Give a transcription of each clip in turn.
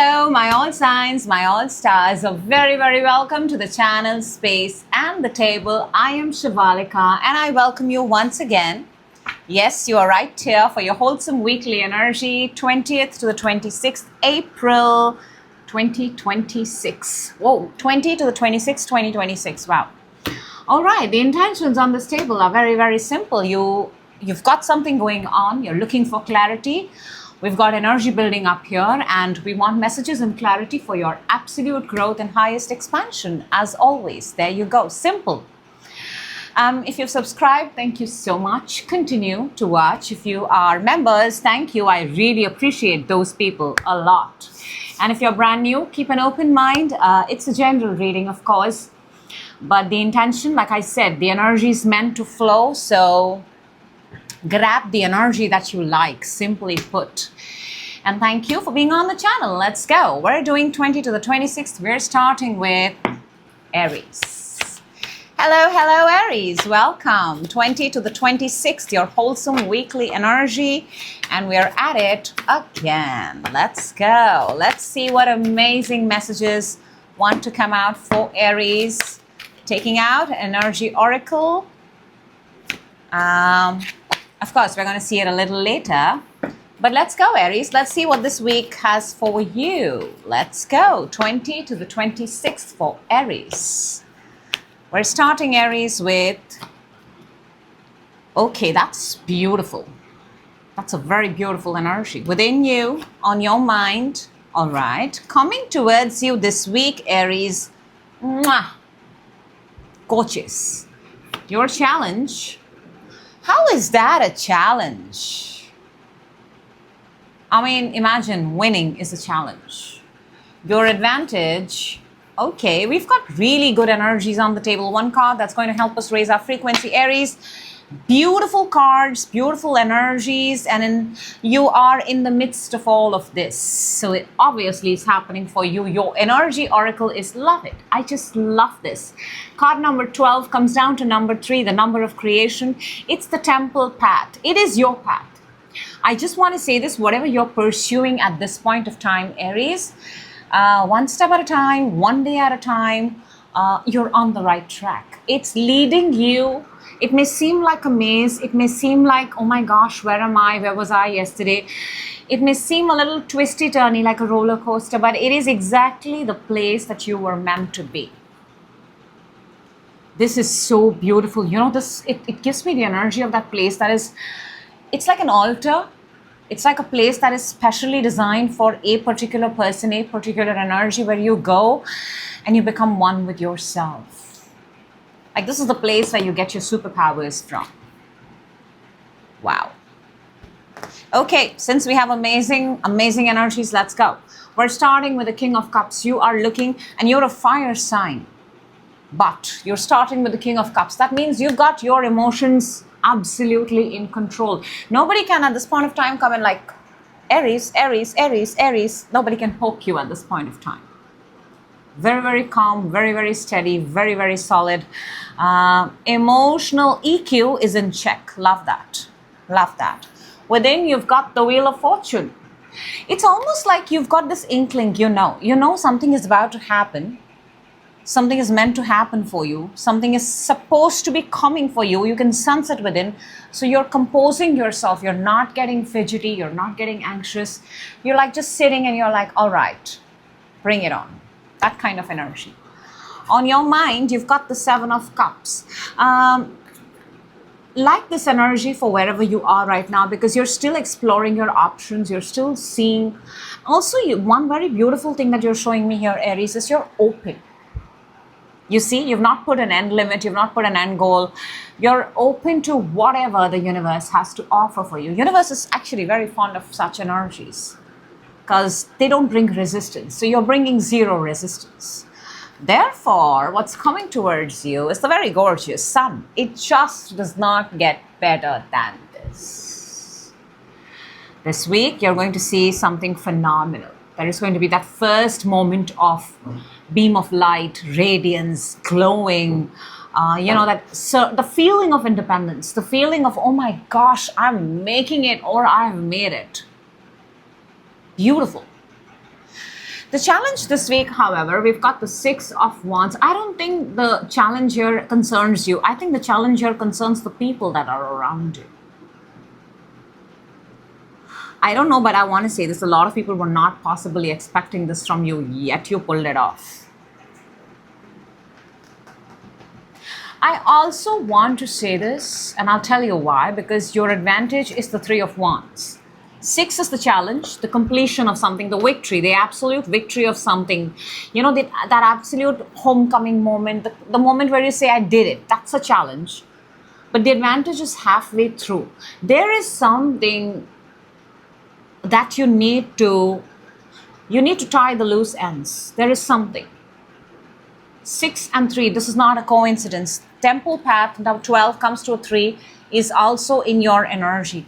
Hello, my all signs, my all stars. A very, very welcome to the channel, space, and the table. I am Shivalika, and I welcome you once again. Yes, you are right here for your wholesome weekly energy, 20th to the 26th April 2026. Whoa, 20 to the 26th, 2026. Wow. All right, the intentions on this table are very, very simple. You've got something going on. You're looking for clarity. We've got energy building up here, and we want messages and clarity for your absolute growth and highest expansion. As always, there you go. Simple. If you've subscribed, thank you so much. Continue to watch. If you are members, thank you. I really appreciate those people a lot. And if you're brand new, keep an open mind. It's a general reading, of course. But the intention, like I said, the energy is meant to flow. So grab the energy that you like, simply put. And thank you for being on the channel. Let's go. We're doing 20 to the 26th. We're starting with Aries. Hello, Aries. Welcome. 20 to the 26th, your wholesome weekly energy. And we're at it again. Let's go. Let's see what amazing messages want to come out for Aries. Taking out Energy Oracle. Of course, we're going to see it a little later. But let's go, Aries. Let's see what this week has for you. Let's go. 20 to the 26th for Aries. We're starting Aries with... Okay, that's beautiful. That's a very beautiful energy. Within you, on your mind. All right. Coming towards you this week, Aries. Mwah. Gorgeous. Your challenge... How is that a challenge? I mean, imagine winning is a challenge. Your advantage, okay, we've got really good energies on the table. One card that's going to help us raise our frequency, Aries. Beautiful cards, beautiful energies, and you are in the midst of all of this. So it obviously is happening for you. Your energy oracle is love it. I just love this. Card number 12 comes down to number 3, the number of creation. It's the temple path. It is your path. I just want to say this, whatever you're pursuing at this point of time, Aries, one step at a time, one day at a time, you're on the right track. It's leading you. It may seem like a maze. It may seem like, oh my gosh, where am I? Where was I yesterday? It may seem a little twisty-turny like a roller coaster, but it is exactly the place that you were meant to be. This is so beautiful. You know, it gives me the energy of that place that is, it's like an altar. It's like a place that is specially designed for a particular person, a particular energy where you go and you become one with yourself. Like this is the place where you get your superpowers from. Wow. Okay, since we have amazing energies, let's go. We're starting with the King of Cups. You are looking, and you're a fire sign. But you're starting with the King of Cups. That means you've got your emotions absolutely in control. Nobody can at this point of time come in like, Aries, Aries, Aries, Aries. Nobody can poke you at this point of time. Very, very calm, very, very steady, very, very solid. Emotional EQ is in check. Love that. Love that. Within, you've got the Wheel of Fortune. It's almost like you've got this inkling, you know something is about to happen. Something is meant to happen for you. Something is supposed to be coming for you. You can sense it within. So you're composing yourself. You're not getting fidgety. You're not getting anxious. You're like just sitting and you're like, all right, bring it on. That kind of energy. On your mind, you've got the 7 of Cups. Like this energy for wherever you are right now, because you're still exploring your options. You're still seeing. Also, one very beautiful thing that you're showing me here, Aries, is you're open. You see, you've not put an end limit. You've not put an end goal. You're open to whatever the universe has to offer for you. Universe is actually very fond of such energies, because they don't bring resistance. So you're bringing zero resistance. Therefore, what's coming towards you is the very gorgeous sun. It just does not get better than this. This week, you're going to see something phenomenal. There is going to be that first moment of beam of light, radiance, glowing, the feeling of independence, the feeling of, oh my gosh, I'm making it or I've made it. Beautiful. The challenge this week, however, we've got the Six of Wands. I don't think the challenge here concerns you. I think the challenge here concerns the people that are around you. I don't know, but I want to say this. A lot of people were not possibly expecting this from you, yet you pulled it off. I also want to say this, and I'll tell you why, because your advantage is the Three of Wands. Six is the challenge, the completion of something, the victory, the absolute victory of something. You know, that absolute homecoming moment, the moment where you say, I did it. That's a challenge. But the advantage is halfway through. There is something that you need to tie the loose ends. There is something. 6 and 3, this is not a coincidence. Temple path, now 12 comes to a 3, is also in your energy.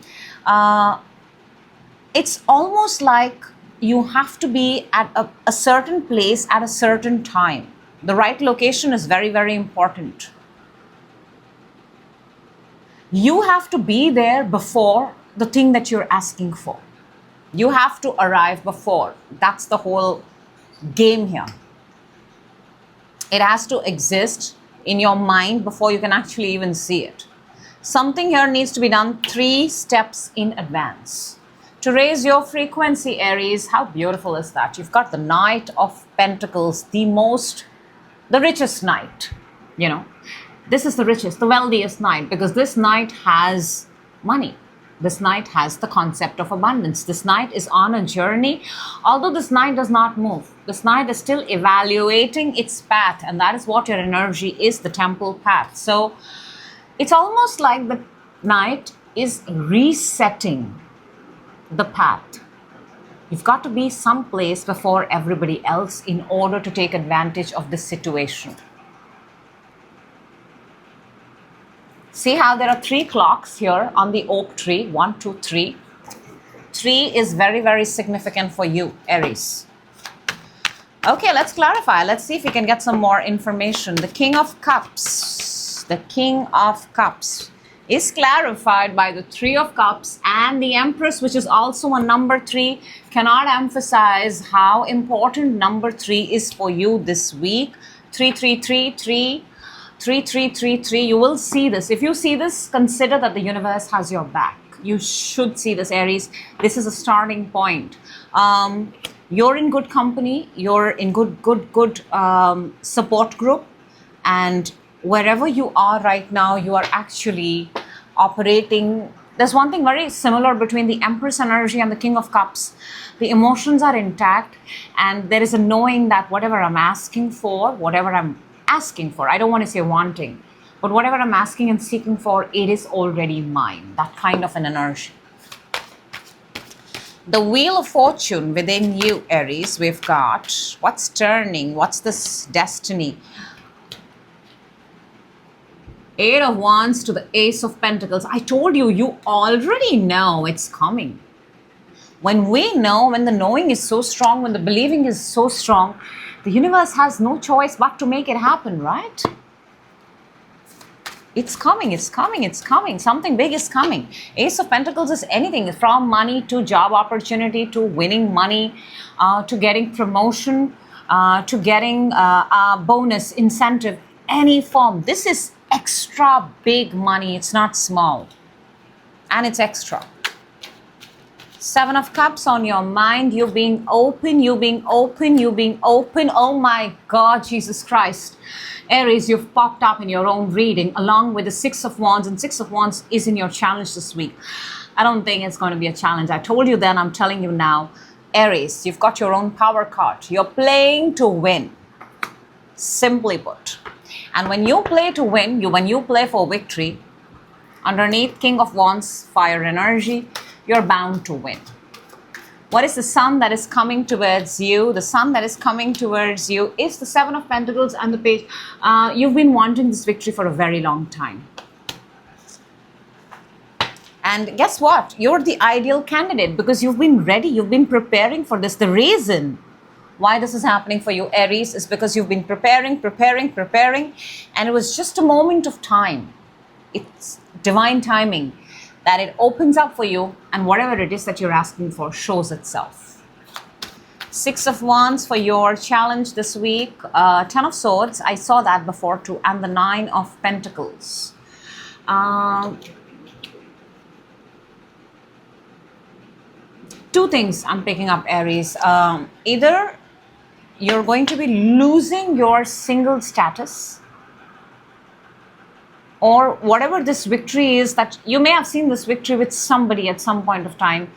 It's almost like you have to be at a certain place at a certain time. The right location is very, very important. You have to be there before the thing that you're asking for. You have to arrive before. That's the whole game here. It has to exist in your mind before you can actually even see it. Something here needs to be done 3 steps in advance. To raise your frequency, Aries, how beautiful is that? You've got the Knight of Pentacles, the richest knight, you know. This is the richest, the wealthiest knight, because this knight has money. This knight has the concept of abundance. This knight is on a journey. Although this knight does not move, this knight is still evaluating its path, and that is what your energy is, the temple path. So it's almost like the knight is resetting the path. You've got to be someplace before everybody else in order to take advantage of this situation. See how there are 3 clocks here on the oak tree. 1, 2, 3. 3 is very, very significant for you, Aries. Okay, let's clarify. Let's see if we can get some more information. The King of Cups. The King of Cups is clarified by the Three of Cups, and the Empress, which is also a number 3. Cannot emphasize how important number 3 is for you this week. 3333. 3333, you will see this. If you see this, consider that the universe has your back. You should see this, Aries. This is a starting point. You're in good company. You're in good support group. And wherever you are right now, you are actually operating. There's one thing very similar between the Empress energy and the King of Cups. The emotions are intact, and there is a knowing that whatever I'm asking for, I don't want to say wanting, but whatever I'm asking and seeking for, it is already mine. That kind of an energy. The Wheel of Fortune within you, Aries, we've got what's turning, what's this destiny? 8 of Wands to the Ace of Pentacles. I told you, you already know it's coming. When we know, when the knowing is so strong, when the believing is so strong, the universe has no choice but to make it happen, right? It's coming, it's coming, it's coming. Something big is coming. Ace of Pentacles is anything from money to job opportunity to winning money, to getting promotion, to getting a bonus, incentive, any form. This is extra big money. It's not small. And it's extra. 7 of Cups on your mind. You being open, you being open, you being open. Oh my God, Jesus Christ. Aries, you've popped up in your own reading along with the 6 of Wands, and 6 of Wands is in your challenge this week. I don't think it's going to be a challenge. I told you then, I'm telling you now. Aries, you've got your own power card. You're playing to win. Simply put. And when you play to win, when you play for victory, underneath King of Wands, fire energy, you're bound to win. What is the sun that is coming towards you? The sun that is coming towards you is the 7 of Pentacles and the Page. You've been wanting this victory for a very long time. And guess what? You're the ideal candidate because you've been ready. You've been preparing for this. The reason why this is happening for you, Aries, is because you've been preparing. And it was just a moment of time. It's divine timing that it opens up for you, and whatever it is that you're asking for shows itself. Six of Wands for your challenge this week. Ten of Swords, I saw that before too. And the Nine of Pentacles. Two things I'm picking up, Aries. Either you're going to be losing your single status, or whatever this victory is, that you may have seen this victory with somebody at some point of time.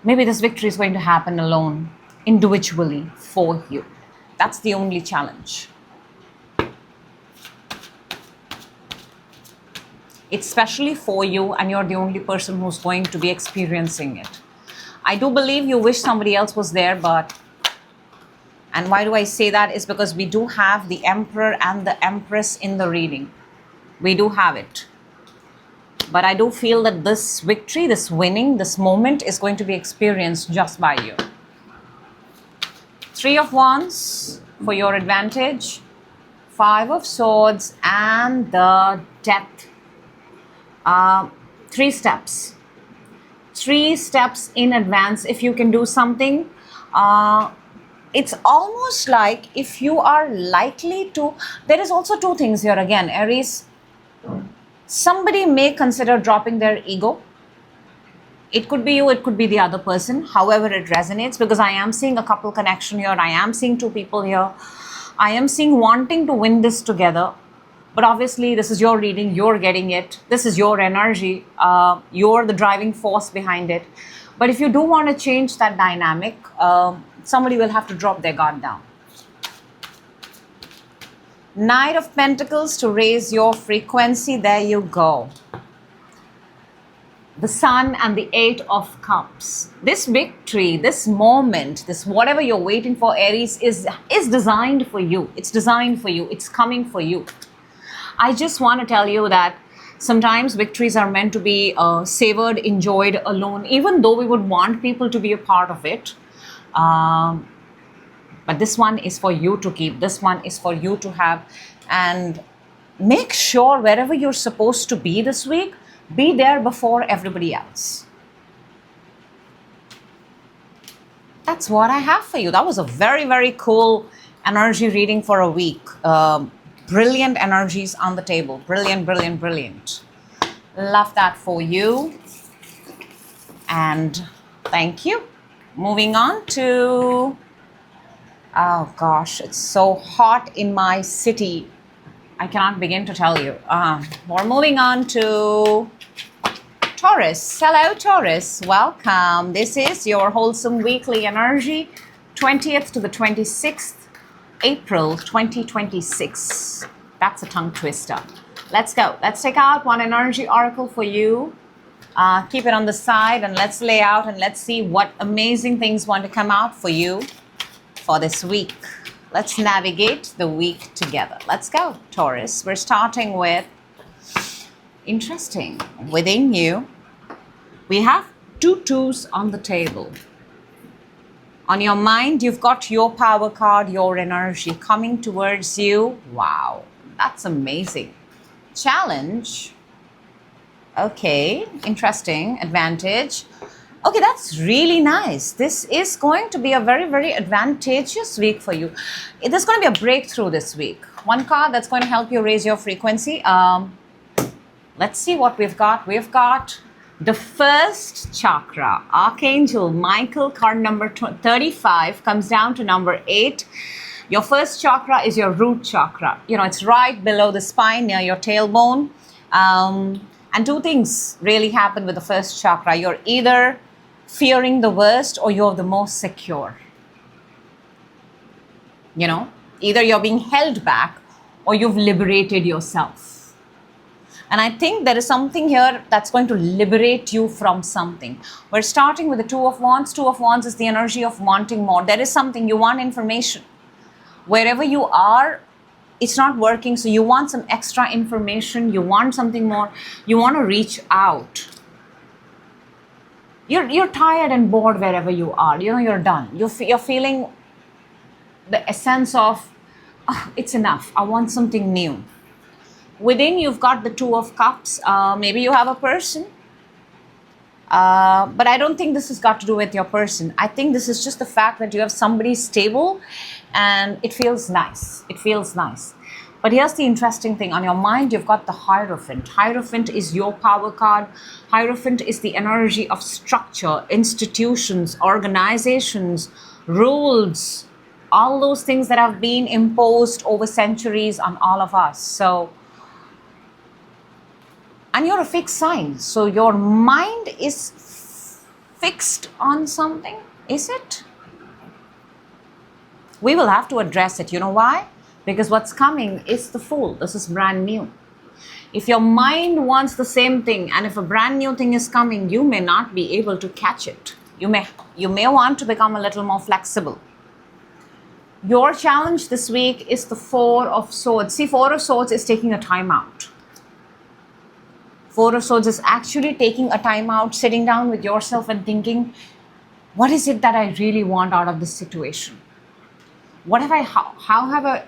Maybe this victory is going to happen alone, individually, for you. That's the only challenge. It's specially for you, and you're the only person who's going to be experiencing it. I do believe you wish somebody else was there, but... And why do I say that? Is because we do have the Emperor and the Empress in the reading. We do have it. But I do feel that this victory, this winning, this moment is going to be experienced just by you. Three of Wands for your advantage. Five of Swords and the Death. 3 steps. 3 steps in advance. If you can do something, it's almost like if you are likely to... There is also 2 things here again, Aries. Somebody may consider dropping their ego. It could be you, it could be the other person, however it resonates, because I am seeing a couple connection here. I am seeing 2 people here. I am seeing wanting to win this together. But obviously, this is your reading. You're getting it. This is your energy. You're the driving force behind it. But if you do want to change that dynamic, somebody will have to drop their guard down. Knight of Pentacles to raise your frequency. There you go. The Sun and the 8 of Cups. This victory, this moment, this whatever you're waiting for, Aries, is designed for you. It's designed for you. It's coming for you. I just want to tell you that sometimes victories are meant to be savored, enjoyed alone, even though we would want people to be a part of it. But this one is for you to keep. This one is for you to have. And make sure wherever you're supposed to be this week, be there before everybody else. That's what I have for you. That was a very, very cool energy reading for a week. Brilliant energies on the table. Brilliant, brilliant, brilliant. Love that for you. And thank you. Moving on to... Oh gosh, it's so hot in my city. I cannot begin to tell you. We're moving on to Taurus. Hello, Taurus. Welcome. This is your wholesome weekly energy, 20th to the 26th. April 2026. That's a tongue twister. Let's go. Let's take out one energy oracle for you. Keep it on the side and let's lay out and let's see what amazing things want to come out for you for this week. Let's navigate the week together. Let's go, Taurus. We're starting with interesting. Within you, we have 2 2s on the table. On your mind, you've got your power card, your energy coming towards you. Wow, that's amazing. Challenge. Okay, interesting. Advantage. Okay, that's really nice. This is going to be a very, very advantageous week for you. There's going to be a breakthrough this week. One card that's going to help you raise your frequency. Let's see what we've got. We've got the first chakra, Archangel Michael, card number 35, comes down to number 8. Your first chakra is your root chakra. You know, it's right below the spine near your tailbone. And 2 things really happen with the first chakra. You're either fearing the worst or you're the most secure. You know, either you're being held back or you've liberated yourself. And I think there is something here that's going to liberate you from something. We're starting with the 2 of Wands. 2 of Wands is the energy of wanting more. There is something, you want information. Wherever you are, it's not working, so you want some extra information. You want something more. You want to reach out. You're tired and bored wherever you are. You know, you're done. You're feeling the essence of, oh, it's enough. I want something new. Within, you've got the 2 of Cups. Maybe you have a person. But I don't think this has got to do with your person. I think this is just the fact that you have somebody stable and it feels nice. It feels nice. But here's the interesting thing. On your mind, you've got the Hierophant. Hierophant is your power card. Hierophant is the energy of structure, institutions, organizations, rules, all those things that have been imposed over centuries on all of us. So, and you're a fixed sign. So your mind is fixed on something, is it? We will have to address it. You know why? Because what's coming is the Fool. This is brand new. If your mind wants the same thing, and if a brand new thing is coming, you may not be able to catch it. You may want to become a little more flexible. Your challenge this week is the Four of Swords. See, Four of Swords is taking a time out. Four of Swords is actually taking a time out, sitting down with yourself and thinking, what is it that I really want out of this situation? How have I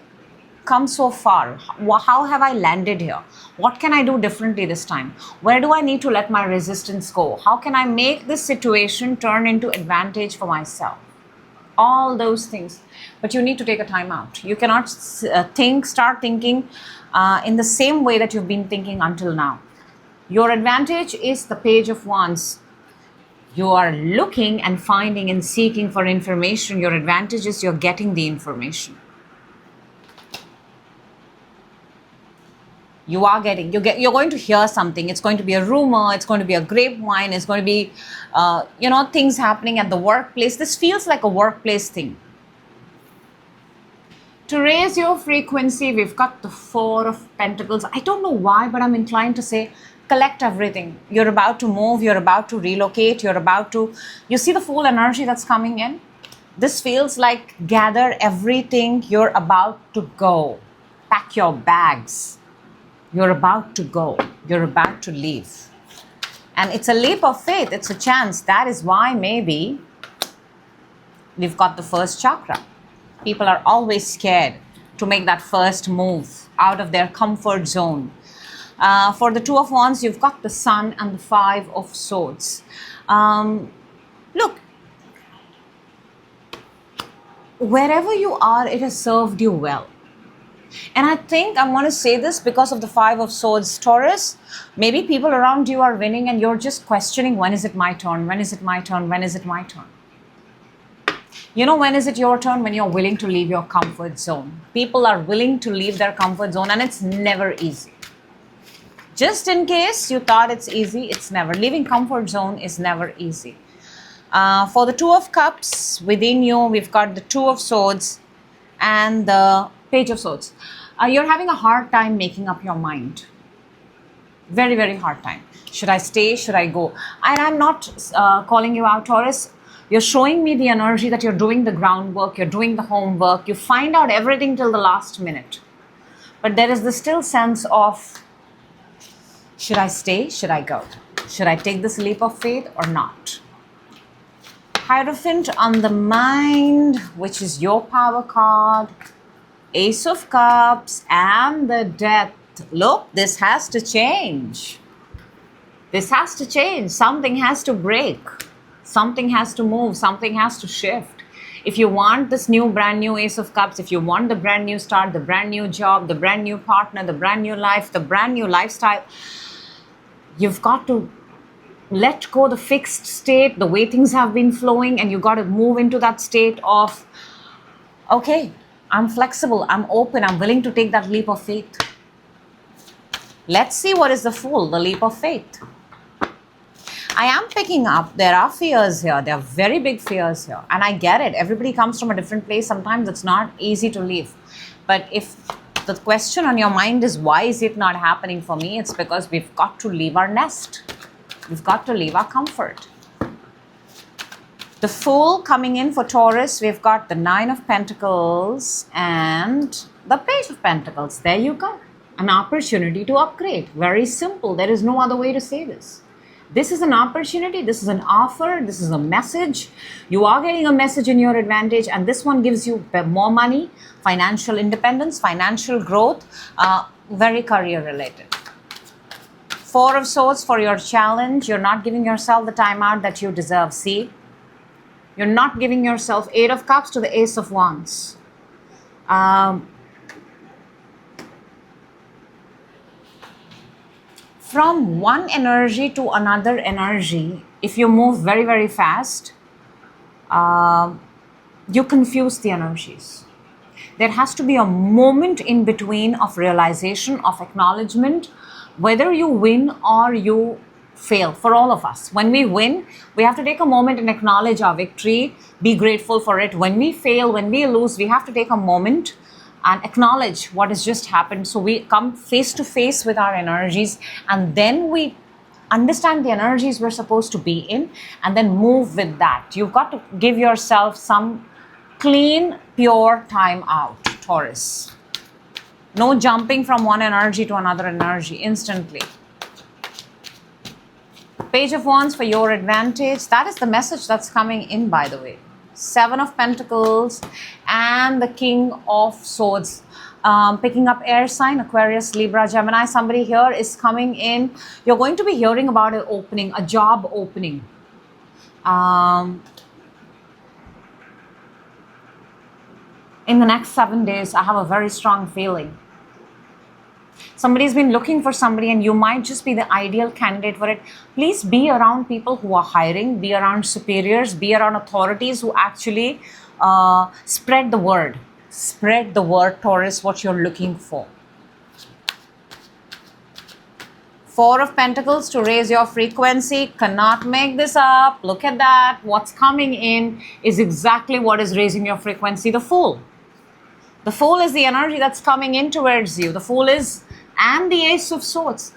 come so far? How have I landed here? What can I do differently this time? Where do I need to let my resistance go? How can I make this situation turn into advantage for myself? All those things. But you need to take a time out. You cannot start thinking in the same way that you've been thinking until now. Your advantage is the Page of Wands. You are looking and finding and seeking for information. Your advantage is you're getting the information. You're going to hear something. It's going to be a rumor. It's going to be a grapevine. It's going to be, things happening at the workplace. This feels like a workplace thing. To raise your frequency, we've got the Four of Pentacles. I don't know why, but I'm inclined to say, collect everything. You're about to move. You're about to relocate. You see the Fool energy that's coming in? This feels like gather everything. You're about to go. Pack your bags. You're about to go. You're about to leave. And it's a leap of faith. It's a chance. That is why maybe we've got the first chakra. People are always scared to make that first move out of their comfort zone. For the Two of Wands, you've got the Sun and the Five of Swords. Look, wherever you are, it has served you well. And I think I'm going to say this because of the Five of Swords, Taurus. Maybe people around you are winning and you're just questioning, when is it my turn? When is it my turn? When is it my turn? You know, when is it your turn? When you're willing to leave your comfort zone. People are willing to leave their comfort zone and it's never easy. Just in case you thought it's easy, it's never. Leaving comfort zone is never easy. For the Two of Cups, within you, we've got the Two of Swords and the Page of Swords. You're having a hard time making up your mind. Very, very hard time. Should I stay? Should I go? And I'm not calling you out, Taurus. You're showing me the energy that you're doing the groundwork, you're doing the homework, you find out everything till the last minute. But there is the still sense of, should I stay? Should I go? Should I take this leap of faith or not? Hierophant on the mind, which is your power card. Ace of Cups and the Death. Look, this has to change. This has to change. Something has to break. Something has to move. Something has to shift. If you want this new, brand new Ace of Cups, if you want the brand new start, the brand new job, the brand new partner, the brand new life, the brand new lifestyle, you've got to let go the fixed state, the way things have been flowing, and you got to move into that state of, okay, I'm flexible, I'm open, I'm willing to take that leap of faith. Let's see what is the Fool, the leap of faith. I am picking up, there are fears here, there are very big fears here. And I get it, everybody comes from a different place. Sometimes it's not easy to leave. But if the question on your mind is, why is it not happening for me? It's because we've got to leave our nest. We've got to leave our comfort. The Fool coming in for Taurus, we've got the Nine of Pentacles and the Page of Pentacles. There you go. An opportunity to upgrade. Very simple. There is no other way to say this. This is an opportunity. This is an offer. This is a message. You are getting a message in your advantage, and this one gives you more money, financial independence, financial growth, very career related. Four of Swords for your challenge. You're not giving yourself the time out that you deserve. See? You're not giving yourself. Eight of Cups to the Ace of Wands. From one energy to another energy, if you move very, very fast, you confuse the energies. There has to be a moment in between of realization, of acknowledgement, whether you win or you fail. For all of us, when we win, we have to take a moment and acknowledge our victory, be grateful for it. When we fail, when we lose, we have to take a moment and acknowledge what has just happened. So we come face to face with our energies, and then we understand the energies we're supposed to be in, and then move with that. You've got to give yourself some clean, pure time out, Taurus. No jumping from one energy to another energy instantly. Page of Wands for your advantage. That is the message that's coming in, by the way. Seven of Pentacles and the King of Swords. Picking up air sign, Aquarius, Libra, Gemini. Somebody here is coming in. You're going to be hearing about an opening, a job opening. In the next 7 days, I have a very strong feeling. Somebody's been looking for somebody and you might just be the ideal candidate for it. Please be around people who are hiring, be around superiors, be around authorities who actually spread the word. Spread the word, Taurus, what you're looking for. Four of Pentacles to raise your frequency. Cannot make this up. Look at that. What's coming in is exactly what is raising your frequency. The Fool. The Fool is the energy that's coming in towards you. The Fool is, and the Ace of Swords.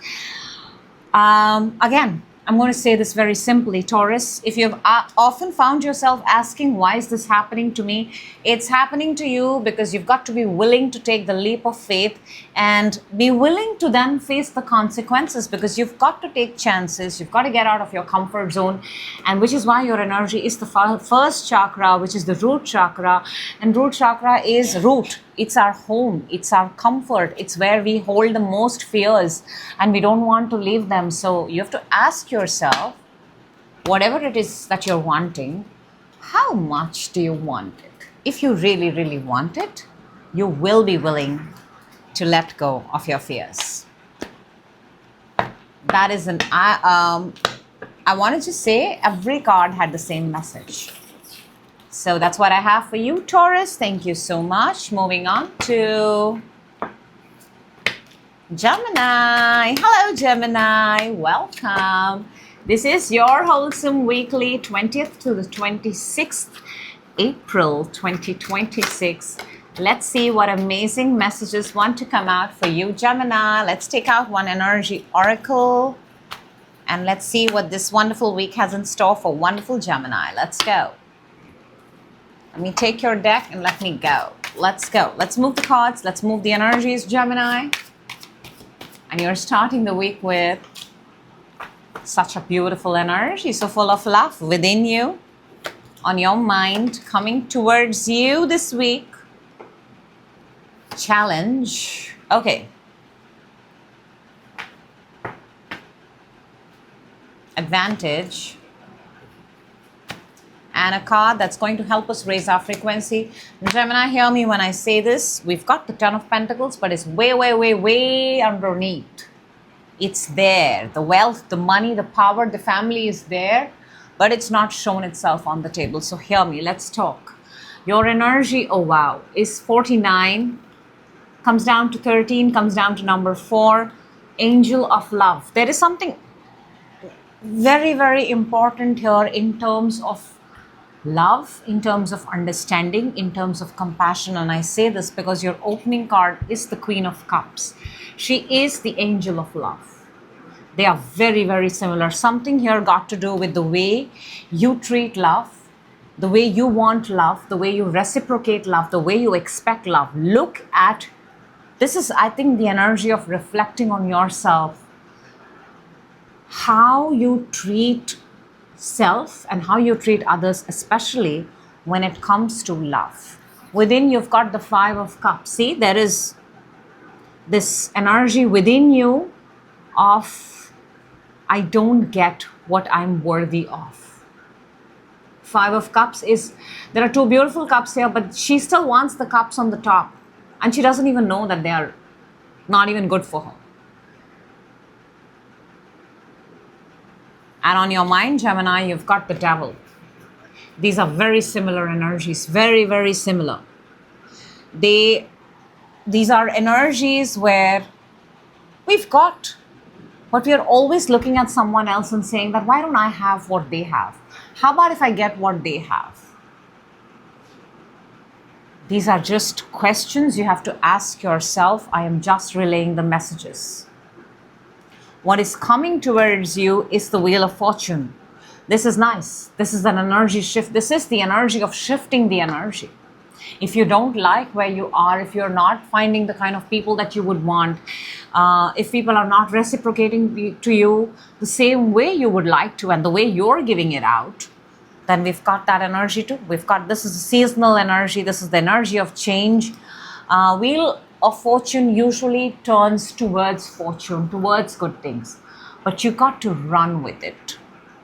Again, I'm going to say this very simply, Taurus. If you've often found yourself asking, why is this happening to me? It's happening to you because you've got to be willing to take the leap of faith and be willing to then face the consequences, because you've got to take chances. You've got to get out of your comfort zone, and which is why your energy is the first chakra, which is the root chakra. And root chakra is root. It's our home. It's our comfort. It's where we hold the most fears and we don't want to leave them. So you have to ask yourself, whatever it is that you're wanting, how much do you want it? If you really, really want it, you will be willing to let go of your fears. That is I wanted to say every card had the same message. So that's what I have for you, Taurus. Thank you so much. Moving on to Gemini. Hello, Gemini. Welcome. This is your Wholesome Weekly, 20th to the 26th April 2026. Let's see what amazing messages want to come out for you, Gemini. Let's take out one energy oracle and let's see what this wonderful week has in store for wonderful Gemini. Let's go. Let me take your deck and let me go. Let's go. Let's move the cards. Let's move the energies, Gemini. And you're starting the week with such a beautiful energy, so full of love within you, on your mind, coming towards you this week. Challenge. Okay. Advantage. And a card that's going to help us raise our frequency. Gemini, hear me when I say this. We've got the Ten of Pentacles, but it's way, way, way, way underneath. It's there. The wealth, the money, the power, the family is there, but it's not shown itself on the table. So hear me. Let's talk. Your energy, oh wow, is 49, comes down to 13, comes down to number 4, Angel of Love. There is something very, very important here in terms of love, in terms of understanding, in terms of compassion. And I say this because your opening card is the Queen of Cups. She is the Angel of Love. They are very, very similar. Something here got to do with the way you treat love, the way you want love, the way you reciprocate love, the way you expect love. Look at, this is, I think, the energy of reflecting on yourself, how you treat self and how you treat others, especially when it comes to love. Within, you've got the Five of Cups. See, there is this energy within you of I don't get what I'm worthy of. Five of Cups is, there are two beautiful cups here, but she still wants the cups on the top. And she doesn't even know that they are not even good for her. And on your mind, Gemini, you've got the Devil. These are very similar energies, very, very similar. These are energies where we've got, but we are always looking at someone else and saying that, why don't I have what they have? How about if I get what they have? These are just questions you have to ask yourself. I am just relaying the messages. What is coming towards you is the Wheel of Fortune. This is nice. This is an energy shift. This is the energy of shifting the energy. If you don't like where you are, if you're not finding the kind of people that you would want, if people are not reciprocating to you the same way you would like to and the way you're giving it out, then we've got that energy too. We've got, this is a seasonal energy. This is the energy of change. Wheel of Fortune usually turns towards fortune, towards good things. But you got to run with it.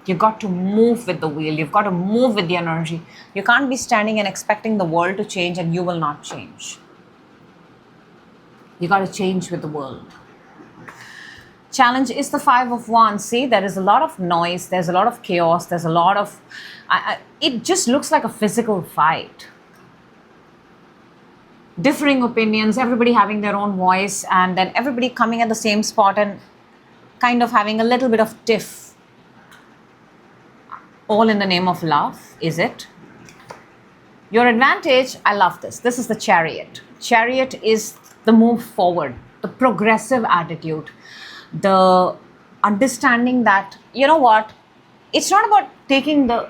You got to move with the wheel. You've got to move with the energy. You can't be standing and expecting the world to change and you will not change. You got to change with the world. Challenge is the Five of Wands. See, there is a lot of noise. There's a lot of chaos. There's a lot of... it just looks like a physical fight. Differing opinions, everybody having their own voice, and then everybody coming at the same spot and kind of having a little bit of tiff. All in the name of love, is it? Your advantage, I love this. This is the Chariot. Chariot is the move forward, the progressive attitude, the understanding that, you know what, it's not about taking the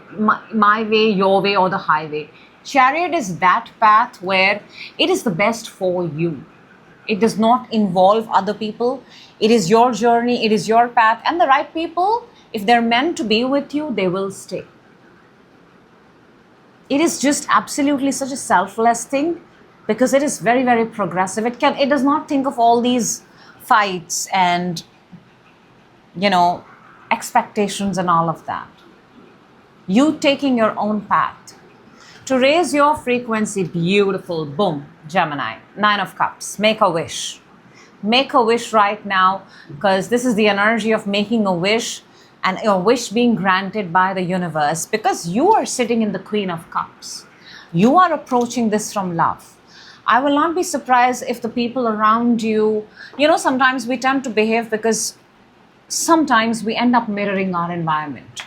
my way, your way, or the highway. Chariot is that path where it is the best for you. It does not involve other people. It is your journey, it is your path, and the right people, if they're meant to be with you, they will stay. It is just absolutely such a selfless thing because it is very, very progressive. It does not think of all these fights and, you know, expectations and all of that. You taking your own path. To raise your frequency, beautiful, boom, Gemini, Nine of Cups, make a wish. Make a wish right now because this is the energy of making a wish and your wish being granted by the universe because you are sitting in the Queen of Cups. You are approaching this from love. I will not be surprised if the people around you, you know, sometimes we tend to behave because sometimes we end up mirroring our environment.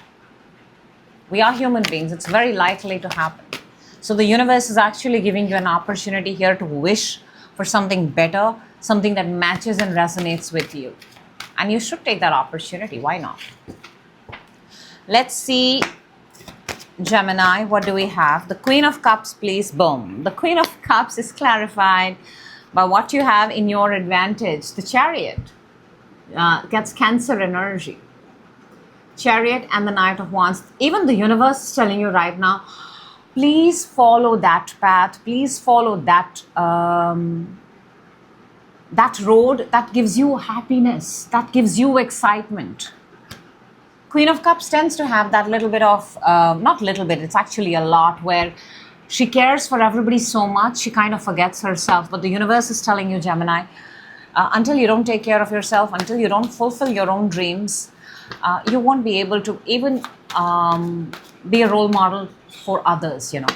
We are human beings. It's very likely to happen. So the universe is actually giving you an opportunity here to wish for something better, something that matches and resonates with you. And you should take that opportunity. Why not? Let's see, Gemini, what do we have? The Queen of Cups, please. Boom. The Queen of Cups is clarified by what you have in your advantage. The Chariot gets Cancer energy. Chariot and the Knight of Wands. Even the universe is telling you right now, please follow that path. Please follow that that road that gives you happiness, that gives you excitement. Queen of Cups tends to have that little bit of, not little bit, it's actually a lot, where she cares for everybody so much, she kind of forgets herself. But the universe is telling you, Gemini, until you don't take care of yourself, until you don't fulfill your own dreams, you won't be able to even be a role model for others, you know.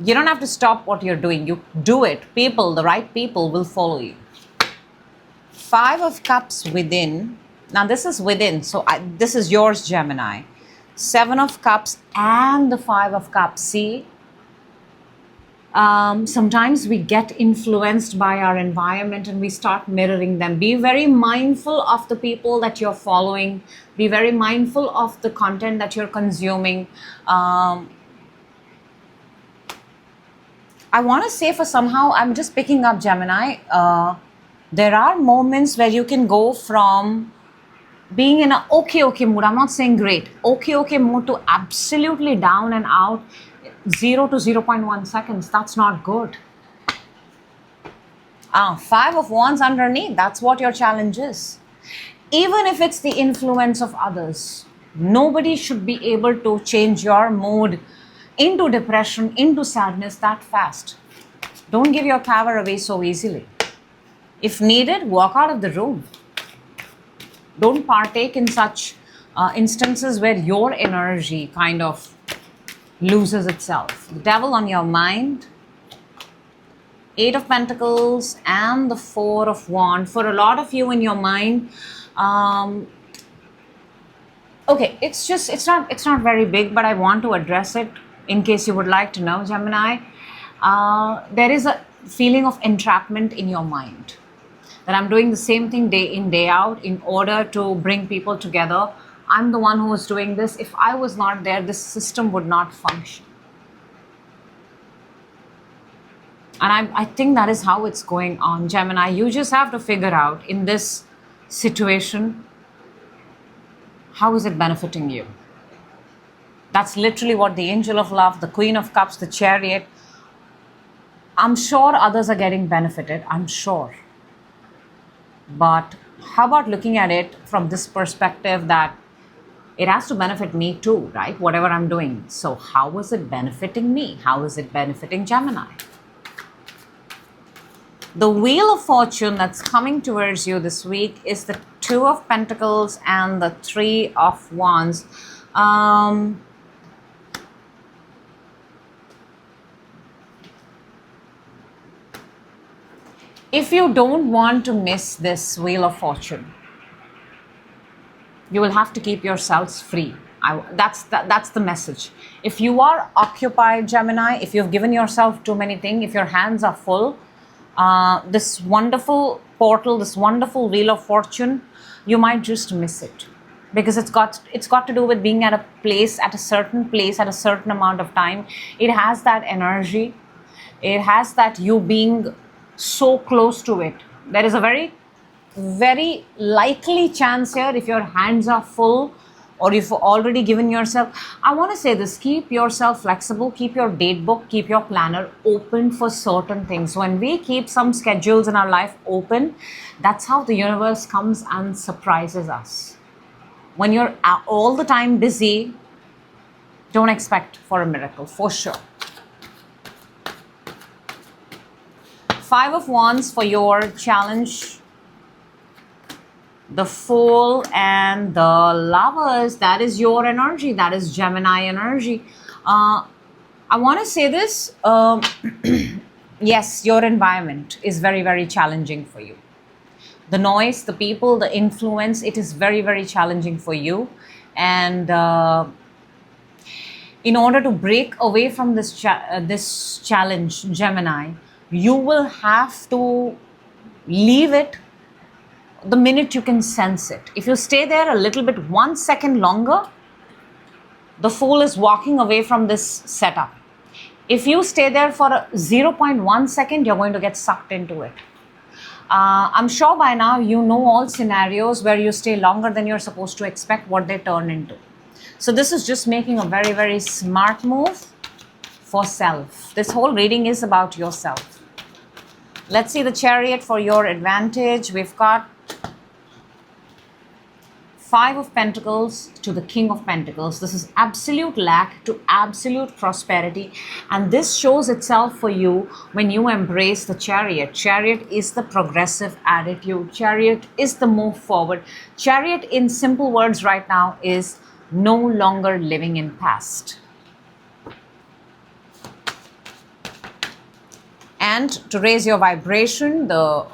You don't have to stop what you're doing. You do it. People, the right people will follow you. Five of Cups within. Now this is within. So this is yours, Gemini. Seven of Cups and the Five of Cups. See? Sometimes we get influenced by our environment and we start mirroring them. Be very mindful of the people that you're following. Be very mindful of the content that you're consuming. I want to say for somehow, I'm just picking up, Gemini, there are moments where you can go from being in an okay mood, I'm not saying great, okay mood, to absolutely down and out, 0 to 0.1 seconds. That's not good. Five of Wands underneath, that's what your challenge is. Even if it's the influence of others, nobody should be able to change your mood into depression, into sadness that fast. Don't give your power away so easily. If needed, walk out of the room. Don't partake in such instances where your energy kind of loses itself. The devil on your mind, Eight of Pentacles and the Four of Wands. For a lot of you in your mind, okay, it's not very big, but I want to address it in case you would like to know, Gemini. There is a feeling of entrapment in your mind, that I'm doing the same thing day in, day out in order to bring people together. I'm the one who is doing this. If I was not there, this system would not function. And I think that is how it's going on, Gemini. You just have to figure out in this situation, how is it benefiting you? That's literally what the Angel of Love, the Queen of Cups, the Chariot. I'm sure others are getting benefited. I'm sure. But how about looking at it from this perspective that it has to benefit me too, right? Whatever I'm doing. So how is it benefiting me? How is it benefiting Gemini? The Wheel of Fortune that's coming towards you this week is the Two of Pentacles and the Three of Wands. If you don't want to miss this Wheel of Fortune, you will have to keep yourselves free. That's the message. If you are occupied, Gemini, if you've given yourself too many things, if your hands are full, this wonderful portal, this wonderful Wheel of Fortune, you might just miss it, because it's got to do with being at a place, at a certain place, at a certain amount of time. It has that energy. It has that you being so close to it. There is a very, very likely chance here, if your hands are full or if you've already given yourself, I want to say this, keep yourself flexible, keep your date book, keep your planner open for certain things. When we keep some schedules in our life open, that's how the universe comes and surprises us. When you're all the time busy, don't expect for a miracle, for sure. Five of Wands for your challenge. The Fool and the Lovers, that is your energy. That is Gemini energy. I want to say this. Yes, your environment is very, very challenging for you. The noise, the people, the influence, it is very, very challenging for you. And in order to break away from this challenge, Gemini, you will have to leave it the minute you can sense it. If you stay there a little bit, 1 second longer, the Fool is walking away from this setup. If you stay there for 0.1 second, you're going to get sucked into it. I'm sure by now you know all scenarios where you stay longer than you're supposed to expect, what they turn into. So this is just making a very, very smart move for self. This whole reading is about yourself. Let's see the Chariot for your advantage. We've got Five of Pentacles to the King of Pentacles. This is absolute lack to absolute prosperity. And this shows itself for you when you embrace the Chariot. Chariot is the progressive attitude. Chariot is the move forward. Chariot, in simple words right now, is no longer living in past. And to raise your vibration, the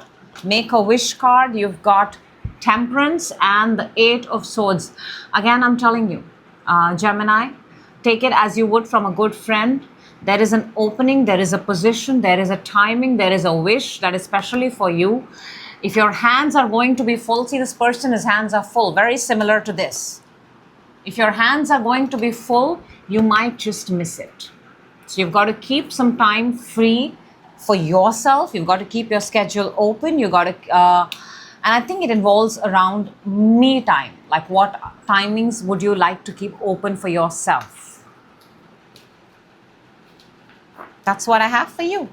Make-A-Wish card, you've got Temperance and the Eight of Swords. Again, I'm telling you, Gemini, take it as you would from a good friend. There is an opening, there is a position, there is a timing, there is a wish that is specially for you. If your hands are going to be full, see this person, his hands are full, very similar to this. If your hands are going to be full, you might just miss it. So you've got to keep some time free for yourself. You've got to keep your schedule open. You've got to... and I think it involves around me time. Like what timings would you like to keep open for yourself? That's what I have for you.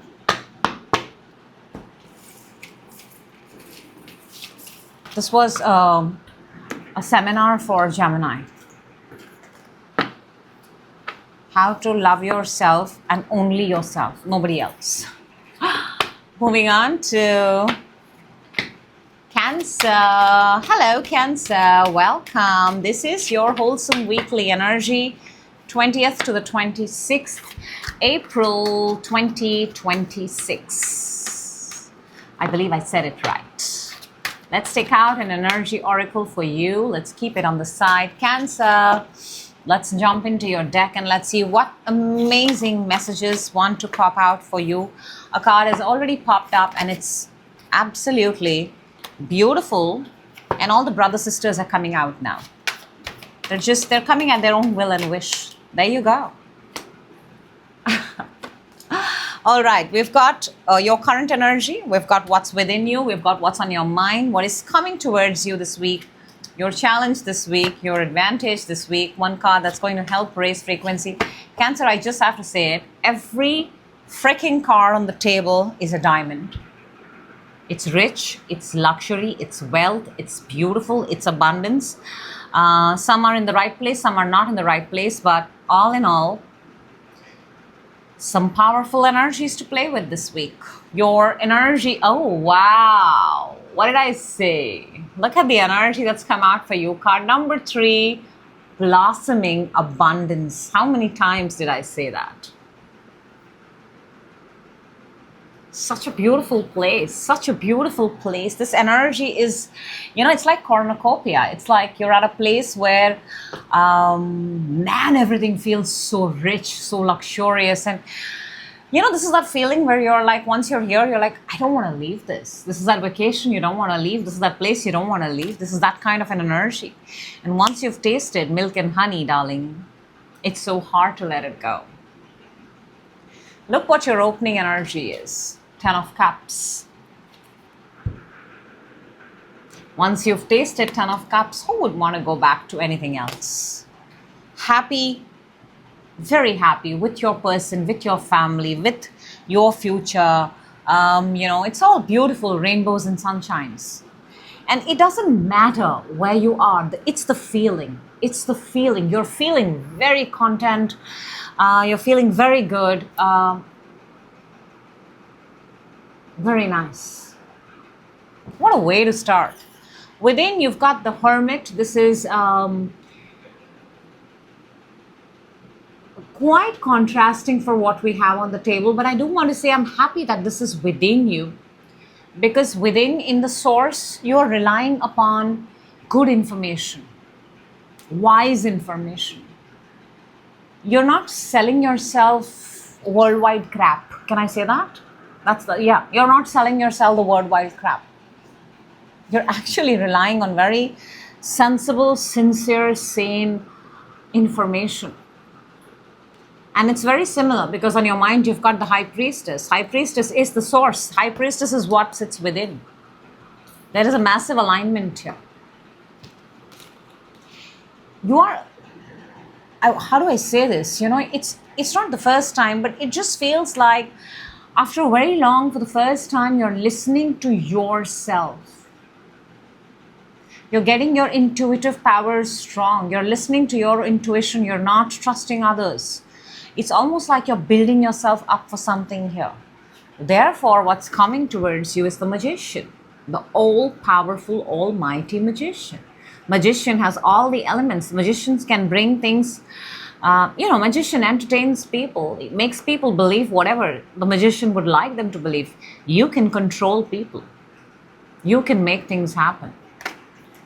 This was a seminar for Gemini. How to love yourself and only yourself, nobody else. Moving on to Cancer. Hello, Cancer. Welcome. This is your wholesome weekly energy, 20th to the 26th, April 2026. I believe I said it right. Let's take out an energy oracle for you. Let's keep it on the side. Cancer. Let's jump into your deck and let's see what amazing messages want to pop out for you. A card has already popped up and it's absolutely beautiful, and all the brother sisters are coming out now. They're coming at their own will and wish. There you go. All right, we've got your current energy, we've got what's within you, we've got what's on your mind, what is coming towards you this week, your challenge this week, your advantage this week, one card that's going to help raise frequency. Cancer, I just have to say it, every freaking card on the table is a diamond. It's rich, it's luxury, it's wealth, it's beautiful, it's abundance. Some are in the right place, some are not in the right place, but all in all, some powerful energies to play with this week. Your energy, oh wow, what did I say? Look at the energy that's come out for you. Card number 3, blossoming abundance. How many times did I say that? Such a beautiful place, such a beautiful place. This energy is, you know, it's like cornucopia. It's like you're at a place where, man, everything feels so rich, so luxurious. And, you know, this is that feeling where you're like, once you're here, you're like, I don't want to leave this. This is that vacation you don't want to leave. This is that place you don't want to leave. This is that kind of an energy. And once you've tasted milk and honey, darling, it's so hard to let it go. Look what your opening energy is. 10 of Cups. Once you've tasted 10 of Cups, who would want to go back to anything else? Happy, very happy with your person, with your family, with your future. You know, it's all beautiful, rainbows and sunshines. And it doesn't matter where you are. It's the feeling. It's the feeling. You're feeling very content. You're feeling very good. Very nice. What a way to start. Within, you've got the Hermit. This is quite contrasting for what we have on the table, but I do want to say I'm happy that this is within you, because within, in the source, you're relying upon good information, wise information. You're not selling yourself worldwide crap. Can I say that? You're not selling yourself the worldwide crap. You're actually relying on very sensible, sincere, sane information. And it's very similar because on your mind, you've got the High Priestess. High Priestess is the source. High Priestess is what sits within. There is a massive alignment here. You are, how do I say this? You know, it's not the first time, but it just feels like after very long, for the first time, you're listening to yourself. You're getting your intuitive powers strong. You're listening to your intuition. You're not trusting others. It's almost like you're building yourself up for something here. Therefore, what's coming towards you is the Magician, the all-powerful, almighty Magician. Magician has all the elements. Magicians can bring things. Magician entertains people. It makes people believe whatever the magician would like them to believe. You can control people. You can make things happen.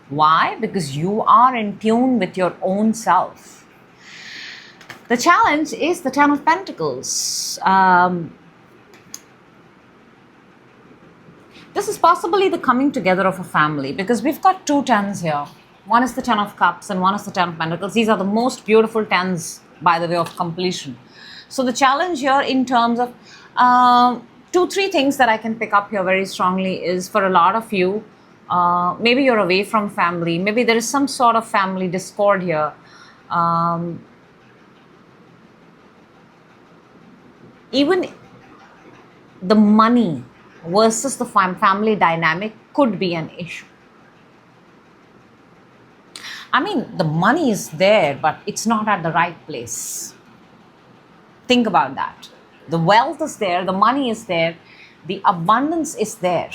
Why? Because you are in tune with your own self. The challenge is the 10 of Pentacles. This is possibly the coming together of a family, because we've got 2 10s here. One is the 10 of Cups and one is the 10 of Pentacles. These are the most beautiful 10s by the way of completion. So the challenge here in terms of 2-3 things that I can pick up here very strongly is, for a lot of you, maybe you're away from family. Maybe there is some sort of family discord here. Even the money versus the family dynamic could be an issue. I mean, the money is there, but it's not at the right place. Think about that. The wealth is there, the money is there, the abundance is there,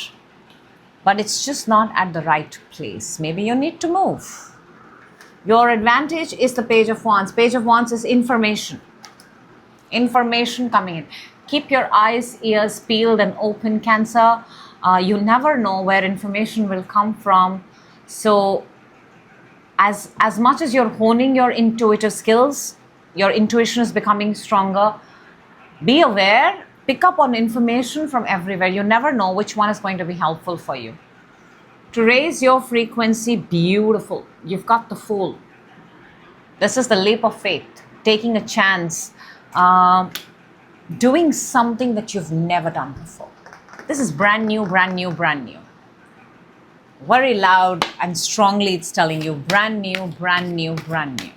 but it's just not at the right place. Maybe you need to move. Your advantage is the Page of Wands. Page of Wands is information. Information coming in. Keep your eyes, ears peeled and open, Cancer. You never know where information will come from. So as much as you're honing your intuitive skills, your intuition is becoming stronger. Be aware, pick up on information from everywhere. You never know which one is going to be helpful for you. To raise your frequency, beautiful. You've got the Fool. This is the leap of faith, taking a chance, doing something that you've never done before. This is brand new, brand new, brand new. Very loud and strongly it's telling you, brand new, brand new, brand new.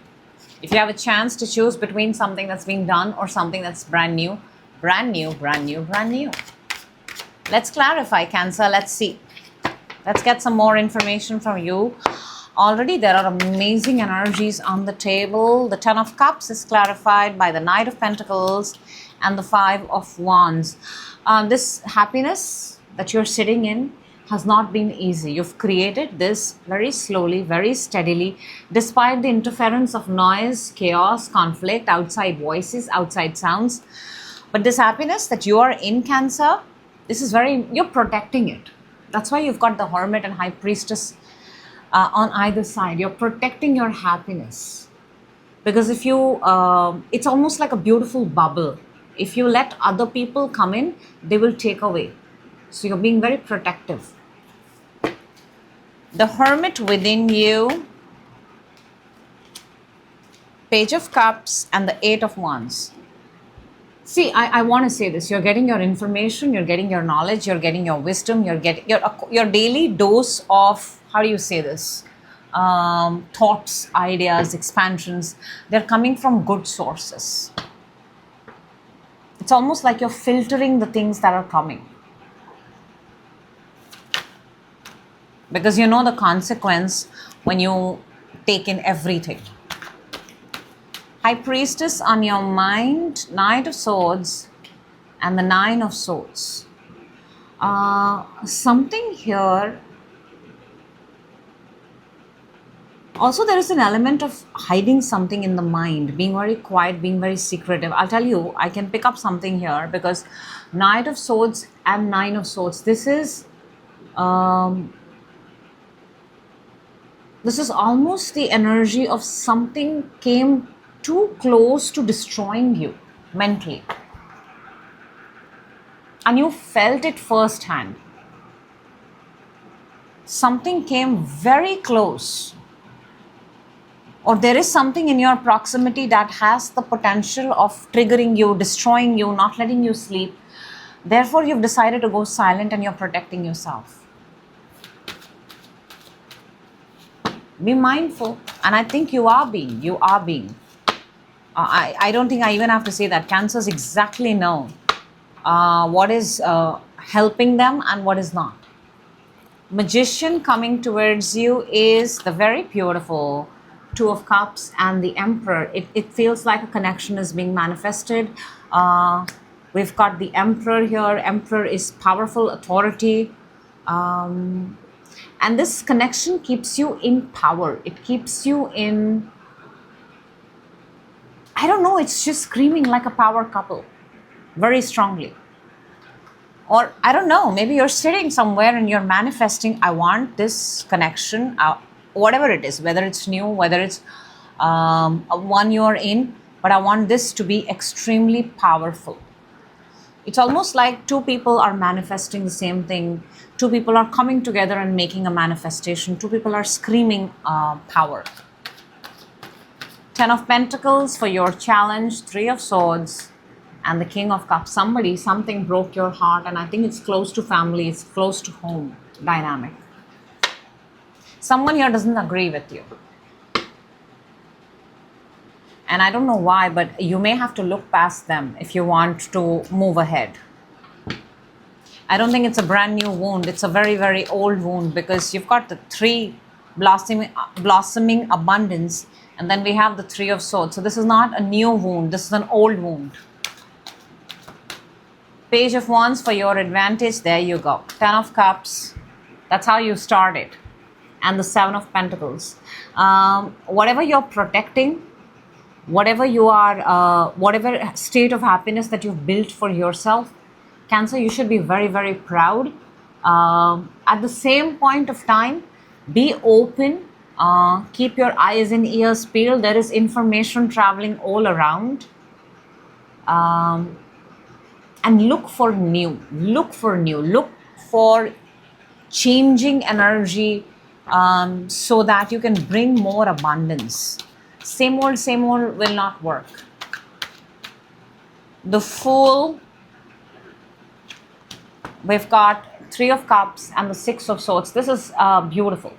If you have a chance to choose between something that's been done or something that's brand new, brand new, brand new, brand new. Let's clarify, Cancer. Let's see. Let's get some more information from you. Already there are amazing energies on the table. The Ten of Cups is clarified by the Knight of Pentacles and the Five of Wands. This happiness that you're sitting in has not been easy. You've created this very slowly, very steadily, despite the interference of noise, chaos, conflict, outside voices, outside sounds. But this happiness that you are in, Cancer, this is you're protecting it. That's why you've got the Hermit and High Priestess on either side. You're protecting your happiness. Because if you, it's almost like a beautiful bubble. If you let other people come in, they will take away. So you're being very protective. The Hermit within you, Page of Cups and the Eight of Wands. See, I want to say this. You're getting your information, you're getting your knowledge, you're getting your wisdom, you're getting your daily dose of, how do you say this? Thoughts, ideas, expansions. They're coming from good sources. It's almost like you're filtering the things that are coming. Because you know the consequence when you take in everything. High Priestess on your mind, Knight of Swords and the Nine of Swords. Something here. Also, there is an element of hiding something in the mind, being very quiet, being very secretive. I'll tell you, I can pick up something here because Knight of Swords and Nine of Swords. This is almost the energy of something came too close to destroying you mentally. And you felt it firsthand. Something came very close. Or there is something in your proximity that has the potential of triggering you, destroying you, not letting you sleep. Therefore, you've decided to go silent and you're protecting yourself. Be mindful. And I think you are being. I don't think I even have to say that. Cancers exactly know what is helping them and what is not. Magician coming towards you is the very beautiful Two of Cups and the Emperor. It feels like a connection is being manifested. We've got the Emperor here. Emperor is powerful authority. And this connection keeps you in power. It keeps you in, I don't know, it's just screaming like a power couple. Very strongly. Or I don't know, maybe you're sitting somewhere and you're manifesting, I want this connection, whatever it is, whether it's new, whether it's one you're in, but I want this to be extremely powerful. It's almost like two people are manifesting the same thing. Two people are coming together and making a manifestation. Two people are screaming power. Ten of Pentacles for your challenge, Three of Swords, and the King of Cups. Something broke your heart, and I think it's close to family, it's close to home dynamic. Someone here doesn't agree with you. And I don't know why, but you may have to look past them if you want to move ahead. I don't think it's a brand new wound. It's a very, very old wound because you've got the three blossoming abundance. And then we have the Three of Swords. So this is not a new wound, this is an old wound. Page of Wands for your advantage. There you go. Ten of Cups. That's how you start it. And the Seven of Pentacles. Whatever you're protecting, whatever you are, whatever state of happiness that you've built for yourself, Cancer, you should be very, very proud. At the same point of time, be open. Keep your eyes and ears peeled. There is information traveling all around. And look for new. Look for new. Look for changing energy so that you can bring more abundance. Same old will not work. The Fool. We've got Three of Cups and the Six of Swords. This is beautiful.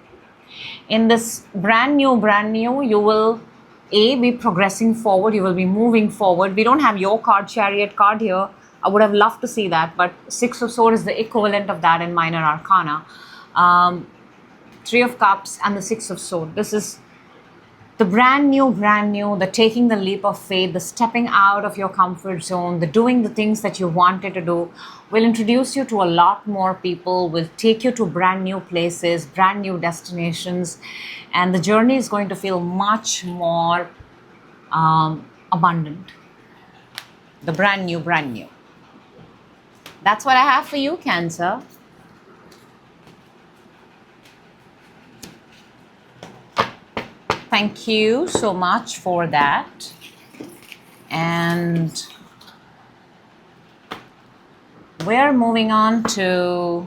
In this brand new, you will be progressing forward. You will be moving forward. We don't have your card, Chariot card here. I would have loved to see that, but Six of Swords is the equivalent of that in Minor Arcana. Three of Cups and the Six of Swords. This is the brand new, the taking the leap of faith, the stepping out of your comfort zone, the doing the things that you wanted to do, will introduce you to a lot more people, will take you to brand new places, brand new destinations, and the journey is going to feel much more abundant. The brand new. That's what I have for you, Cancer. Thank you so much for that. And we're moving on to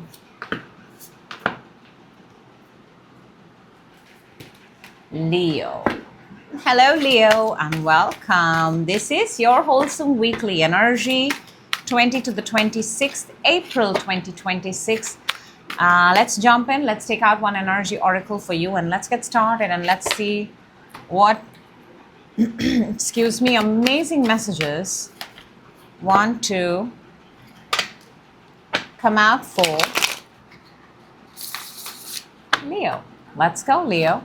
Leo. Hello, Leo, and welcome. This is your wholesome weekly energy, 20 to the 26th April 2026. Let's jump in. Let's take out one energy oracle for you, and let's get started, and let's see what excuse me, amazing messages want to come out for Leo. Let's go, Leo.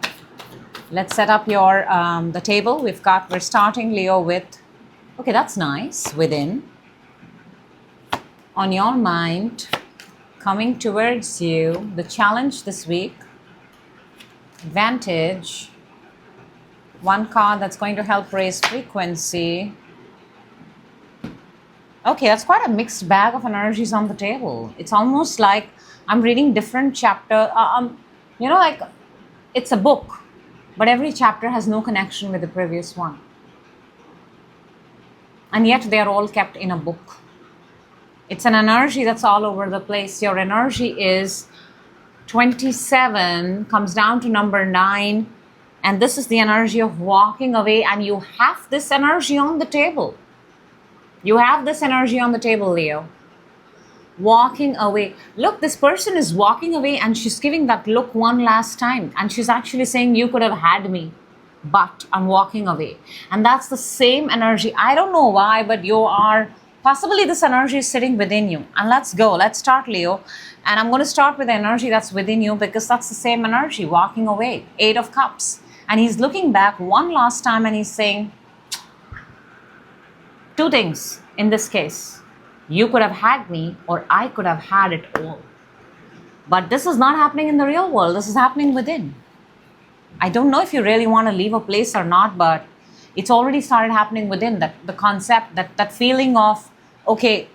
Let's set up your the table. We're starting, Leo, with, okay, that's nice, within, on your mind, coming towards you, the challenge this week, advantage, one card that's going to help raise frequency. Okay, that's quite a mixed bag of energies on the table. It's almost like I'm reading different chapter. You know, like it's a book, but every chapter has no connection with the previous one. And yet they are all kept in a book. It's an energy that's all over the place. Your energy is 27, comes down to number 9. And this is the energy of walking away. And you have this energy on the table. You have this energy on the table, Leo. Walking away. Look, this person is walking away and she's giving that look one last time. And she's actually saying, you could have had me, but I'm walking away. And that's the same energy. I don't know why, but you are... Possibly this energy is sitting within you. And let's go. Let's start, Leo. And I'm going to start with the energy that's within you because that's the same energy, walking away. 8 of Cups. And he's looking back one last time and he's saying two things in this case. You could have had me or I could have had it all. But this is not happening in the real world. This is happening within. I don't know if you really want to leave a place or not, but it's already started happening within, that the concept, that feeling of, okay,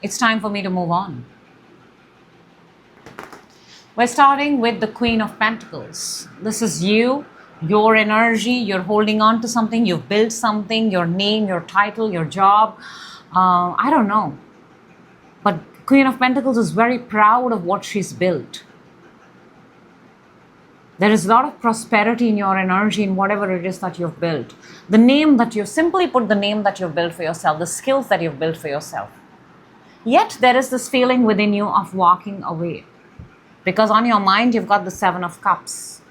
it's time for me to move on. We're starting with the Queen of Pentacles. This is you, your energy, you're holding on to something, you've built something, your name, your title, your job. I don't know. But Queen of Pentacles is very proud of what she's built. There is a lot of prosperity in your energy in whatever it is that you've built. The name that you simply put, the name that you've built for yourself, the skills that you've built for yourself. Yet there is this feeling within you of walking away. Because on your mind, you've got the 7 of Cups.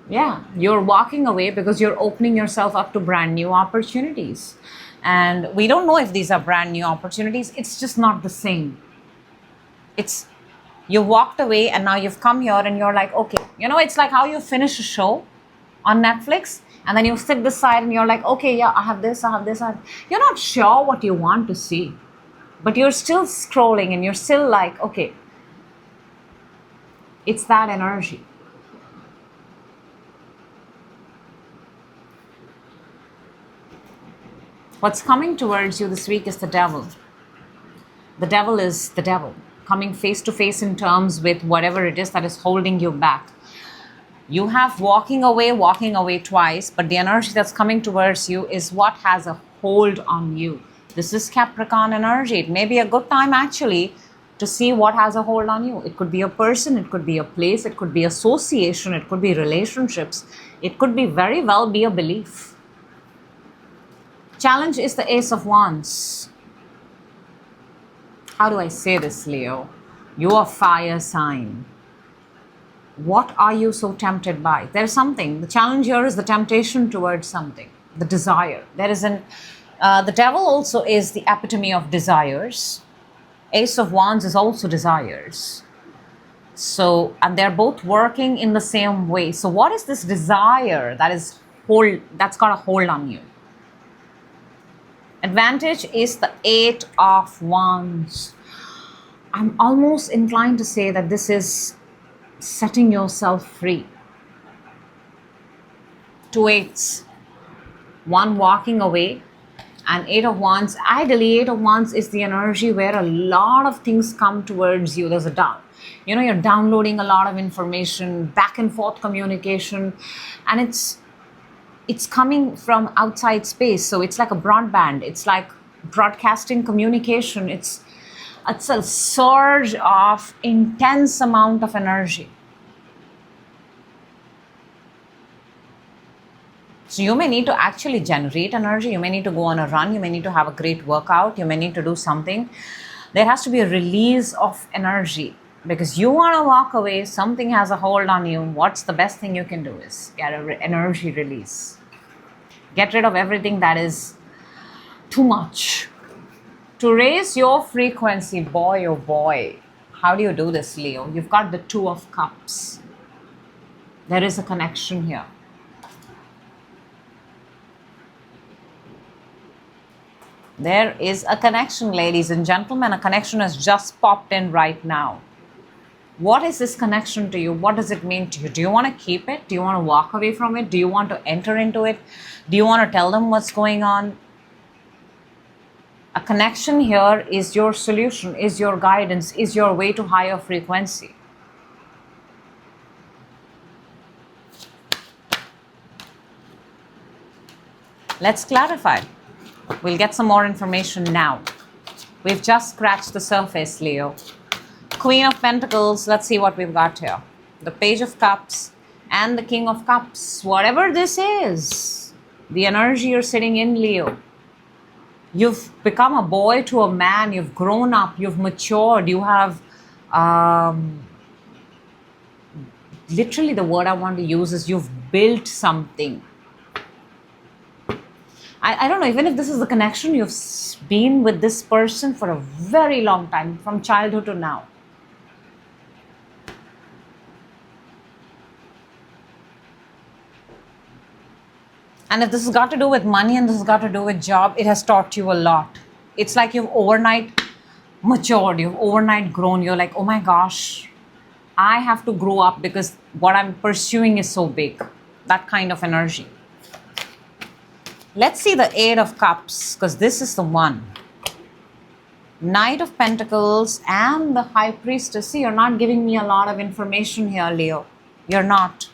Yeah, you're walking away because you're opening yourself up to brand new opportunities. And we don't know if these are brand new opportunities. It's just not the same. It's, you walked away and now you've come here and you're like, okay, you know, it's like how you finish a show on Netflix and then you sit beside and you're like, okay, yeah, I have this, I have this. You're not sure what you want to see, but you're still scrolling and you're still like, okay, it's that energy. What's coming towards you this week is the devil. The devil is the devil, coming face to face in terms with whatever it is that is holding you back. You have walking away twice, but the energy that's coming towards you is what has a hold on you. This is Capricorn energy. It may be a good time actually to see what has a hold on you. It could be a person, it could be a place, it could be association, it could be relationships. It could be very well be a belief. Challenge is the Ace of Wands. How do I say this, Leo? You're a fire sign. What are you so tempted by? There's something. The challenge here is the temptation towards something, the desire. There is the devil also is the epitome of desires. Ace of Wands is also desires. So, and they're both working in the same way. So what is this desire that's got a hold on you? Advantage is the Eight of Wands. I'm almost inclined to say that this is setting yourself free. Two eights, one walking away, and Eight of Wands. Ideally, Eight of Wands is the energy where a lot of things come towards you. There's a down. You know, you're downloading a lot of information, back and forth communication, and it's coming from outside space. So it's like a broadband. It's like broadcasting communication. It's a surge of intense amount of energy. So you may need to actually generate energy. You may need to go on a run. You may need to have a great workout. You may need to do something. There has to be a release of energy because you want to walk away. Something has a hold on you. What's the best thing you can do is get an energy release. Get rid of everything that is too much. To raise your frequency, boy oh boy, how do you do this, Leo? You've got the Two of Cups. There is a connection here. There is a connection, ladies and gentlemen. A connection has just popped in right now. What is this connection to you? What does it mean to you? Do you want to keep it? Do you want to walk away from it? Do you want to enter into it? Do you want to tell them what's going on? A connection here is your solution, is your guidance, is your way to higher frequency. Let's clarify. We'll get some more information now. We've just scratched the surface, Leo. Queen of Pentacles, let's see what we've got here. The Page of Cups and the King of Cups. Whatever this is, the energy you're sitting in, Leo. You've become a boy to a man. You've grown up. You've matured. You have, literally the word I want to use is you've built something. I don't know, even if this is the connection, you've been with this person for a very long time, from childhood to now. And if this has got to do with money and this has got to do with job, it has taught you a lot. It's like you've overnight matured, you've overnight grown. You're like, oh my gosh, I have to grow up because what I'm pursuing is so big. That kind of energy. Let's see the Eight of Cups, because this is the one. Knight of Pentacles and the High Priestess. See, you're not giving me a lot of information here, Leo. You're not.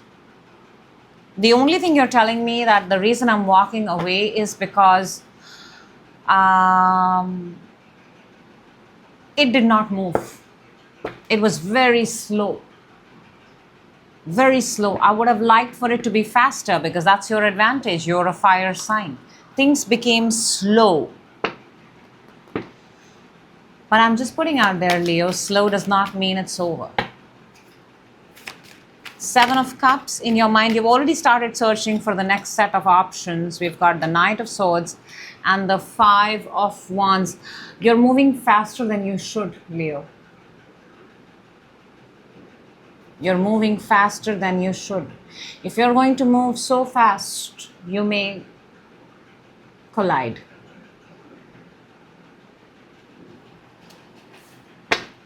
The only thing you're telling me that the reason I'm walking away is because it did not move. It was very slow. Very slow. I would have liked for it to be faster because that's your advantage. You're a fire sign. Things became slow. But I'm just putting out there, Leo, slow does not mean it's over. Seven of Cups. In your mind, you've already started searching for the next set of options. We've got the Knight of Swords and the Five of Wands. You're moving faster than you should, Leo. You're moving faster than you should. If you're going to move so fast, you may collide.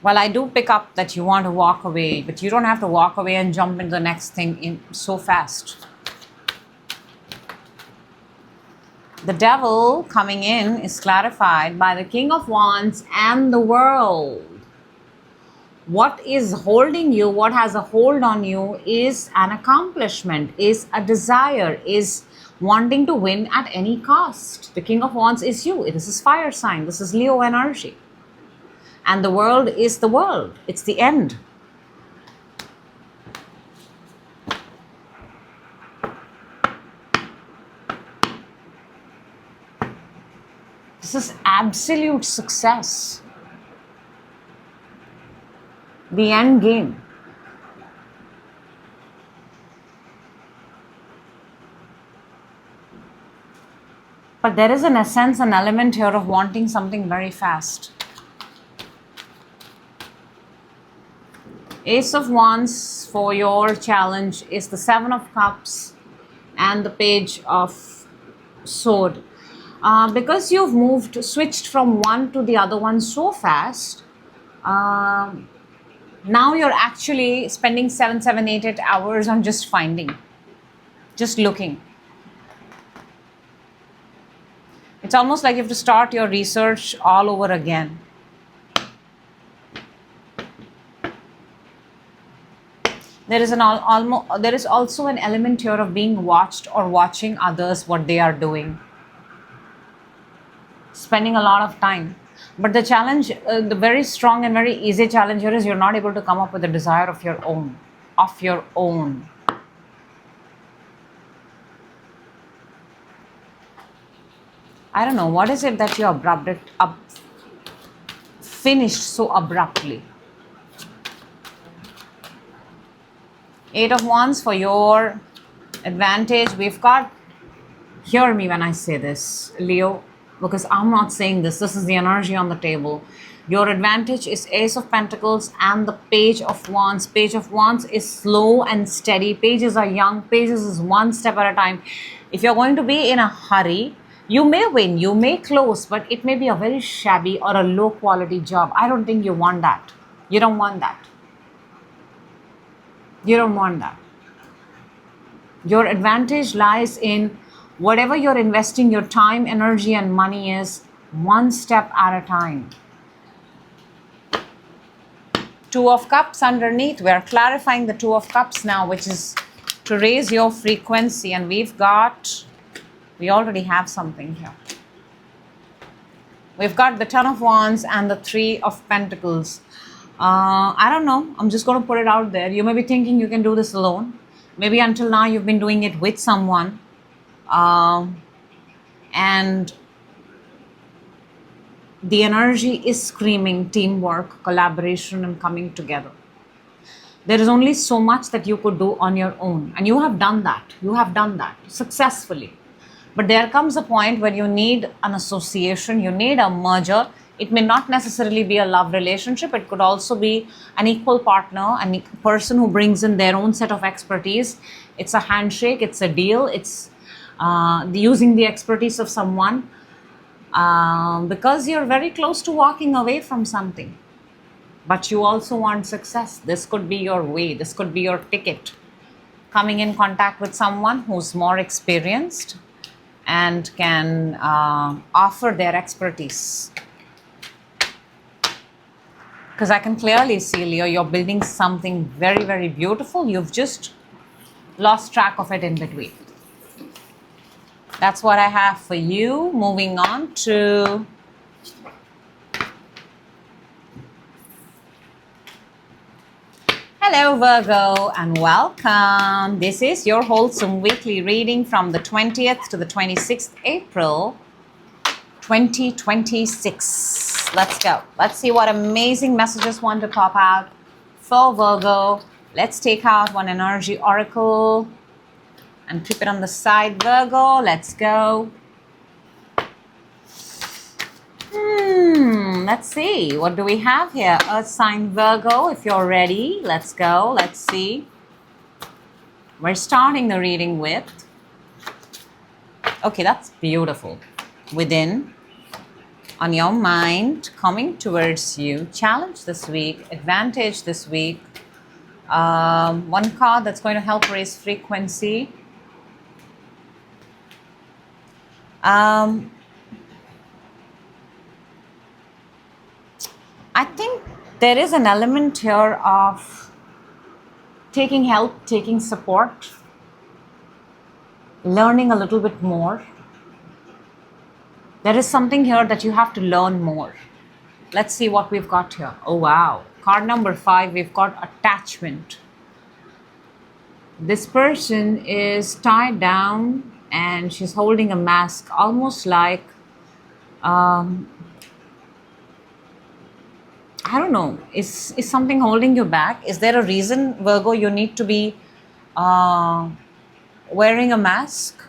Well, I do pick up that you want to walk away, but you don't have to walk away and jump into the next thing in so fast. The devil coming in is clarified by the King of Wands and the World. What is holding you, what has a hold on you is an accomplishment, is a desire, is wanting to win at any cost. The King of Wands is you. This is fire sign. This is Leo energy. And the World is the world. It's the end. This is absolute success. The end game. But there is in a sense an element here of wanting something very fast. Ace of Wands for your challenge is the Seven of Cups and the Page of Sword. Because you've switched from one to the other one so fast, now you're actually spending 7, 8 hours on just finding, just looking. It's almost like you have to start your research all over again. There is also an element here of being watched or watching others, what they are doing. Spending a lot of time. But the challenge, the very strong and very easy challenge here is you're not able to come up with a desire of your own. I don't know, what is it that you finished so abruptly? Eight of Wands for your advantage. We've got, hear me when I say this, Leo, because I'm not saying this. This is the energy on the table. Your advantage is Ace of Pentacles and the Page of Wands. Page of Wands is slow and steady. Pages are young. Pages is one step at a time. If you're going to be in a hurry, you may win, you may close, but it may be a very shabby or a low quality job. I don't think you want that. You don't want that. You don't want that. Your advantage lies in whatever you're investing your time, energy, and money is, one step at a time. Two of Cups underneath. We're clarifying the Two of Cups now, which is to raise your frequency. And we already have something here. We've got the Ten of Wands and the Three of Pentacles. I don't know. I'm just going to put it out there. You may be thinking you can do this alone. Maybe until now you've been doing it with someone. And the energy is screaming teamwork, collaboration, and coming together. There is only so much that you could do on your own. And you have done that. You have done that successfully. But there comes a point where you need an association, you need a merger. It may not necessarily be a love relationship. It could also be an equal partner, a person who brings in their own set of expertise. It's a handshake, it's a deal, it's using the expertise of someone because you're very close to walking away from something. But you also want success. This could be your way. This could be your ticket. Coming in contact with someone who's more experienced and can offer their expertise. Because I can clearly see, Leo, you're building something very, very beautiful. You've just lost track of it in between. That's what I have for you. Moving on to hello, Virgo, and welcome. This is your wholesome weekly reading from the 20th to the 26th April 2026. Let's go. Let's see what amazing messages want to pop out for Virgo. Let's take out one energy oracle and keep it on the side, Virgo. Let's go. Let's see, what do we have here? Earth sign Virgo, if you're ready, let's go. Let's see. We're starting the reading with, okay, that's beautiful. Within, on your mind, coming towards you, challenge this week, advantage this week. One card that's going to help raise frequency. I think there is an element here of taking help, taking support, learning a little bit more. There is something here that you have to learn more. Let's see what we've got here. Oh, wow. Card number 5, we've got attachment. This person is tied down and she's holding a mask, almost like, I don't know, is something holding you back? Is there a reason, Virgo, you need to be wearing a mask?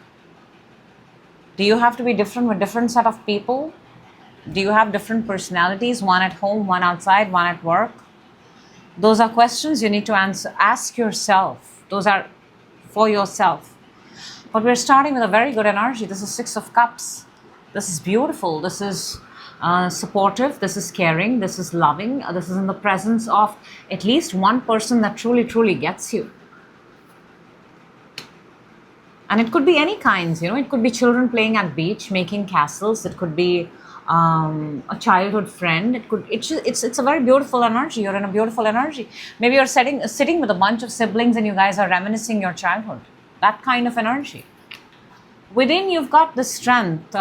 Do you have to be different with different set of people? Do you have different personalities, one at home, one outside, one at work? Those are questions you need to ask yourself. Those are for yourself. But we're starting with a very good energy. This is 6 of Cups. This is beautiful. This is supportive. This is caring. This is loving. This is in the presence of at least one person that truly, truly gets you. And it could be any kinds, you know. It could be children playing at beach, making castles. It could be a childhood friend. It's a very beautiful energy. You're in a beautiful energy. Maybe you're sitting with a bunch of siblings and you guys are reminiscing your childhood. That kind of energy. Within, you've got the strength,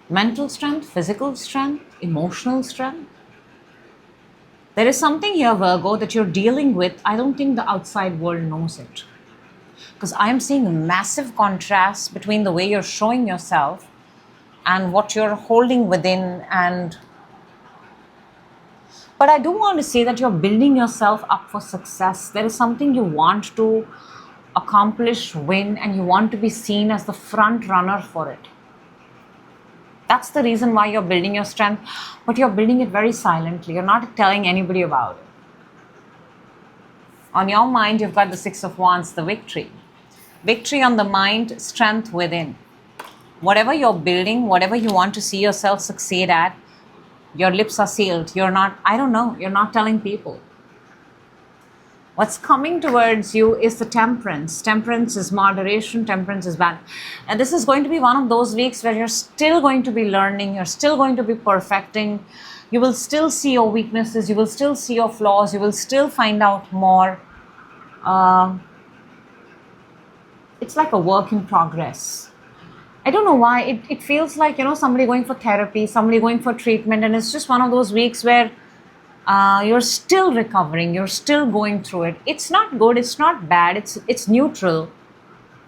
mental strength, physical strength, emotional strength. There is something here, Virgo, that you're dealing with. I don't think the outside world knows it. Because I am seeing a massive contrast between the way you're showing yourself and what you're holding within. But I do want to say that you're building yourself up for success. There is something you want to accomplish, win, and you want to be seen as the front runner for it. That's the reason why you're building your strength, but you're building it very silently. You're not telling anybody about it. On your mind, you've got the 6 of Wands, the victory. Victory on the mind, strength within. Whatever you're building, whatever you want to see yourself succeed at, your lips are sealed. You're not, I don't know, you're not telling people. What's coming towards you is the temperance. Temperance is moderation, temperance is balance. And this is going to be one of those weeks where you're still going to be learning, you're still going to be perfecting. You will still see your weaknesses, you will still see your flaws, you will still find out more. It's like a work in progress. I don't know why, it feels like, you know, somebody going for therapy, somebody going for treatment, and it's just one of those weeks where you're still recovering, you're still going through it. It's not good, it's not bad, it's neutral,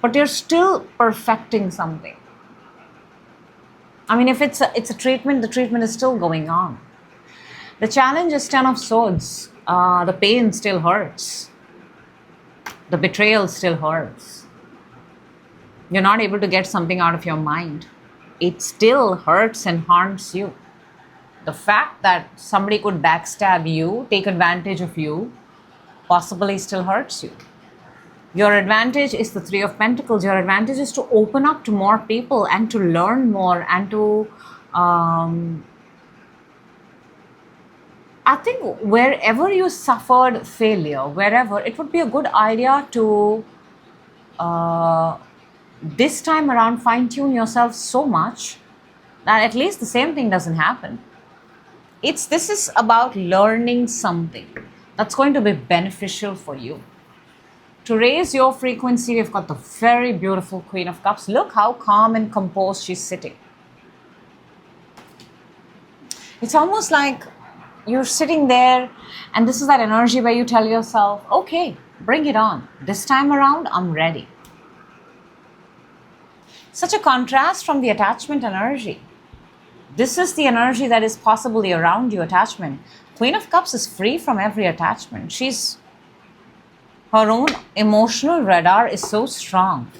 but you're still perfecting something. I mean, if it's a treatment, the treatment is still going on. The challenge is 10 of Swords. The pain still hurts. The betrayal still hurts. You're not able to get something out of your mind. It still hurts and harms you. The fact that somebody could backstab you, take advantage of you, possibly still hurts you. Your advantage is the 3 of Pentacles. Your advantage is to open up to more people and to learn more and to, I think wherever you suffered failure, wherever, it would be a good idea to this time around fine-tune yourself so much that at least the same thing doesn't happen. This is about learning something that's going to be beneficial for you. To raise your frequency, we've got the very beautiful Queen of Cups. Look how calm and composed she's sitting. It's almost like you're sitting there and this is that energy where you tell yourself, okay, bring it on. This time around, I'm ready. Such a contrast from the attachment energy. This is the energy that is possibly around you, attachment. Queen of Cups is free from every attachment. Her own emotional radar is so strong.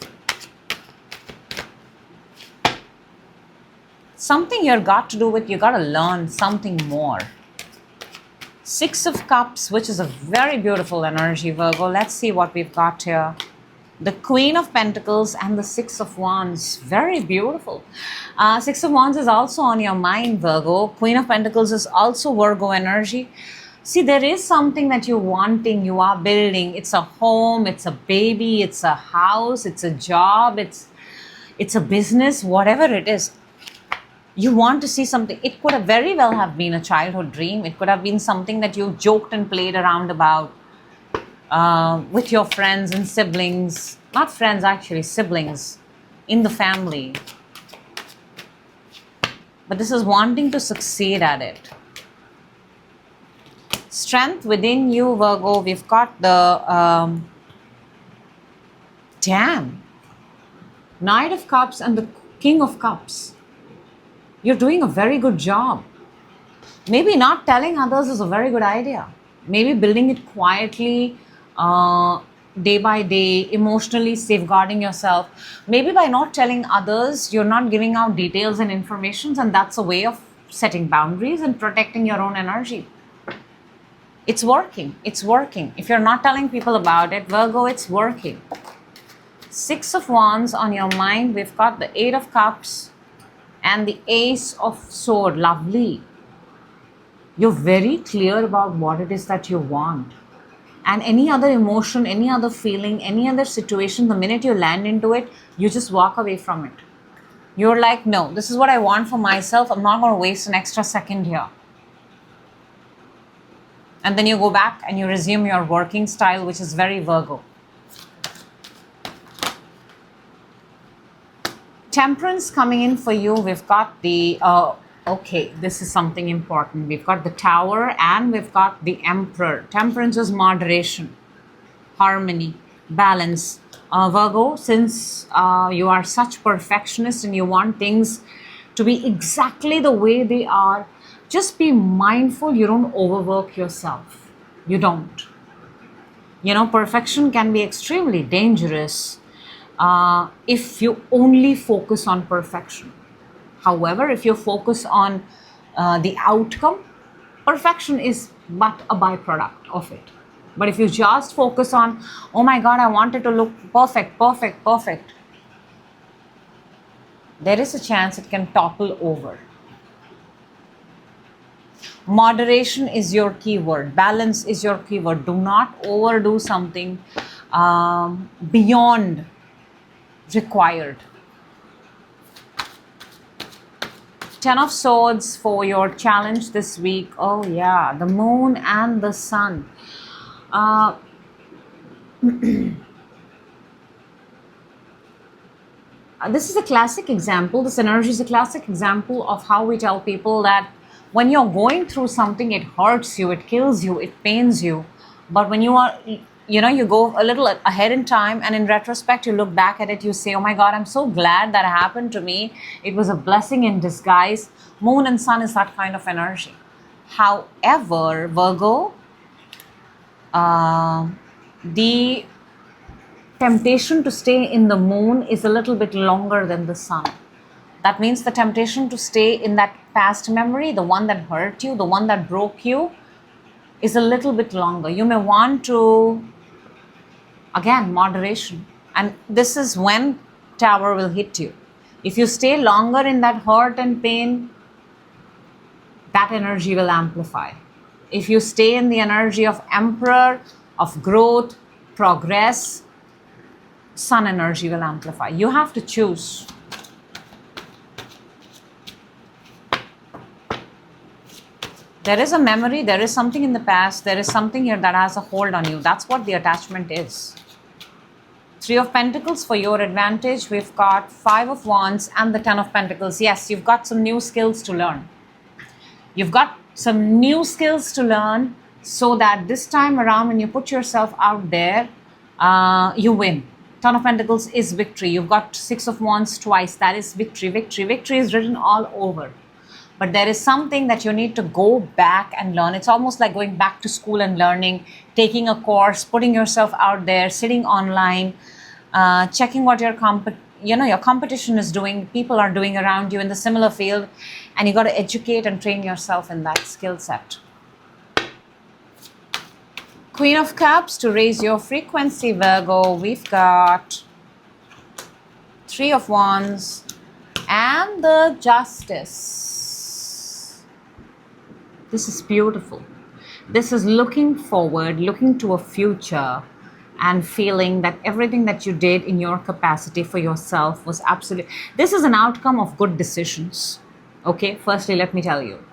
something you've got to do with, you got to learn something more. Six of Cups, which is a very beautiful energy, Virgo. Let's see what we've got here. The Queen of Pentacles and the Six of Wands. Very beautiful. Six of Wands is also on your mind, Virgo. Queen of Pentacles is also Virgo energy. See, there is something that you're wanting, you are building. It's a home, it's a baby, it's a house, it's a job, it's a business, whatever it is. You want to see something. It could have very well have been a childhood dream. It could have been something that you joked and played around about with your friends and siblings. Not friends, actually, siblings in the family. But this is wanting to succeed at it. Strength within you, Virgo. We've got the Knight of Cups and the King of Cups. You're doing a very good job. Maybe not telling others is a very good idea. Maybe building it quietly, day by day, emotionally safeguarding yourself. Maybe by not telling others, you're not giving out details and information, and that's a way of setting boundaries and protecting your own energy. It's working. It's working. If you're not telling people about it, Virgo, it's working. Six of Wands on your mind. We've got the Eight of Cups and the Ace of Swords. Lovely. You're very clear about what it is that you want. And any other emotion, any other feeling, any other situation, the minute you land into it, you just walk away from it. You're like, no, this is what I want for myself. I'm not going to waste an extra second here. And then you go back and you resume your working style, which is very Virgo. Temperance coming in for you. We've got the, okay, this is something important. We've got the Tower and we've got the Emperor. Temperance is moderation, harmony, balance. Virgo, since you are such perfectionist and you want things to be exactly the way they are, just be mindful you don't overwork yourself. You don't. You know, perfection can be extremely dangerous if you only focus on perfection. However, if you focus on the outcome, perfection is but a byproduct of it. But if you just focus on, oh my God, I want it to look perfect, perfect, perfect, there is a chance it can topple over. Moderation is your keyword. Balance is your keyword. Do not overdo something beyond required. Ten of Swords for your challenge this week. Oh yeah, the Moon and the Sun. This is a classic example. This energy is a classic example of how we tell people that when you're going through something, it hurts you, it kills you, it pains you. But when you are, you know, you go a little ahead in time and in retrospect, you look back at it, you say, oh my God, I'm so glad that happened to me. It was a blessing in disguise. Moon and Sun is that kind of energy. However, Virgo, the temptation to stay in the Moon is a little bit longer than the Sun. That means the temptation to stay in that past memory, the one that hurt you, the one that broke you, is a little bit longer. You may want to, again, moderation. And this is when Tower will hit you. If you stay longer in that hurt and pain, that energy will amplify. If you stay in the energy of Emperor, of growth, progress, Sun energy will amplify. You have to choose. There is a memory, there is something in the past, there is something here that has a hold on you. That's what the attachment is. Three of Pentacles for your advantage. We've got Five of Wands and the Ten of Pentacles. Yes, you've got some new skills to learn. You've got some new skills to learn so that this time around when you put yourself out there, you win. Ten of Pentacles is victory. You've got Six of Wands twice. That is victory. Victory. Victory is written all over. But there is something that you need to go back and learn. It's almost like going back to school and learning, taking a course, putting yourself out there, sitting online, checking what your your competition is doing, people are doing around you in the similar field, and you got to educate and train yourself in that skill set. Queen of Cups to raise your frequency, Virgo. We've got Three of Wands and the Justice. This is beautiful. This is looking forward, looking to a future, and feeling that everything that you did in your capacity for yourself was absolutely... This is an outcome of good decisions. Okay, firstly, let me tell you.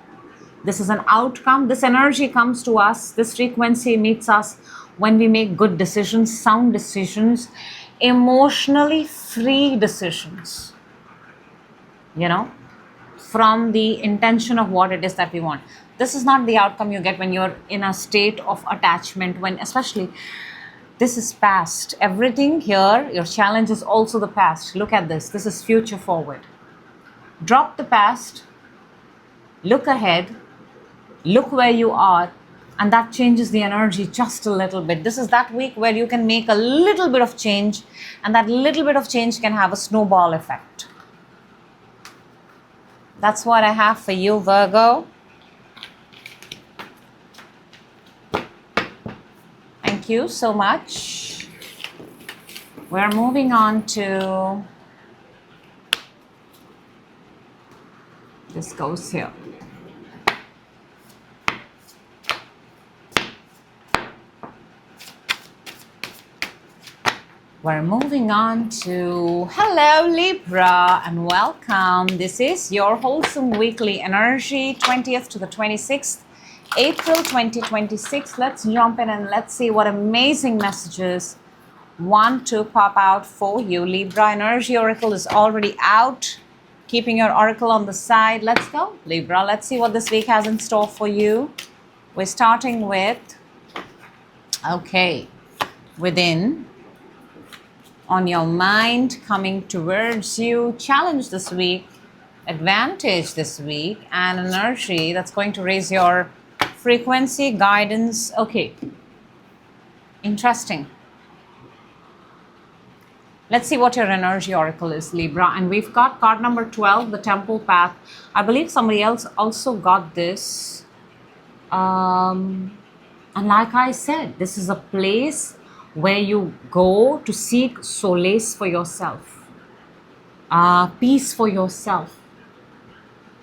This is an outcome. This energy comes to us. This frequency meets us when we make good decisions, sound decisions, emotionally free decisions. From the intention of what it is that we want. This is not the outcome you get when you're in a state of attachment, when especially this is past. Everything here, your challenge is also the past. Look at this. This is future forward. Drop the past. Look ahead. Look where you are. And that changes the energy just a little bit. This is that week where you can make a little bit of change. And that little bit of change can have a snowball effect. That's what I have for you, Virgo. Thank you so much. We're moving on to... This goes here. We're moving on to... Hello, Libra, and welcome. This is your wholesome weekly energy, 20th to the 26th, April 2026. Let's jump in and let's see what amazing messages want to pop out for you. Libra energy oracle is already out. Keeping your oracle on the side. Let's go, Libra. Let's see what this week has in store for you. We're starting with... Okay. Within... On your mind, coming towards you, challenge this week, advantage this week, and energy that's going to raise your frequency, guidance. Okay, interesting. Let's see what your energy oracle is, Libra. And we've got card number 12, the Temple Path. I believe somebody else also got this. And like I said, this is a place where you go to seek solace for yourself, peace for yourself.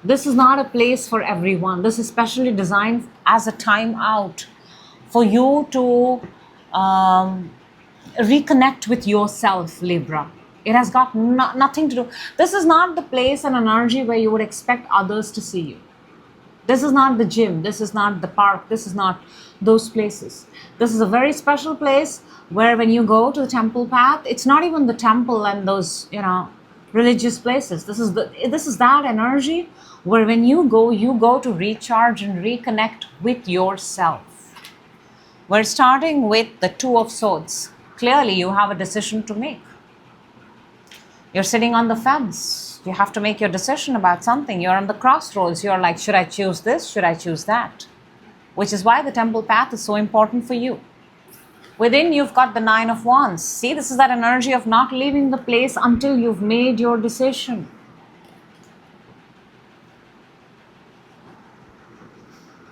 This is not a place for everyone. This is specially designed as a time out for you to reconnect with yourself, Libra. It has got nothing to do. This is not the place and energy where you would expect others to see you. This is not the gym. This is not the park. This is not those places. This is a very special place where when you go to the temple path, it's not even the temple and those, religious places. This is that energy where when you go to recharge and reconnect with yourself. We're starting with the Two of Swords. Clearly, you have a decision to make. You're sitting on the fence. You have to make your decision about something. You're on the crossroads. You're like, should I choose this? Should I choose that? Which is why the temple path is so important for you. Within, you've got the Nine of Wands. See, this is that energy of not leaving the place until you've made your decision.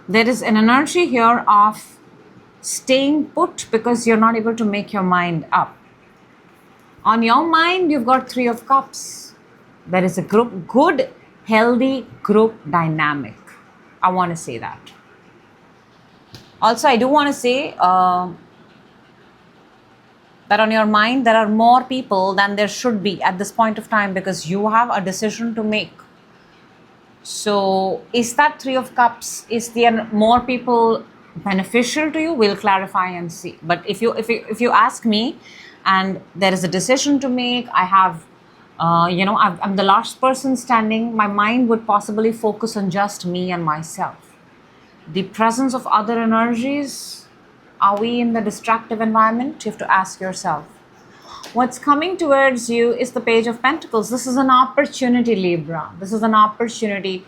There is an energy here of staying put because you're not able to make your mind up. On your mind, you've got Three of Cups. There is a good, healthy group dynamic. I want to say that. Also, I do want to say that on your mind, there are more people than there should be at this point of time because you have a decision to make. So, is that Three of Cups? Is there more people beneficial to you? We'll clarify and see. But if you ask me, and there is a decision to make, I have, I'm the last person standing. My mind would possibly focus on just me and myself. The presence of other energies, are we in the destructive environment? You have to ask yourself. What's coming towards you is the Page of Pentacles. This is an opportunity, Libra. This is an opportunity.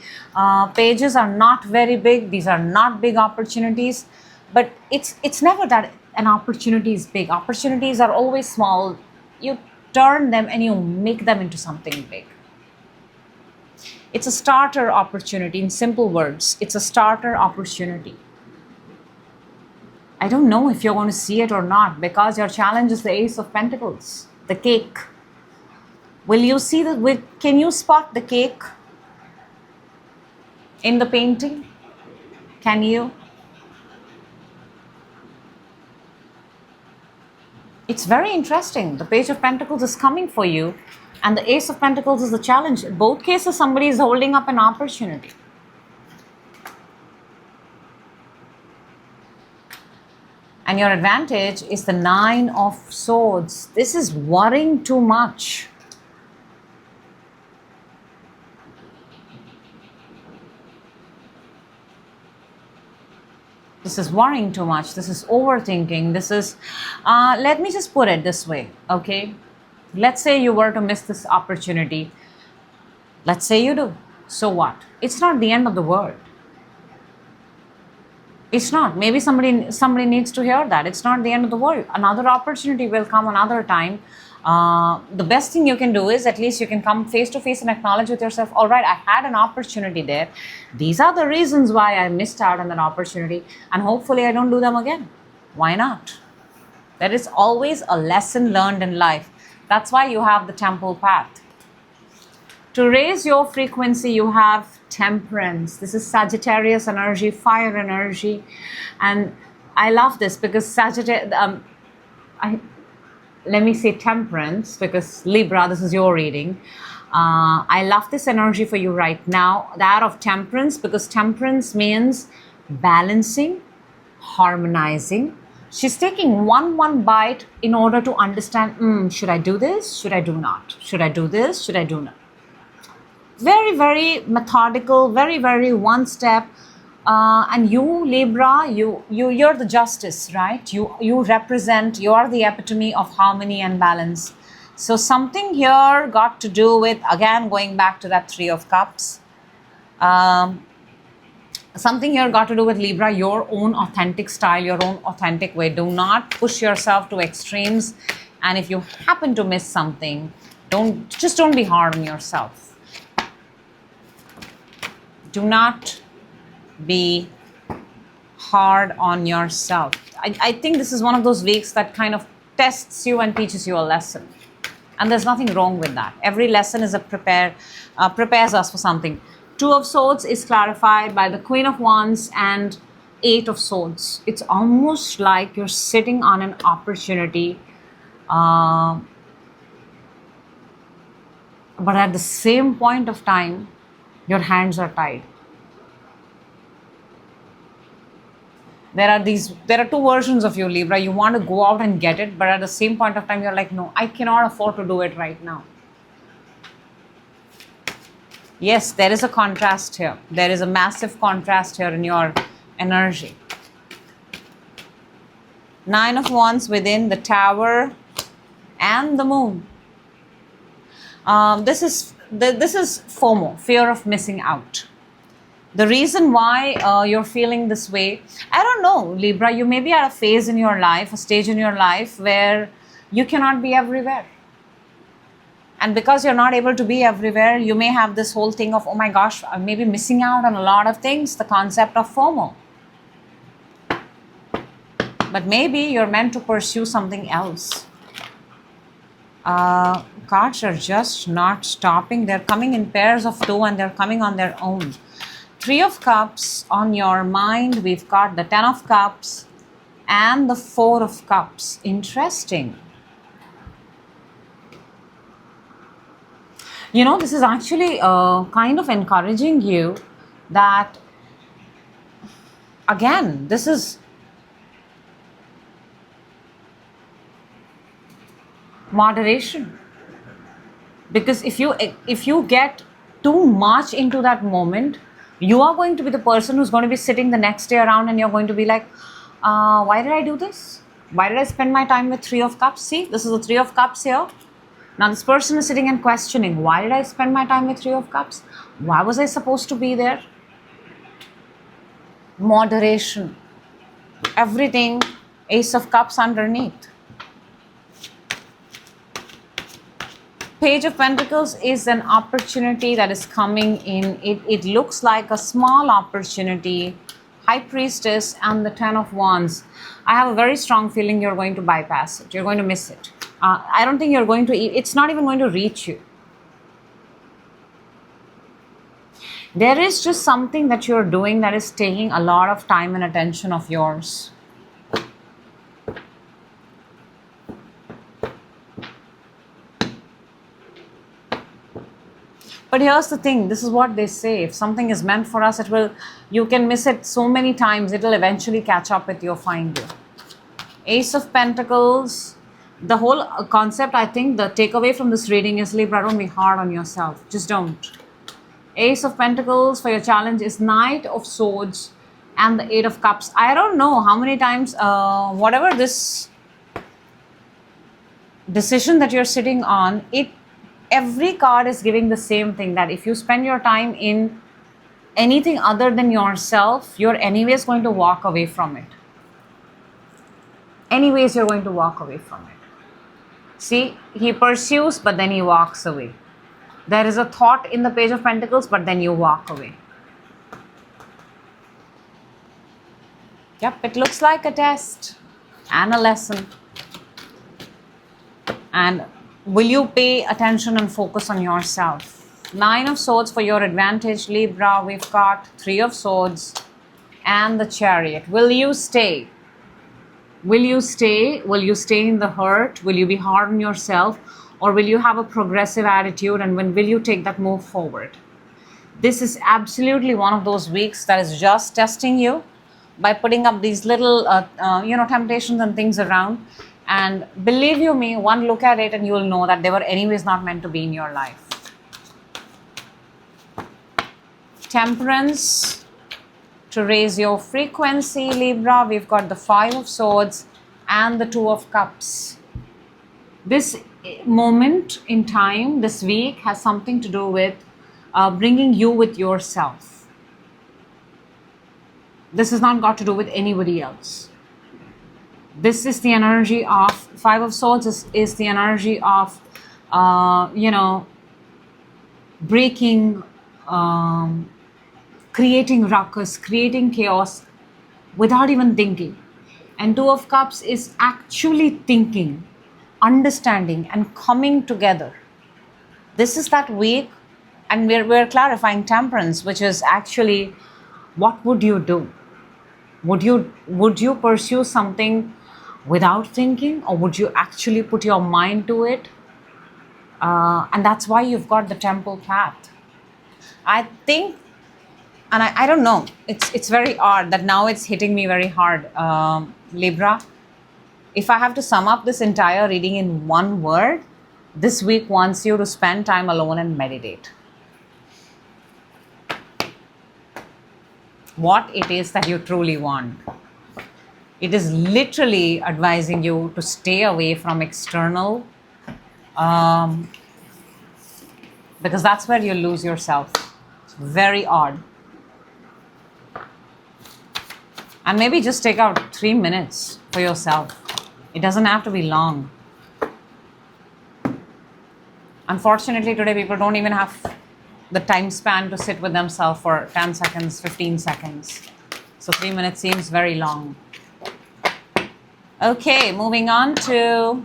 Pages are not very big. These are not big opportunities. But it's never that an opportunity is big. Opportunities are always small. You turn them and you make them into something big. It's a starter opportunity. In simple words, it's a starter opportunity. I don't know if you're going to see it or not, because your challenge is the Ace of Pentacles, the cake. Will you see the, can you spot the cake in the painting? Can you? It's very interesting. The Page of Pentacles is coming for you, and the Ace of Pentacles is the challenge. In both cases, somebody is holding up an opportunity. And your advantage is the Nine of Swords. This is worrying too much. This is worrying too much. This is overthinking. This is, let me just put it this way, okay? Let's say you were to miss this opportunity. Let's say you do. So what? It's not the end of the world. It's not. Maybe somebody needs to hear that. It's not the end of the world. Another opportunity will come another time. The best thing you can do is at least you can come face to face and acknowledge with yourself, all right, I had an opportunity there. These are the reasons why I missed out on that opportunity, and hopefully I don't do them again. Why not? There is always a lesson learned in life. That's why you have the temple path. To raise your frequency, you have Temperance. This is Sagittarius energy, fire energy. And I love this because Sagittarius, let me say Temperance, because Libra, this is your reading. I love this energy for you right now, that of Temperance, because Temperance means balancing, harmonizing. She's taking one bite in order to understand, should I do this? Should I do not? Should I do this? Should I do not? Very, very methodical, very, very one step. And you, Libra, you're the justice, right? You represent, you are the epitome of harmony and balance. So something here got to do with, again, going back to that Three of Cups. Something here got to do with Libra, your own authentic style, your own authentic way. Do not push yourself to extremes. And if you happen to miss something, don't be hard on yourself. Do not be hard on yourself. I think this is one of those weeks that kind of tests you and teaches you a lesson. And there's nothing wrong with that. Every lesson is prepares us for something. Two of Swords is clarified by the Queen of Wands and Eight of Swords. It's almost like you're sitting on an opportunity, but at the same point of time, your hands are tied. There are two versions of you, Libra. You want to go out and get it, but at the same point of time, you're like, no, I cannot afford to do it right now. Yes, there is a contrast here. There is a massive contrast here in your energy. Nine of Wands within the Tower and the Moon. This is FOMO, fear of missing out. The reason why you're feeling this way, I don't know, Libra, you may be at a phase in your life, a stage in your life where you cannot be everywhere. And because you're not able to be everywhere, you may have this whole thing of, oh my gosh, I may be missing out on a lot of things, the concept of FOMO. But maybe you're meant to pursue something else. Cards are just not stopping. They're coming in pairs of two and they're coming on their own. Three of Cups on your mind. We've got the Ten of Cups and the Four of Cups. Interesting. You know, this is actually kind of encouraging you that, again, this is moderation. Because if you get too much into that moment, you are going to be the person who's going to be sitting the next day around and you're going to be like, why did I do this? Why did I spend my time with Three of Cups? See, this is the Three of Cups here. Now this person is sitting and questioning, why did I spend my time with Three of Cups? Why was I supposed to be there? Moderation. Everything, Ace of Cups underneath. Page of Pentacles is an opportunity that is coming in. It looks like a small opportunity. High Priestess and the Ten of Wands. I have a very strong feeling you're going to bypass it. You're going to miss it. I don't think you're going to, it's not even going to reach you. There is just something that you're doing that is taking a lot of time and attention of yours. But here's the thing, this is what they say. If something is meant for us, you can miss it so many times, it'll eventually catch up with you, find you. Ace of Pentacles. The whole concept, I think, the takeaway from this reading is, Libra, don't be hard on yourself. Just don't. Ace of Pentacles for your challenge is Knight of Swords and the Eight of Cups. I don't know how many times, whatever this decision that you're sitting on, every card is giving the same thing, that if you spend your time in anything other than yourself, you're anyways going to walk away from it. Anyways, you're going to walk away from it. See, he pursues, but then he walks away. There is a thought in the Page of Pentacles, but then you walk away. Yep, it looks like a test and a lesson. And will you pay attention and focus on yourself? Nine of Swords for your advantage, Libra. We've got Three of Swords and the Chariot. Will you stay? Will you stay? Will you stay in the hurt? Will you be hard on yourself? Or will you have a progressive attitude, and when will you take that move forward? This is absolutely one of those weeks that is just testing you by putting up these little, temptations and things around. And believe you me, one look at it and you will know that they were anyways not meant to be in your life. Temperance. To raise your frequency, Libra, we've got the Five of Swords and the Two of Cups. This moment in time, this week, has something to do with bringing you with yourself. This has not got to do with anybody else. This is the energy of Five of Swords is the energy of, breaking, creating ruckus, creating chaos without even thinking. And Two of Cups is actually thinking, understanding and coming together. This is that week, and we're clarifying Temperance, which is actually, what would you do? Would you pursue something without thinking, or would you actually put your mind to it? And that's why you've got the Temple path. I think, and I don't know, it's very odd that now it's hitting me very hard, Libra. If I have to sum up this entire reading in one word, this week wants you to spend time alone and meditate. What it is that you truly want. It is literally advising you to stay away from external, because that's where you lose yourself. It's very odd. And maybe just take out 3 minutes for yourself. It doesn't have to be long. Unfortunately, today people don't even have the time span to sit with themselves for 10 seconds, 15 seconds. So 3 minutes seems very long. Okay, moving on to...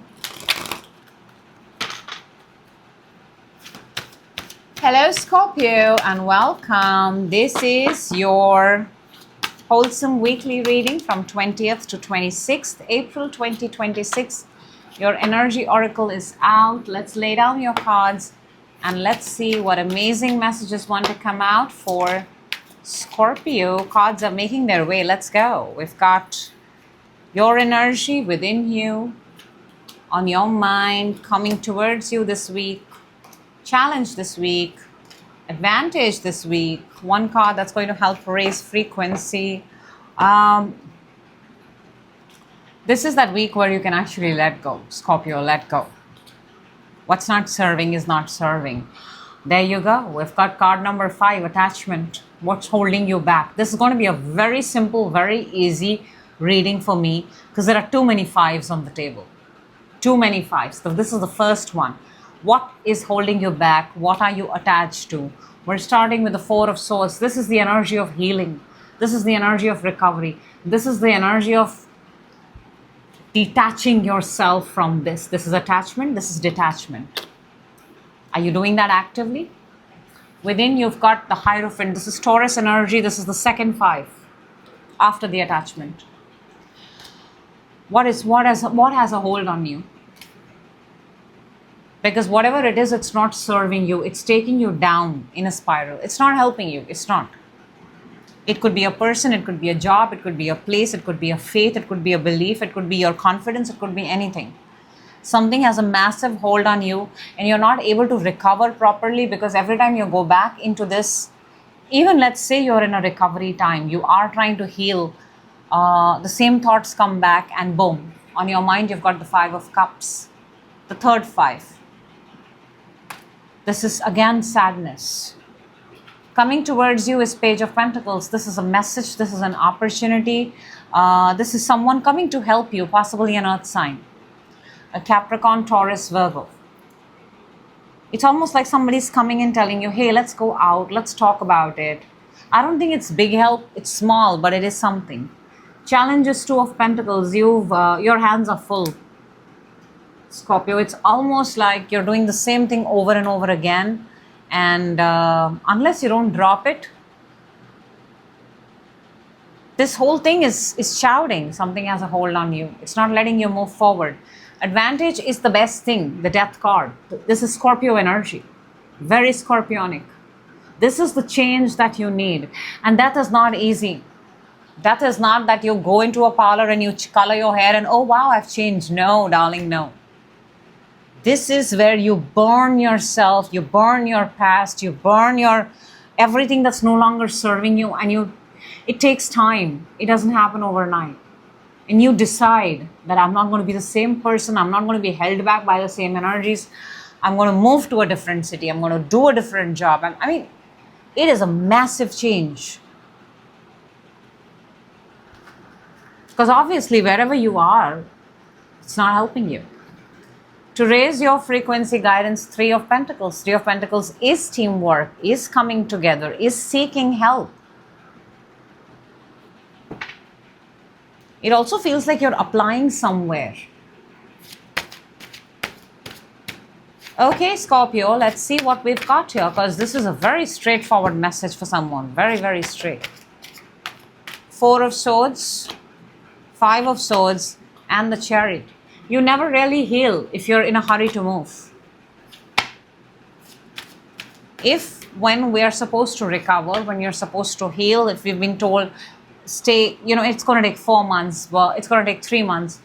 Hello, Scorpio, and welcome. This is your wholesome weekly reading from 20th to 26th April 2026. Your energy oracle is out. Let's lay down your cards and let's see what amazing messages want to come out for Scorpio. Cards are making their way. Let's go. We've got your energy within you, on your mind, coming towards you this week, challenge this week, advantage this week, one card that's going to help raise frequency. This is that week where you can actually let go, Scorpio, let go. What's not serving is not serving. There you go. We've got card number 5, attachment. What's holding you back? This is going to be a very simple, very easy reading for me because there are too many 5s on the table. Too many 5s. So this is the first one. What is holding you back? What are you attached to? We're starting with the Four of Swords. This is the energy of healing. This is the energy of recovery. This is the energy of detaching yourself from this. This is attachment. This is detachment. Are you doing that actively? Within, you've got the Hierophant. This is Taurus energy. This is the second five after the attachment. What has a hold on you? Because whatever it is, it's not serving you. It's taking you down in a spiral. It's not helping you. It's not. It could be a person, it could be a job, it could be a place, it could be a faith, it could be a belief, it could be your confidence, it could be anything. Something has a massive hold on you and you're not able to recover properly, because every time you go back into this, even let's say you're in a recovery time, you are trying to heal, the same thoughts come back and boom, on your mind you've got the Five of Cups, the third five. This is again sadness. Coming towards you is Page of Pentacles. This is a message. This is an opportunity. This is someone coming to help you, possibly an earth sign. A Capricorn, Taurus, Virgo. It's almost like somebody's coming and telling you, hey, let's go out. Let's talk about it. I don't think it's big help. It's small, but it is something. Challenge is Two of Pentacles. Your hands are full. Scorpio, it's almost like you're doing the same thing over and over again. And unless you don't drop it, this whole thing is shouting. Something has a hold on you. It's not letting you move forward. Advantage is the best thing, the Death card. This is Scorpio energy. Very scorpionic. This is the change that you need. And that is not easy. That is not that you go into a parlor and you color your hair and, oh wow, I've changed. No, darling, no. This is where you burn yourself, you burn your past, you burn your everything that's no longer serving you, and it takes time. It doesn't happen overnight. And you decide that I'm not going to be the same person, I'm not going to be held back by the same energies. I'm going to move to a different city, I'm going to do a different job. I mean, it is a massive change. Because obviously wherever you are, it's not helping you. To raise your frequency, guidance, Three of Pentacles. Three of Pentacles is teamwork, is coming together, is seeking help. It also feels like you're applying somewhere. Okay, Scorpio, let's see what we've got here, because this is a very straightforward message for someone. Very, very straight. Four of Swords, Five of Swords, and the Chariot. You never really heal if you're in a hurry to move. When we are supposed to recover, when you're supposed to heal, if we've been told, stay, it's going to take 4 months, but it's going to take 3 months.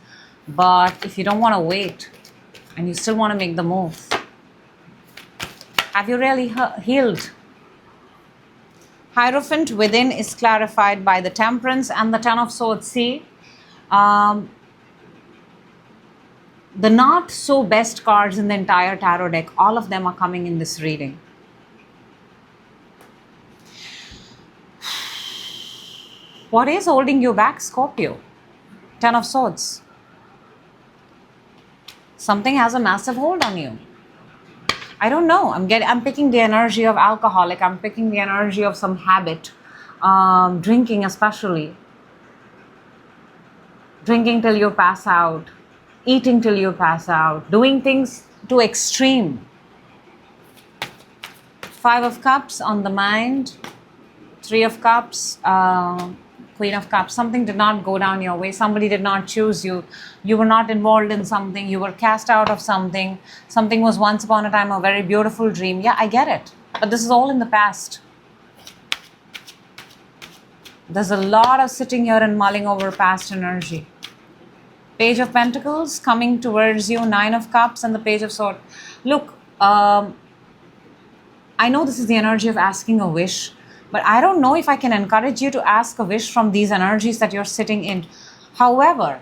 But if you don't want to wait and you still want to make the move, have you really healed? Hierophant within is clarified by the Temperance and the Ten of Swords. See, the not so best cards in the entire tarot deck, all of them are coming in this reading. What is holding you back, Scorpio? Ten of Swords. Something has a massive hold on you. I don't know. I'm picking the energy of alcoholic. I'm picking the energy of some habit. Drinking especially. Drinking till you pass out. Eating till you pass out, doing things to extreme. Five of Cups on the mind, Three of Cups, Queen of Cups. Something did not go down your way. Somebody did not choose you. You were not involved in something. You were cast out of something. Something was once upon a time a very beautiful dream. Yeah, I get it. But this is all in the past. There's a lot of sitting here and mulling over past energy. Page of Pentacles coming towards you, Nine of Cups, and the Page of Swords. Look, I know this is the energy of asking a wish, but I don't know if I can encourage you to ask a wish from these energies that you're sitting in. However,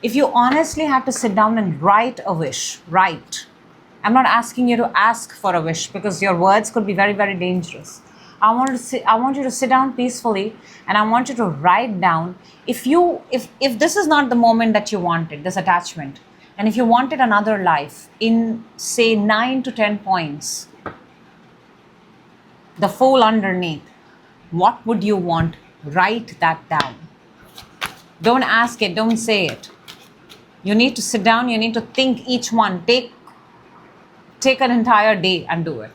if you honestly had to sit down and write a wish, write. I'm not asking you to ask for a wish because your words could be very, very dangerous. I want you to sit down peacefully and I want you to write down if this is not the moment that you wanted, this attachment, And if you wanted another life in, say, 9 to 10 points, the fool underneath, what would you want? Write that down. Don't ask it, don't say it. You need to sit down, you need to think each one. Take an entire day and do it.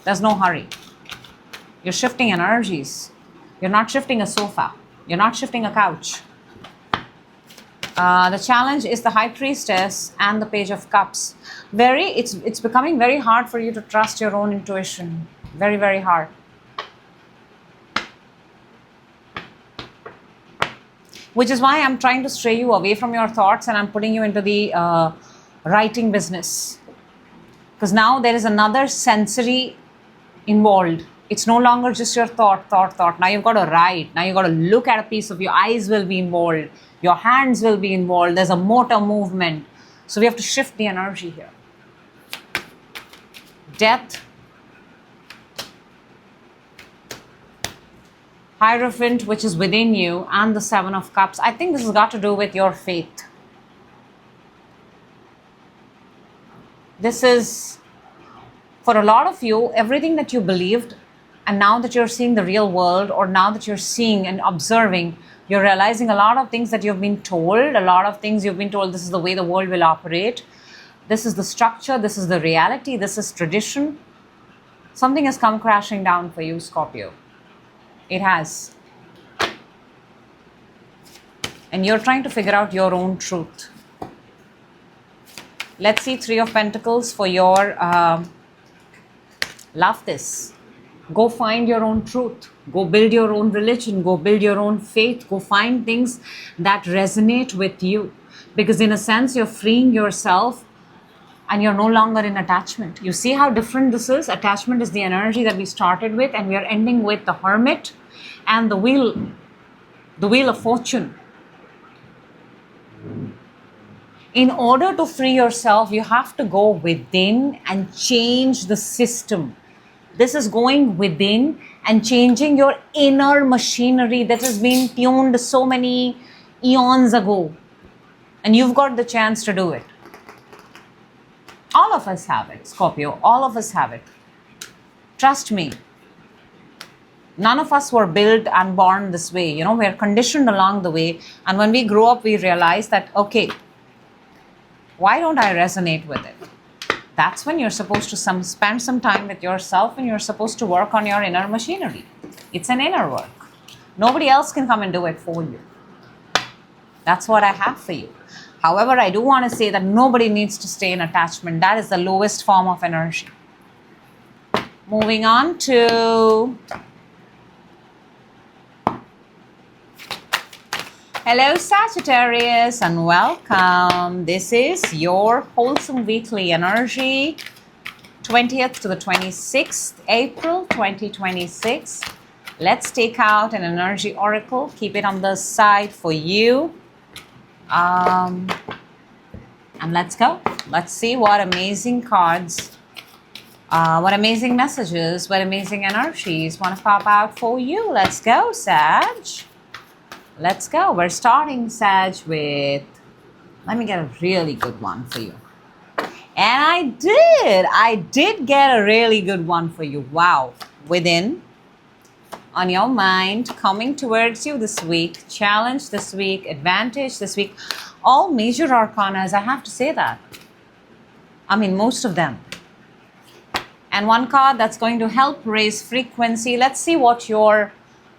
There's no hurry. You're shifting energies. You're not shifting a sofa. You're not shifting a couch. The challenge is the High Priestess and the Page of Cups. It's becoming very hard for you to trust your own intuition. Very, very hard. Which is why I'm trying to stray you away from your thoughts and I'm putting you into the writing business. Because now there is another sensory involved. It's no longer just your thought. Now you've got to write. Now you've got to look at a piece of your eyes will be involved. Your hands will be involved. There's a motor movement. So we have to shift the energy here. Death. Hierophant, which is within you, and the Seven of Cups. I think this has got to do with your faith. This is, for a lot of you, everything that you believed, and now that you're seeing the real world, or now that you're seeing and observing, you're realizing a lot of things that you've been told, a lot of things you've been told this is the way the world will operate. This is the structure, this is the reality, this is tradition. Something has come crashing down for you, Scorpio. It has. And you're trying to figure out your own truth. Let's see Three of Pentacles for your love this. Go find your own truth. Go build your own religion. Go build your own faith. Go find things that resonate with you. Because in a sense, you're freeing yourself and you're no longer in attachment. You see how different this is? Attachment is the energy that we started with, and we are ending with the Hermit and the Wheel of Fortune. In order to free yourself, you have to go within and change the system. This is going within and changing your inner machinery that has been tuned so many eons ago. And you've got the chance to do it. All of us have it, Scorpio. All of us have it. Trust me. None of us were built and born this way. You know, we're conditioned along the way. And when we grow up, we realize that, okay, why don't I resonate with it? That's when you're supposed to spend some time with yourself and you're supposed to work on your inner machinery. It's an inner work. Nobody else can come and do it for you. That's what I have for you. However, I do want to say that nobody needs to stay in attachment. That is the lowest form of energy. Moving on to... Hello Sagittarius and welcome. This is your wholesome weekly energy, 20th to the 26th April 2026. Let's take out an energy oracle. Keep it on the side for you. And let's go. Let's see what amazing cards, what amazing messages, what amazing energies want to pop out for you. Let's go, Sag. Let's go. We're starting, Sag, with... Let me get a really good one for you. And I did get a really good one for you. Wow. Within, on your mind, coming towards you this week, challenge this week, advantage this week. All major arcanas, I have to say that. I mean, most of them. And one card that's going to help raise frequency. Let's see what your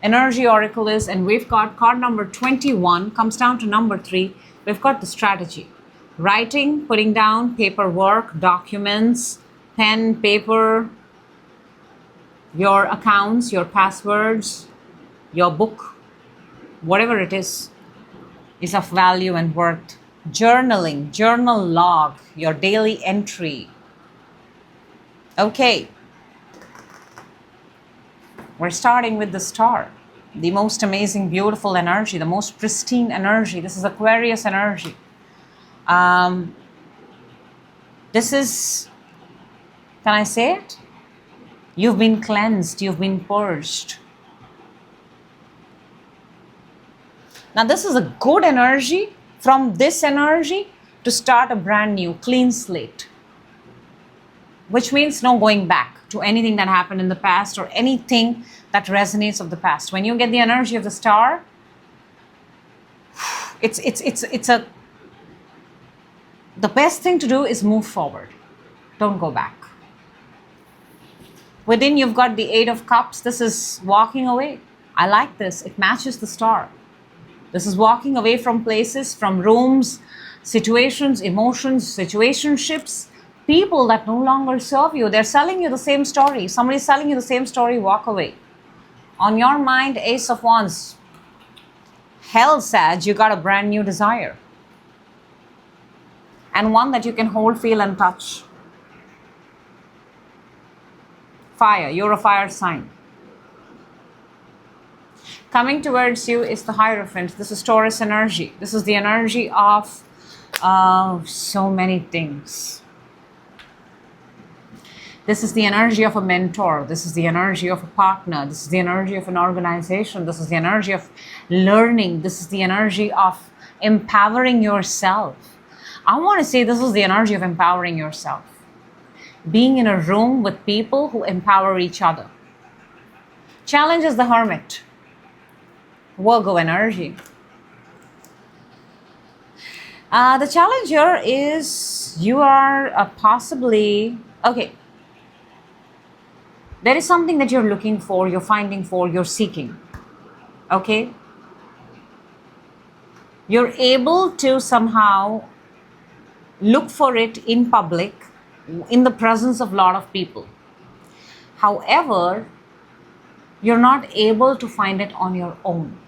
energy oracle is, and we've got card number 21, comes down to number 3. We've got the strategy. Writing, putting down paperwork, documents, pen, paper, your accounts, your passwords, your book, whatever it is of value and worth. Journaling, journal log, your daily entry. Okay. We're starting with the Star, the most amazing, beautiful energy, the most pristine energy. This is Aquarius energy. This is, can I say it? You've been cleansed, you've been purged. Now this is a good energy. From this energy, to start a brand new, clean slate, which means no going back to anything that happened in the past or anything that resonates of the past. When you get the energy of the star, the best thing to do is move forward. Don't go back. Within, you've got the Eight of Cups. This is walking away. I like this. It matches the star. This is walking away from places, from rooms, situations, emotions, situationships, people that no longer serve you. They're selling you the same story. Somebody's selling you the same story. Walk away. On your mind, Ace of Wands. Hell, Sag, you got a brand new desire. And one that you can hold, feel, and touch. Fire. You're a fire sign. Coming towards you is the Hierophant. This is Taurus energy. This is the energy of so many things. This is the energy of a mentor. This is the energy of a partner. This is the energy of an organization. This is the energy of learning. This is the energy of empowering yourself. I want to say this is the energy of empowering yourself. Being in a room with people who empower each other. Challenge is the Hermit. Virgo energy. The challenge here is you are possibly, okay, there is something that you're looking for, you're finding for, you're seeking, okay? You're able to somehow look for it in public, in the presence of a lot of people. However, you're not able to find it on your own,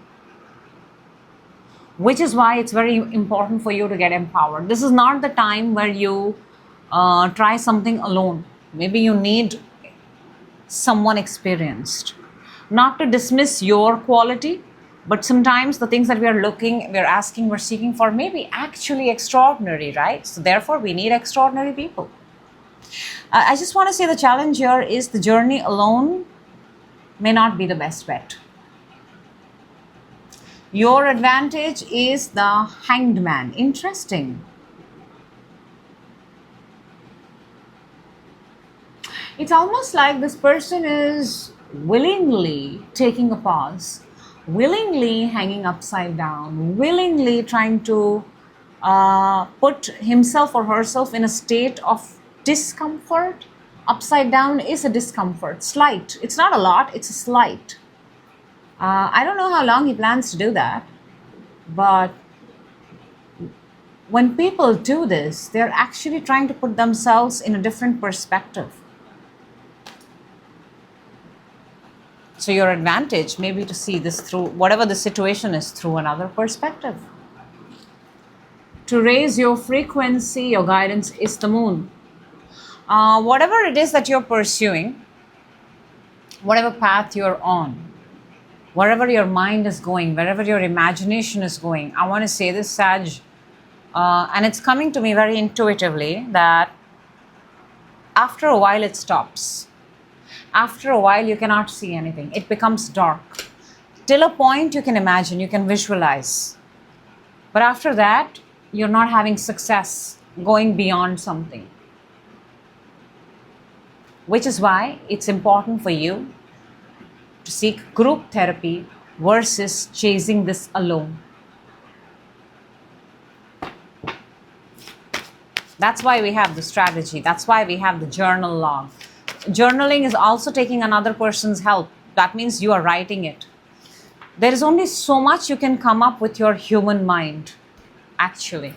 which is why it's very important for you to get empowered. This is not the time where you try something alone. Maybe you need someone experienced. Not to dismiss your quality, but sometimes the things that we are looking, we're asking, we're seeking for may be actually extraordinary, right? So therefore, we need extraordinary people. I just want to say the challenge here is the journey alone may not be the best bet. Your advantage is the Hanged Man. Interesting. It's almost like this person is willingly taking a pause, willingly hanging upside down, willingly trying to put himself or herself in a state of discomfort. Upside down is a discomfort, slight. It's not a lot, it's a slight. I don't know how long he plans to do that, but when people do this, they're actually trying to put themselves in a different perspective. So your advantage may be to see this through, whatever the situation is, through another perspective. To raise your frequency, your guidance is the Moon. Whatever it is that you're pursuing, whatever path you're on, wherever your mind is going, wherever your imagination is going, I want to say this, Sag, and it's coming to me very intuitively that after a while it stops. After a while you cannot see anything. It becomes dark. Till a point you can imagine, you can visualize. But after that, you're not having success going beyond something. Which is why it's important for you to seek group therapy versus chasing this alone. That's why we have the strategy. That's why we have the journal log. Journaling is also taking another person's help. That means you are writing it. There is only so much you can come up with your human mind, actually.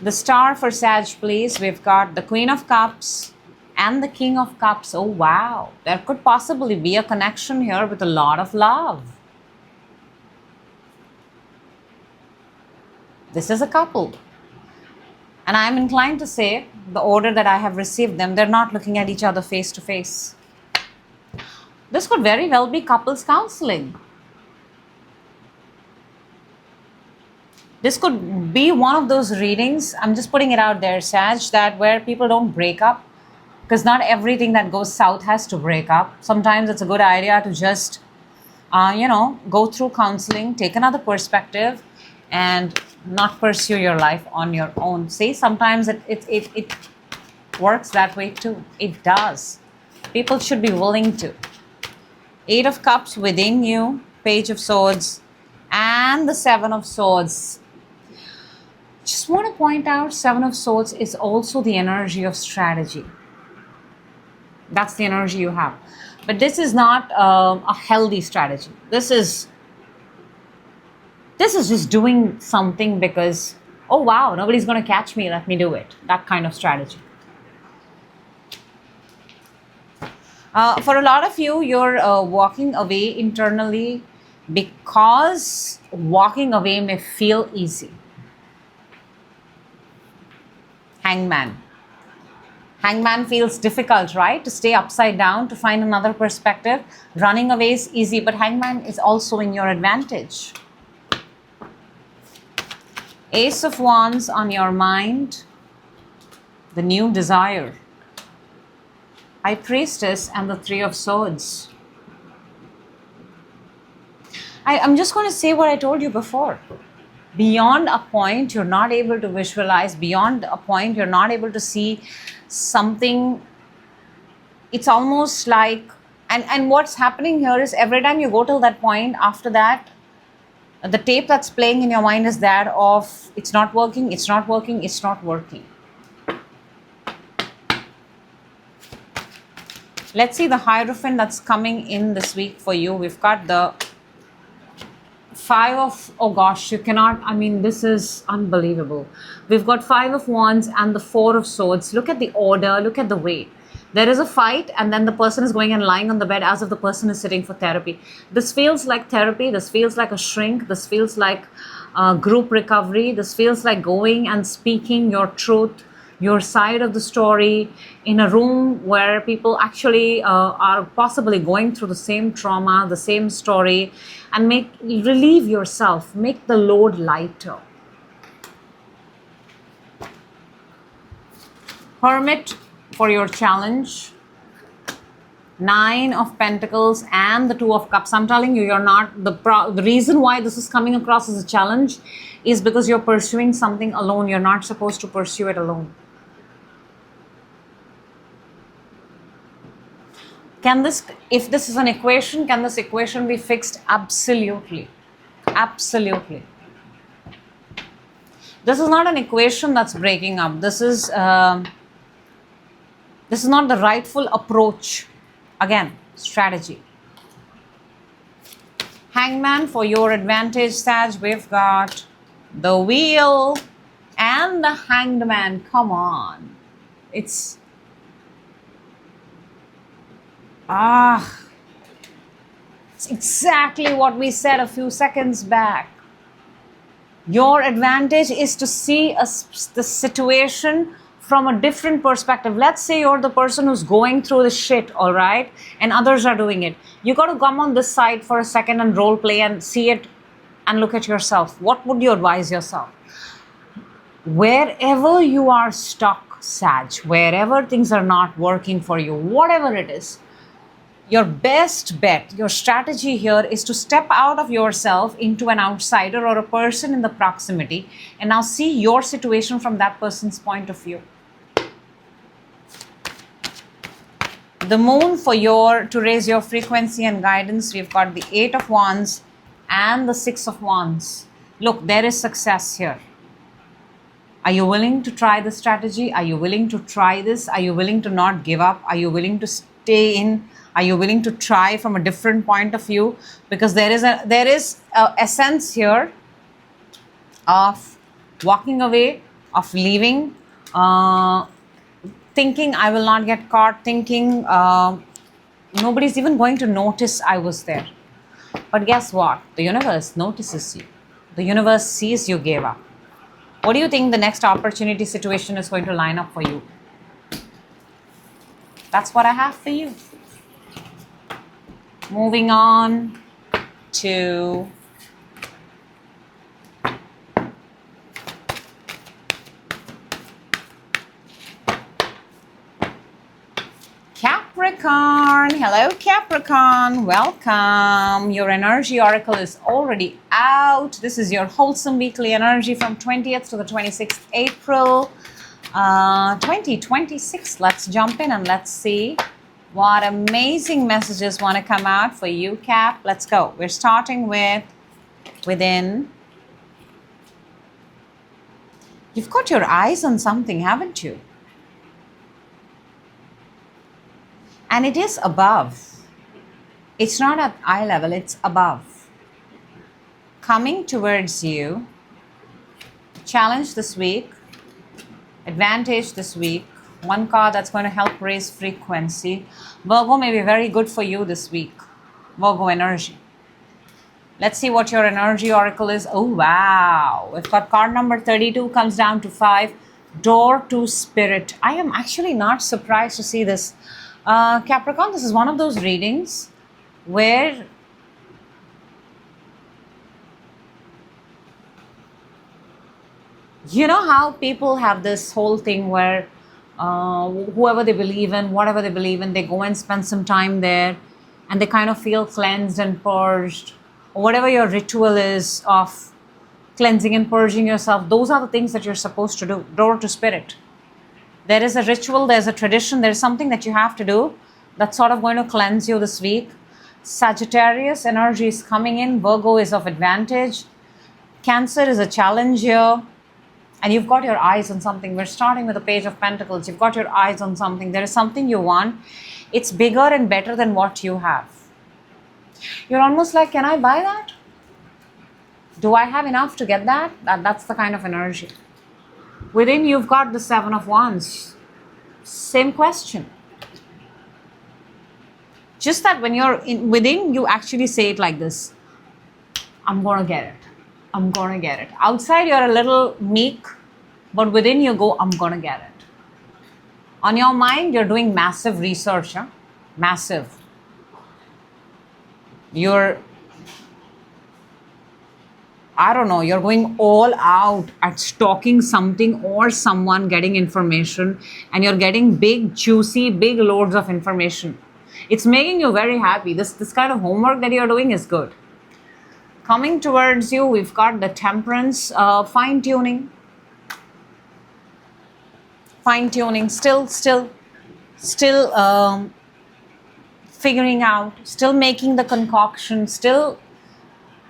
The star for Sag, please. We've got the Queen of Cups and the King of Cups. Oh, wow. There could possibly be a connection here with a lot of love. This is a couple. And I'm inclined to say, the order that I have received them, they're not looking at each other face to face. This could very well be couples counseling. This could be one of those readings, I'm just putting it out there, Sag, that where people don't break up, because not everything that goes south has to break up. Sometimes it's a good idea to just, go through counseling, take another perspective, and not pursue your life on your own. See, sometimes it works that way too. It does. People should be willing to. Eight of Cups within you, Page of Swords, and the Seven of Swords. Just want to point out, Seven of Swords is also the energy of strategy. That's the energy you have. But this is not a healthy strategy. This is just doing something because, oh wow, nobody's going to catch me, let me do it. That kind of strategy. For a lot of you, you're walking away internally because walking away may feel easy. Hangman. Hangman feels difficult, right? To stay upside down, to find another perspective. Running away is easy, but Hangman is also in your advantage. Ace of Wands on your mind. The new desire. High Priestess and the Three of Swords. I'm just going to say what I told you before. Beyond a point, you're not able to visualize. Beyond a point, you're not able to see something. It's almost like, and what's happening here is every time you go till that point, after that, the tape that's playing in your mind is that of, it's not working, it's not working, it's not working. Let's see the Hierophant that's coming in this week for you. We've got the Five of, oh gosh, you cannot, I mean, this is unbelievable. We've got Five of Wands and the Four of Swords. Look at the order, look at the way. There is a fight and then the person is going and lying on the bed as if the person is sitting for therapy. This feels like therapy, this feels like a shrink, this feels like group recovery, this feels like going and speaking your truth, your side of the story in a room where people actually are possibly going through the same trauma, the same story, and relieve yourself, make the load lighter. Hermit for your challenge. Nine of Pentacles and the Two of Cups. I'm telling you, you're not, the reason why this is coming across as a challenge is because you're pursuing something alone. You're not supposed to pursue it alone. Can this, if this is an equation, can this equation be fixed? Absolutely. Absolutely. This is not an equation that's breaking up. This is not the rightful approach. Again, strategy. Hangman for your advantage, Sag. We've got the Wheel and the Hanged Man. Come on. It's exactly what we said a few seconds back. Your advantage is to see the situation from a different perspective. Let's say you're the person who's going through the shit, all right, and others are doing it. You got to come on this side for a second and role play and see it and look at yourself. What would you advise yourself? Wherever you are stuck, Sag, wherever things are not working for you, whatever it is, your best bet, your strategy here is to step out of yourself into an outsider or a person in the proximity and now see your situation from that person's point of view. The Moon for to raise your frequency and guidance, we've got the Eight of Wands and the Six of Wands. Look, there is success here. Are you willing to try the strategy? Are you willing to try this? Are you willing to not give up? Are you willing to stay in? Are you willing to try from a different point of view? Because there is a essence here of walking away, of leaving, thinking I will not get caught, thinking nobody's even going to notice I was there. But guess what? The universe notices you. The universe sees you gave up. What do you think the next opportunity situation is going to line up for you? That's what I have for you. Moving on to Capricorn, hello Capricorn, welcome. Your energy oracle is already out. This is your wholesome weekly energy from 20th to the 26th April 2026. Let's jump in and let's see what amazing messages want to come out for you, Cap. Let's go. We're starting with within. You've got your eyes on something, haven't you? And it is above. It's not at eye level, it's above. Coming towards you. Challenge this week. Advantage this week. One card that's going to help raise frequency. Virgo may be very good for you this week. Virgo energy. Let's see what your energy oracle is. Oh, wow. We've got card number 32 comes down to 5. Door to Spirit. I am actually not surprised to see this. Capricorn, this is one of those readings where you know how people have this whole thing where whoever they believe in, whatever they believe in, they go and spend some time there and they kind of feel cleansed and purged, or whatever your ritual is of cleansing and purging yourself. Those are the things that you're supposed to do. Door to Spirit. There is a ritual, there's a tradition, there's something that you have to do that's sort of going to cleanse you this week. Sagittarius energy is coming in. Virgo is of advantage. Cancer is a challenge here. And you've got your eyes on something. We're starting with the Page of Pentacles. You've got your eyes on something. There is something you want. It's bigger and better than what you have. You're almost like, can I buy that? Do I have enough to get that? That's the kind of energy. Within you've got the Seven of Wands. Same question. Just that when you're within, you actually say it like this. I'm going to get it. I'm going to get it. Outside you're a little meek, but within you go, I'm going to get it. On your mind, you're doing massive research. Huh? Massive. I don't know, you're going all out at stalking something or someone, getting information, and you're getting big, juicy, big loads of information. It's making you very happy. This kind of homework that you're doing is good. Coming towards you, we've got the Temperance, fine-tuning. Fine-tuning, still figuring out, still making the concoction, still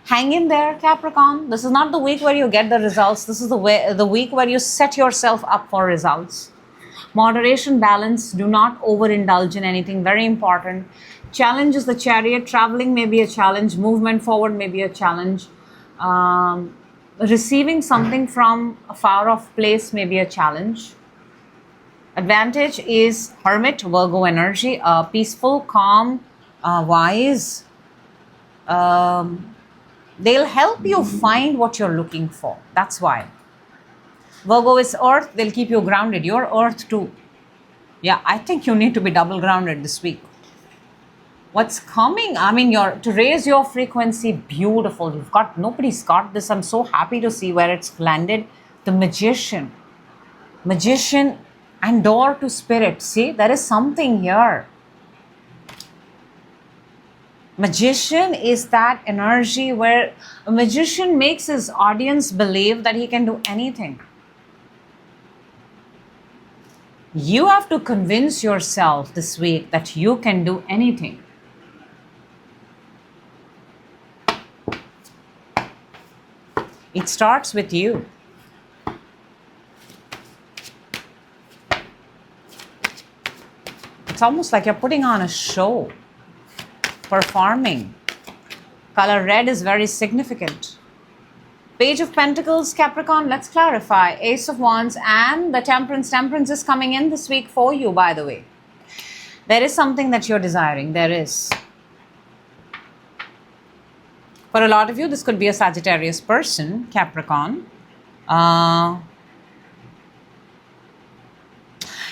hang in there, Capricorn. This is not the week where you get the results. This is the week where you set yourself up for results. Moderation, balance. Do not overindulge in anything. Very important. Challenge is the Chariot. Traveling may be a challenge. Movement forward may be a challenge. Receiving something from a far off place may be a challenge. Advantage is Hermit, Virgo energy. Peaceful, calm, wise. They'll help you find what you're looking for. That's why. Virgo is Earth. They'll keep you grounded. You're Earth too. Yeah, I think you need to be double grounded this week. What's coming? I mean, to raise your frequency, beautiful. Nobody's got this. I'm so happy to see where it's landed. The Magician. Magician and Door to Spirit. See, there is something here. Magician is that energy where a magician makes his audience believe that he can do anything. You have to convince yourself this week that you can do anything. It starts with you. It's almost like you're putting on a show. Performing. Color red is very significant. Page of Pentacles, Capricorn, let's clarify. Ace of Wands and the Temperance. Temperance is coming in this week for you, by the way. There is something that you're desiring. There is. For a lot of you, this could be a Sagittarius person, Capricorn.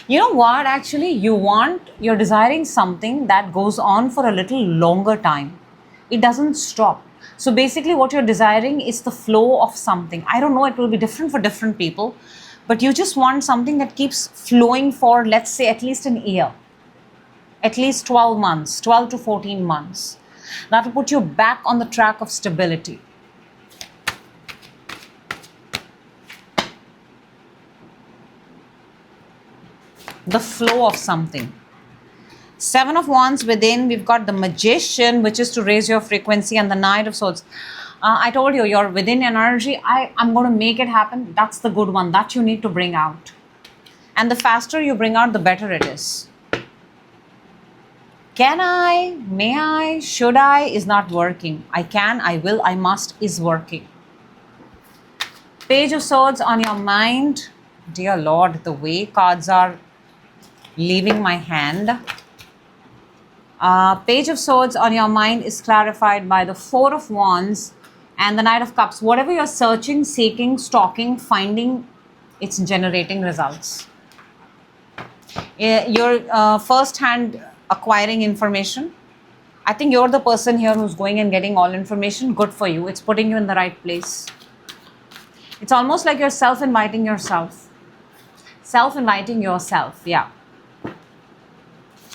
You know what, actually, you're desiring something that goes on for a little longer time. It doesn't stop. So basically what you're desiring is the flow of something. I don't know, it will be different for different people, but you just want something that keeps flowing for, let's say, at least an year. at least 12 months, 12 to 14 months. That will put you back on the track of stability. The flow of something. Seven of Wands within, we've got the Magician, which is to raise your frequency, and the Knight of Swords. I told you, you're within energy. I'm going to make it happen. That's the good one that you need to bring out. And the faster you bring out, the better it is. Can I, may I, should I is not working. I can, I will, I must is working. Page of Swords on your mind. Dear Lord, the way cards are leaving my hand. Page of Swords on your mind is clarified by the Four of Wands and the Knight of Cups. Whatever you're searching, seeking, stalking, finding, it's generating results. You're first-hand acquiring information. I think you're the person here who's going and getting all information. Good for you. It's putting you in the right place. It's almost like you're self-inviting yourself. Self-inviting yourself, yeah.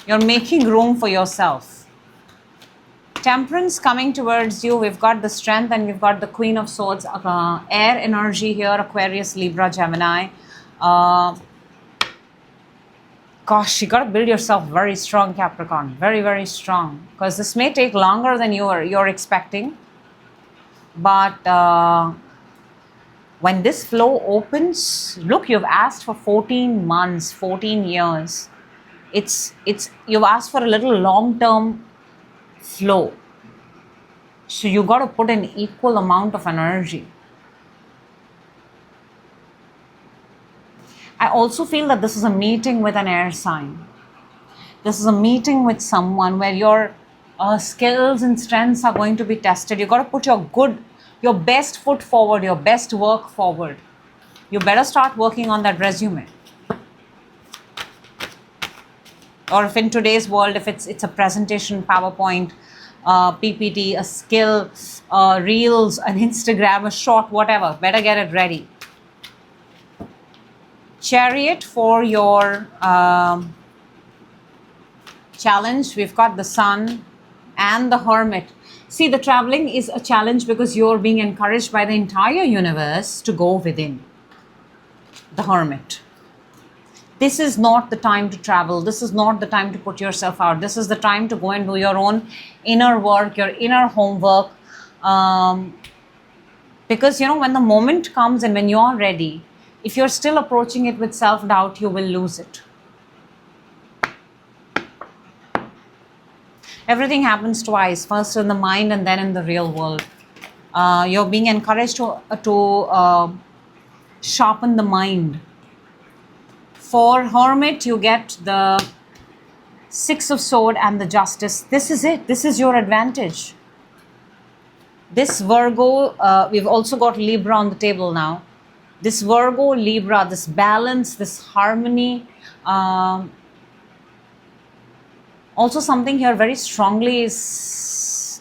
You're making room for yourself. Temperance coming towards you. We've got the Strength and we've got the Queen of Swords. Air energy here, Aquarius, Libra, Gemini. Gosh, you got to build yourself very strong, Capricorn. Very, very strong. Because this may take longer than you're expecting. But when this flow opens, look, you've asked for 14 months, 14 years. You've asked for a little long-term flow. So you got to put an equal amount of energy. I also feel that this is a meeting with an air sign. This is a meeting with someone where your skills and strengths are going to be tested. You got to put your best foot forward, your best work forward. You better start working on that resume. Or if in today's world, if it's a presentation, PowerPoint, PPT, a skill, Reels, an Instagram, a short, whatever, better get it ready. Chariot for your challenge. We've got the Sun and the Hermit. See, the traveling is a challenge because you're being encouraged by the entire universe to go within. The Hermit. This is not the time to travel. This is not the time to put yourself out. This is the time to go and do your own inner work, your inner homework. Because, when the moment comes and when you're ready, if you're still approaching it with self-doubt, you will lose it. Everything happens twice, first in the mind and then in the real world. You're being encouraged to sharpen the mind. For Hermit, you get the Six of Swords and the Justice. This is it. This is your advantage. This Virgo, we've also got Libra on the table now. This Virgo, Libra, this balance, this harmony. Also something here very strongly is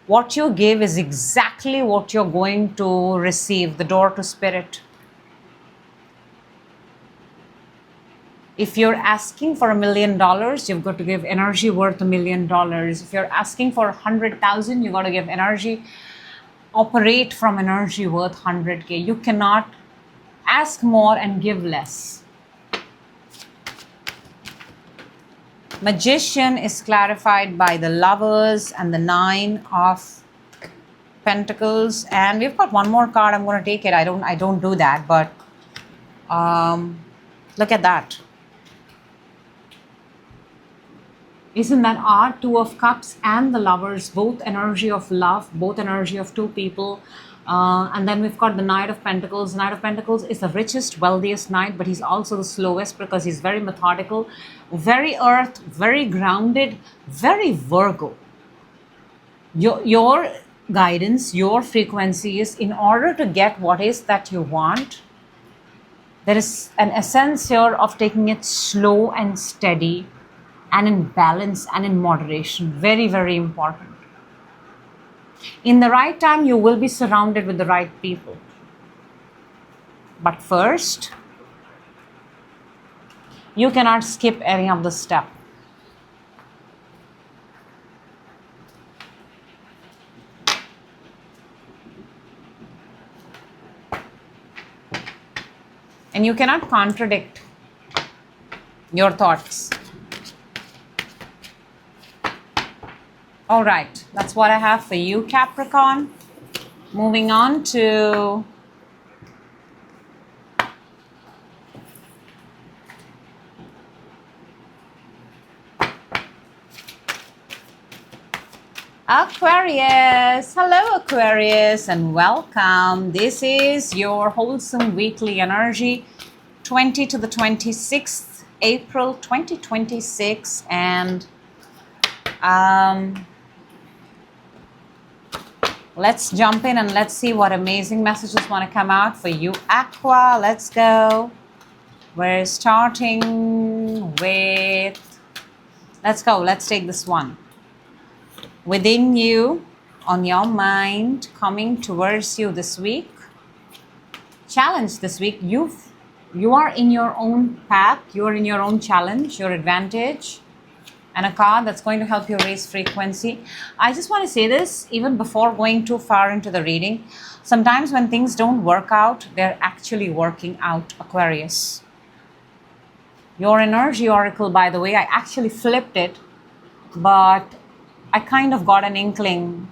what you give is exactly what you're going to receive. The door to spirit. If you're asking for $1 million, you've got to give energy worth $1 million. If you're asking for 100,000, you've got to give energy, operate from energy worth 100K. You cannot ask more and give less. Magician is clarified by the Lovers and the Nine of Pentacles. And we've got one more card. I'm going to take it. I don't do that, but look at that. Isn't that odd? Two of Cups and the Lovers, both energy of love, both energy of two people. And then we've got the Knight of Pentacles. The Knight of Pentacles is the richest, wealthiest knight, but he's also the slowest because he's very methodical, very earth, very grounded, very Virgo. Your guidance, your frequency is in order to get what is that you want. There is an essence here of taking it slow and steady and in balance and in moderation. Very, very important. In the right time, you will be surrounded with the right people. But first, you cannot skip any of the step. And you cannot contradict your thoughts. All right, that's what I have for you, Capricorn. Moving on to Aquarius. Hello, Aquarius, and welcome. This is your wholesome weekly energy, 20 to the 26th April 2026, and let's jump in and let's see what amazing messages want to come out for you, Aqua. Let's go. We're starting with, let's go. Let's take this one. Within you, on your mind, coming towards you this week. Challenge this week. You are in your own path. You are in your own challenge, your advantage. And a card that's going to help you raise frequency. I just want to say this even before going too far into the reading. Sometimes when things don't work out, they're actually working out, Aquarius. Your energy oracle, by the way, I actually flipped it, but I kind of got an inkling.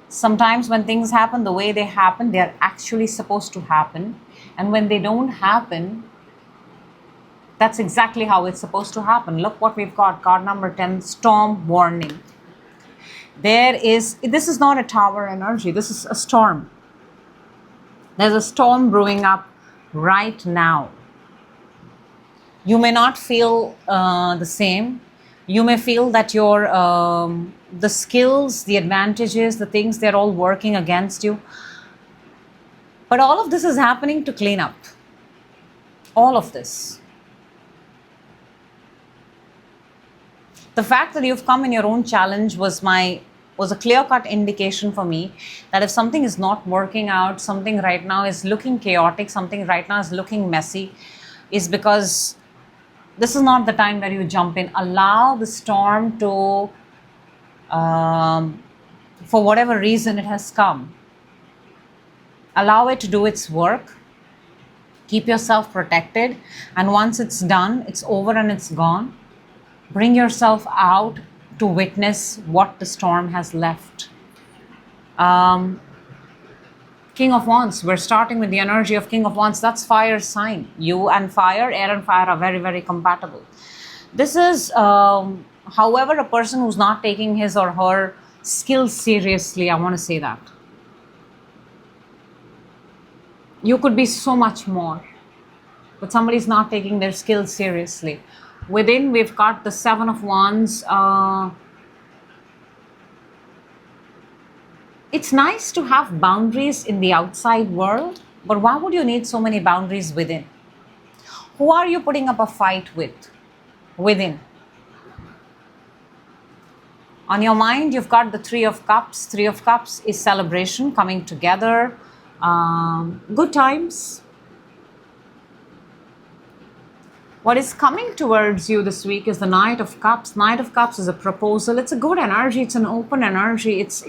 Sometimes when things happen the way they happen, they're actually supposed to happen. And when they don't happen, that's exactly how it's supposed to happen. Look what we've got. Card number 10, storm warning. This is not a tower energy. This is a storm. There's a storm brewing up right now. You may not feel the same. You may feel that your the skills, the advantages, the things, they're all working against you. But all of this is happening to clean up. All of this. The fact that you've come in your own challenge was a clear-cut indication for me that if something is not working out, something right now is looking chaotic, something right now is looking messy, is because this is not the time where you jump in. Allow the storm to, for whatever reason it has come, allow it to do its work. Keep yourself protected. And once it's done, it's over and it's gone. Bring yourself out to witness what the storm has left. King of Wands. We're starting with the energy of King of Wands. That's fire sign. You and fire, air and fire are very, very compatible. This is, however, a person who's not taking his or her skills seriously. I want to say that. You could be so much more, but somebody's not taking their skills seriously. Within, we've got the Seven of Wands. It's nice to have boundaries in the outside world, but why would you need so many boundaries within? Who are you putting up a fight with? Within. On your mind, you've got the Three of Cups. Three of Cups is celebration, coming together, good times. What is coming towards you this week is the Knight of Cups. Knight of Cups is a proposal. It's a good energy. It's an open energy. It's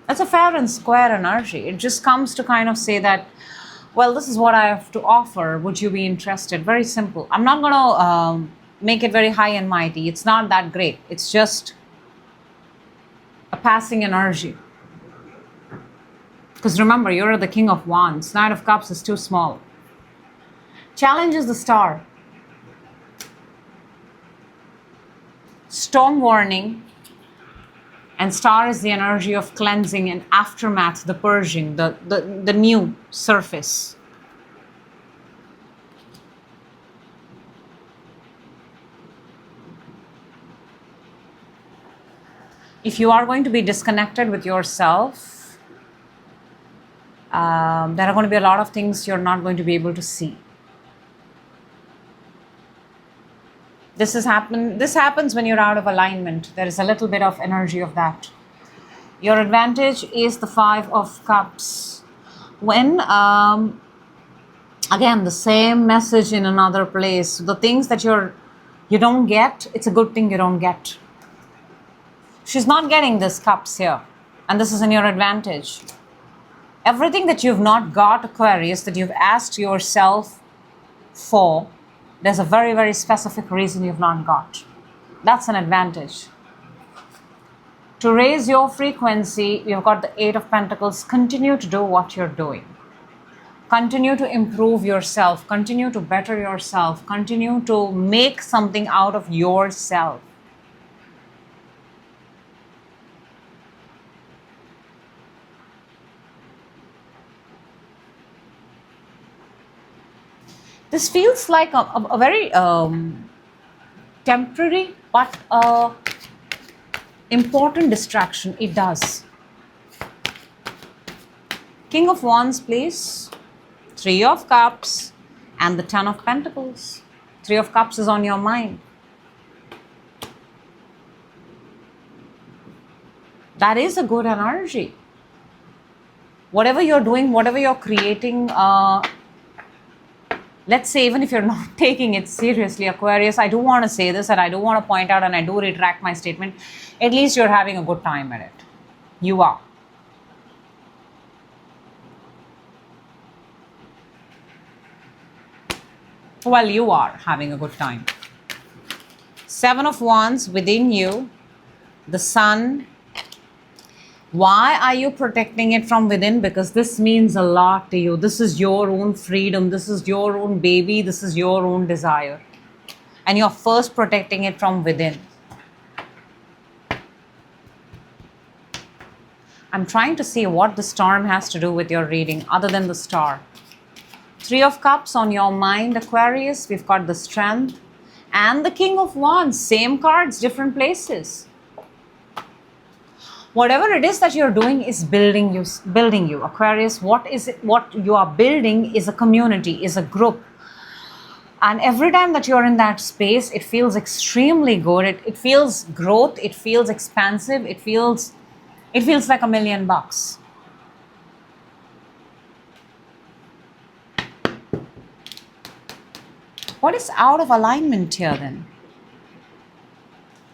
a fair and square energy. It just comes to kind of say that, well, this is what I have to offer. Would you be interested? Very simple. I'm not going to make it very high and mighty. It's not that great. It's just a passing energy. Because remember, you're the King of Wands. Knight of Cups is too small. Challenge is the Star. Storm warning. And Star is the energy of cleansing and aftermath, the purging, the new surface. If you are going to be disconnected with yourself, there are going to be a lot of things you're not going to be able to see. This happens when you're out of alignment. There is a little bit of energy of that. Your advantage is the Five of Cups. When, again, the same message in another place. The things that you don't get, it's a good thing you don't get. She's not getting this cups here. And this is in your advantage. Everything that you've not got, Aquarius, that you've asked yourself for, there's a very, very specific reason you've not got. That's an advantage. To raise your frequency, you've got the Eight of Pentacles. Continue to do what you're doing. Continue to improve yourself. Continue to better yourself. Continue to make something out of yourself. This feels like a very temporary but important distraction. It does. King of Wands, please. Three of Cups and the Ten of Pentacles. Three of Cups is on your mind. That is a good energy. Whatever you're doing, whatever you're creating, let's say even if you're not taking it seriously, Aquarius, I do want to say this and I do want to point out and I do retract my statement. At least you're having a good time at it. You are. Well, you are having a good time. Seven of Wands within you. The Sun. Why are you protecting it from within? Because this means a lot to you. This is your own freedom. This is your own baby. This is your own desire. And you're first protecting it from within. I'm trying to see what the storm has to do with your reading other than the star. Three of Cups on your mind, Aquarius. We've got the Strength and the King of Wands. Same cards, different places. Whatever it is that you're doing is building you, Aquarius. What is it? What you are building is a community, is a group. And every time that you're in that space, it feels extremely good. It feels growth. It feels expansive. It feels like $1 million. What is out of alignment here then?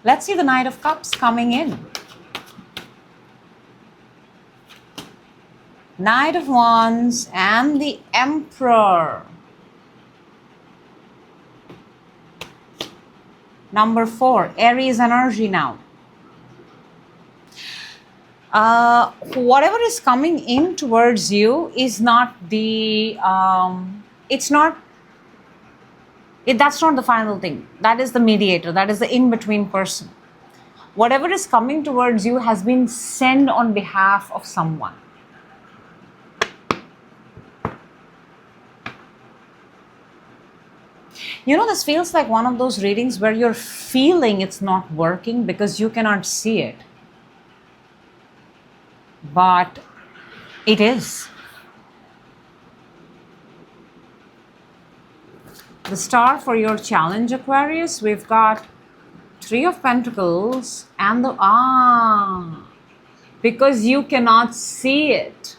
Let's see the Knight of Cups coming in. Knight of Wands and the Emperor. Number 4, Aries energy now. Whatever is coming in towards you is not the, that's not the final thing. That is the mediator. That is the in-between person. Whatever is coming towards you has been sent on behalf of someone. You know, this feels like one of those readings where you're feeling it's not working because you cannot see it. But it is. The star for your challenge, Aquarius, we've got Three of Pentacles and the because you cannot see it.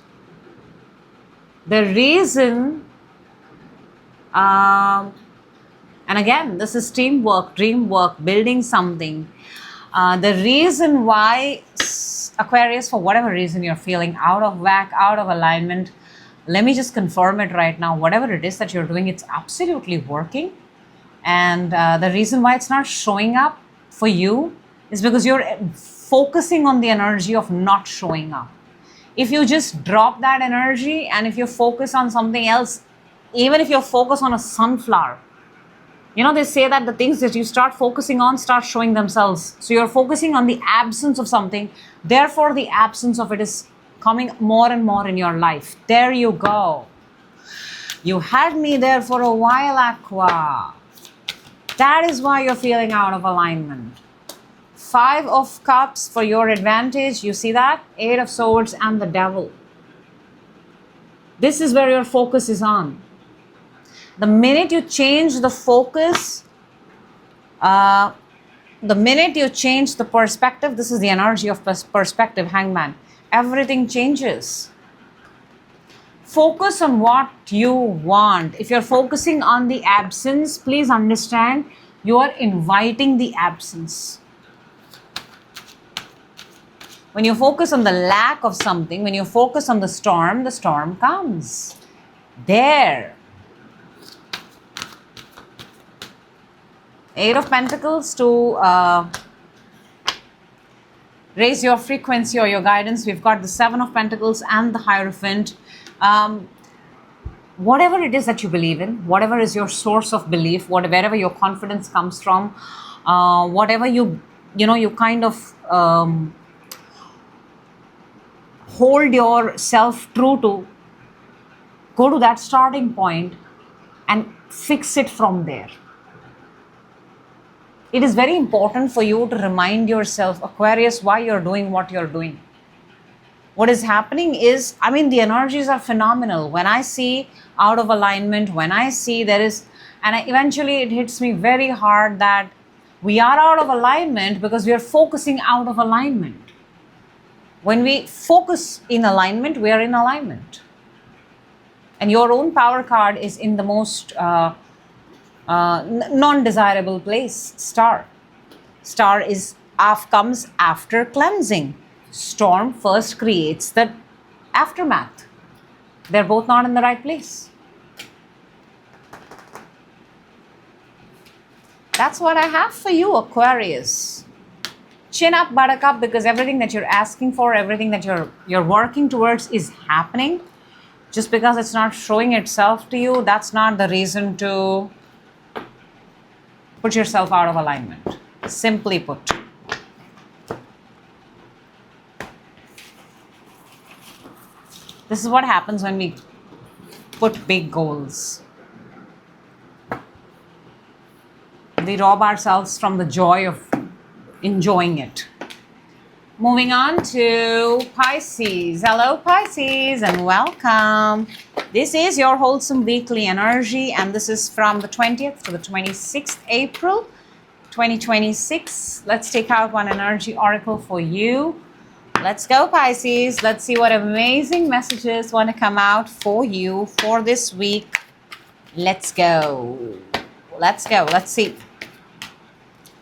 The reason, and again, this is teamwork, dream work, building something. The reason why, Aquarius, for whatever reason you're feeling out of whack, out of alignment, let me just confirm it right now. Whatever it is that you're doing, it's absolutely working. And the reason why it's not showing up for you is because you're focusing on the energy of not showing up. If you just drop that energy and if you focus on something else, even if you're focused on a sunflower, you know, they say that the things that you start focusing on start showing themselves. So you're focusing on the absence of something. Therefore, the absence of it is coming more and more in your life. There you go. You had me there for a while, Aqua. That is why you're feeling out of alignment. Five of Cups for your advantage. You see that? Eight of Swords and the Devil. This is where your focus is on. The minute you change the focus, the minute you change the perspective, this is the energy of perspective, Hangman. Everything changes. Focus on what you want. If you're focusing on the absence, please understand you are inviting the absence. When you focus on the lack of something, when you focus on the storm comes. There. Eight of Pentacles to raise your frequency or your guidance. We've got the Seven of Pentacles and the Hierophant. Whatever it is that you believe in, whatever is your source of belief, wherever your confidence comes from, whatever you kind of hold yourself true to, go to that starting point and fix it from there. It is very important for you to remind yourself, Aquarius, why you're doing what you're doing. What is happening is, the energies are phenomenal. When I see out of alignment, when I see there is, eventually it hits me very hard that we are out of alignment because we are focusing out of alignment. When we focus in alignment, we are in alignment. And your own power card is in the most non-desirable place, Star. Star comes after cleansing. Storm first creates the aftermath. They're both not in the right place. That's what I have for you, Aquarius. Chin up, buttercup, because everything that you're asking for, everything that you're working towards is happening. Just because it's not showing itself to you, that's not the reason to put yourself out of alignment. Simply put. This is what happens when we put big goals. We rob ourselves from the joy of enjoying it. Moving on to Pisces. Hello, Pisces, and welcome. This is your wholesome weekly energy, and this is from the 20th to the 26th April 2026. Let's take out one energy oracle for you. Let's go, Pisces. Let's see what amazing messages want to come out for you for this week. Let's go. Let's go. Let's see.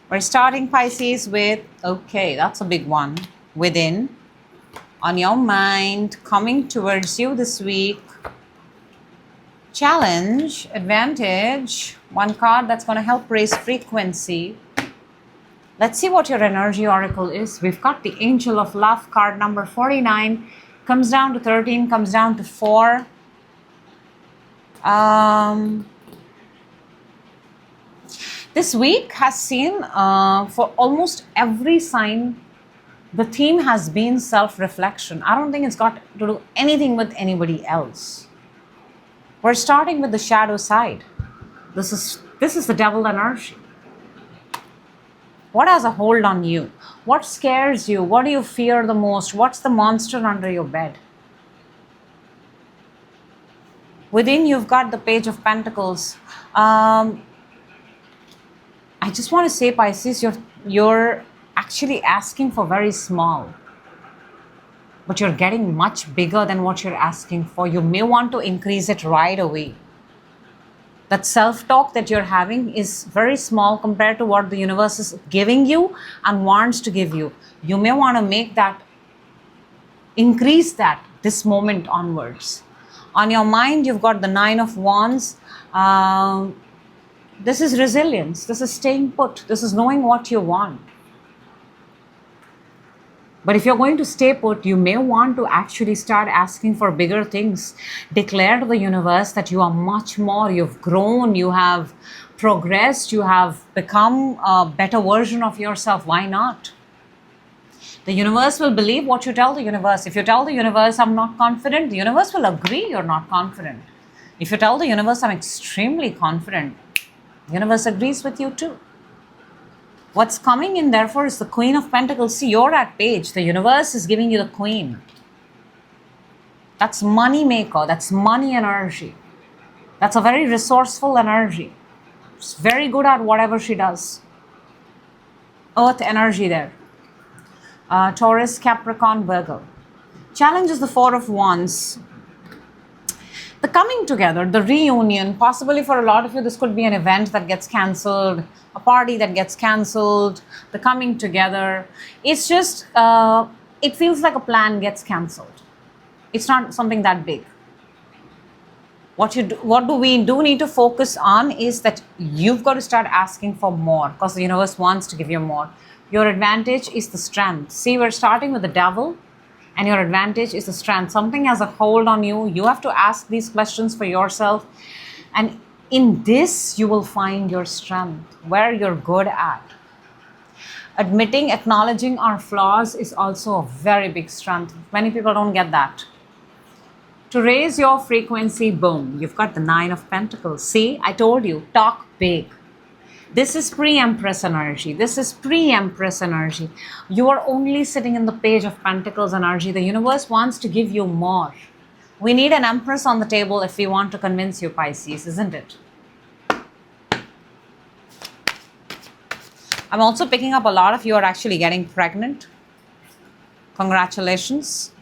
We're starting, Pisces, with, okay, that's a big one. Within, on your mind, coming towards you this week. Challenge, advantage, one card that's going to help raise frequency. Let's see what your energy oracle is. We've got the Angel of Love card number 49. Comes down to 13, comes down to 4. This week has seen, for almost every sign, the theme has been self-reflection. I don't think it's got to do anything with anybody else. We're starting with the shadow side. This is the devil energy. What has a hold on you? What scares you? What do you fear the most? What's the monster under your bed? Within, you've got the Page of Pentacles. I just want to say, Pisces, you're actually asking for very small, but you're getting much bigger than what you're asking for. You may want to increase it right away. That self-talk that you're having is very small compared to what the universe is giving you and wants to give you. You may want to increase that this moment onwards. On your mind, you've got the Nine of Wands. This is resilience. This is staying put. This is knowing what you want. But if you're going to stay put, you may want to actually start asking for bigger things. Declare to the universe that you are much more. You've grown, you have progressed, you have become a better version of yourself. Why not? The universe will believe what you tell the universe. If you tell the universe, I'm not confident, the universe will agree you're not confident. If you tell the universe, I'm extremely confident, the universe agrees with you too. What's coming in, therefore, is the Queen of Pentacles. See, you're at page. The universe is giving you the Queen. That's money maker. That's money energy. That's a very resourceful energy. She's very good at whatever she does. Earth energy there. Taurus, Capricorn, Virgo. Challenge is the Four of Wands. The coming together, the reunion, possibly for a lot of you, this could be an event that gets cancelled, a party that gets cancelled, the coming together. It's just it feels like a plan gets cancelled. It's not something that big. What do we need to focus on is that you've got to start asking for more, because the universe wants to give you more. Your advantage is the strength. See, we're starting with the devil, and your advantage is the strength. Something has a hold on you. You have to ask these questions for yourself, and in this you will find your strength, where you're good at. Admitting, acknowledging our flaws is also a very big strength. Many people don't get that. To raise your frequency, boom, you've got the 9 of Pentacles. See, I told you, talk big. This is pre-Empress energy. This is pre-Empress energy. You are only sitting in the Page of Pentacles energy. The universe wants to give you more. We need an Empress on the table if we want to convince you, Pisces, isn't it? I'm also picking up a lot of you are actually getting pregnant. Congratulations.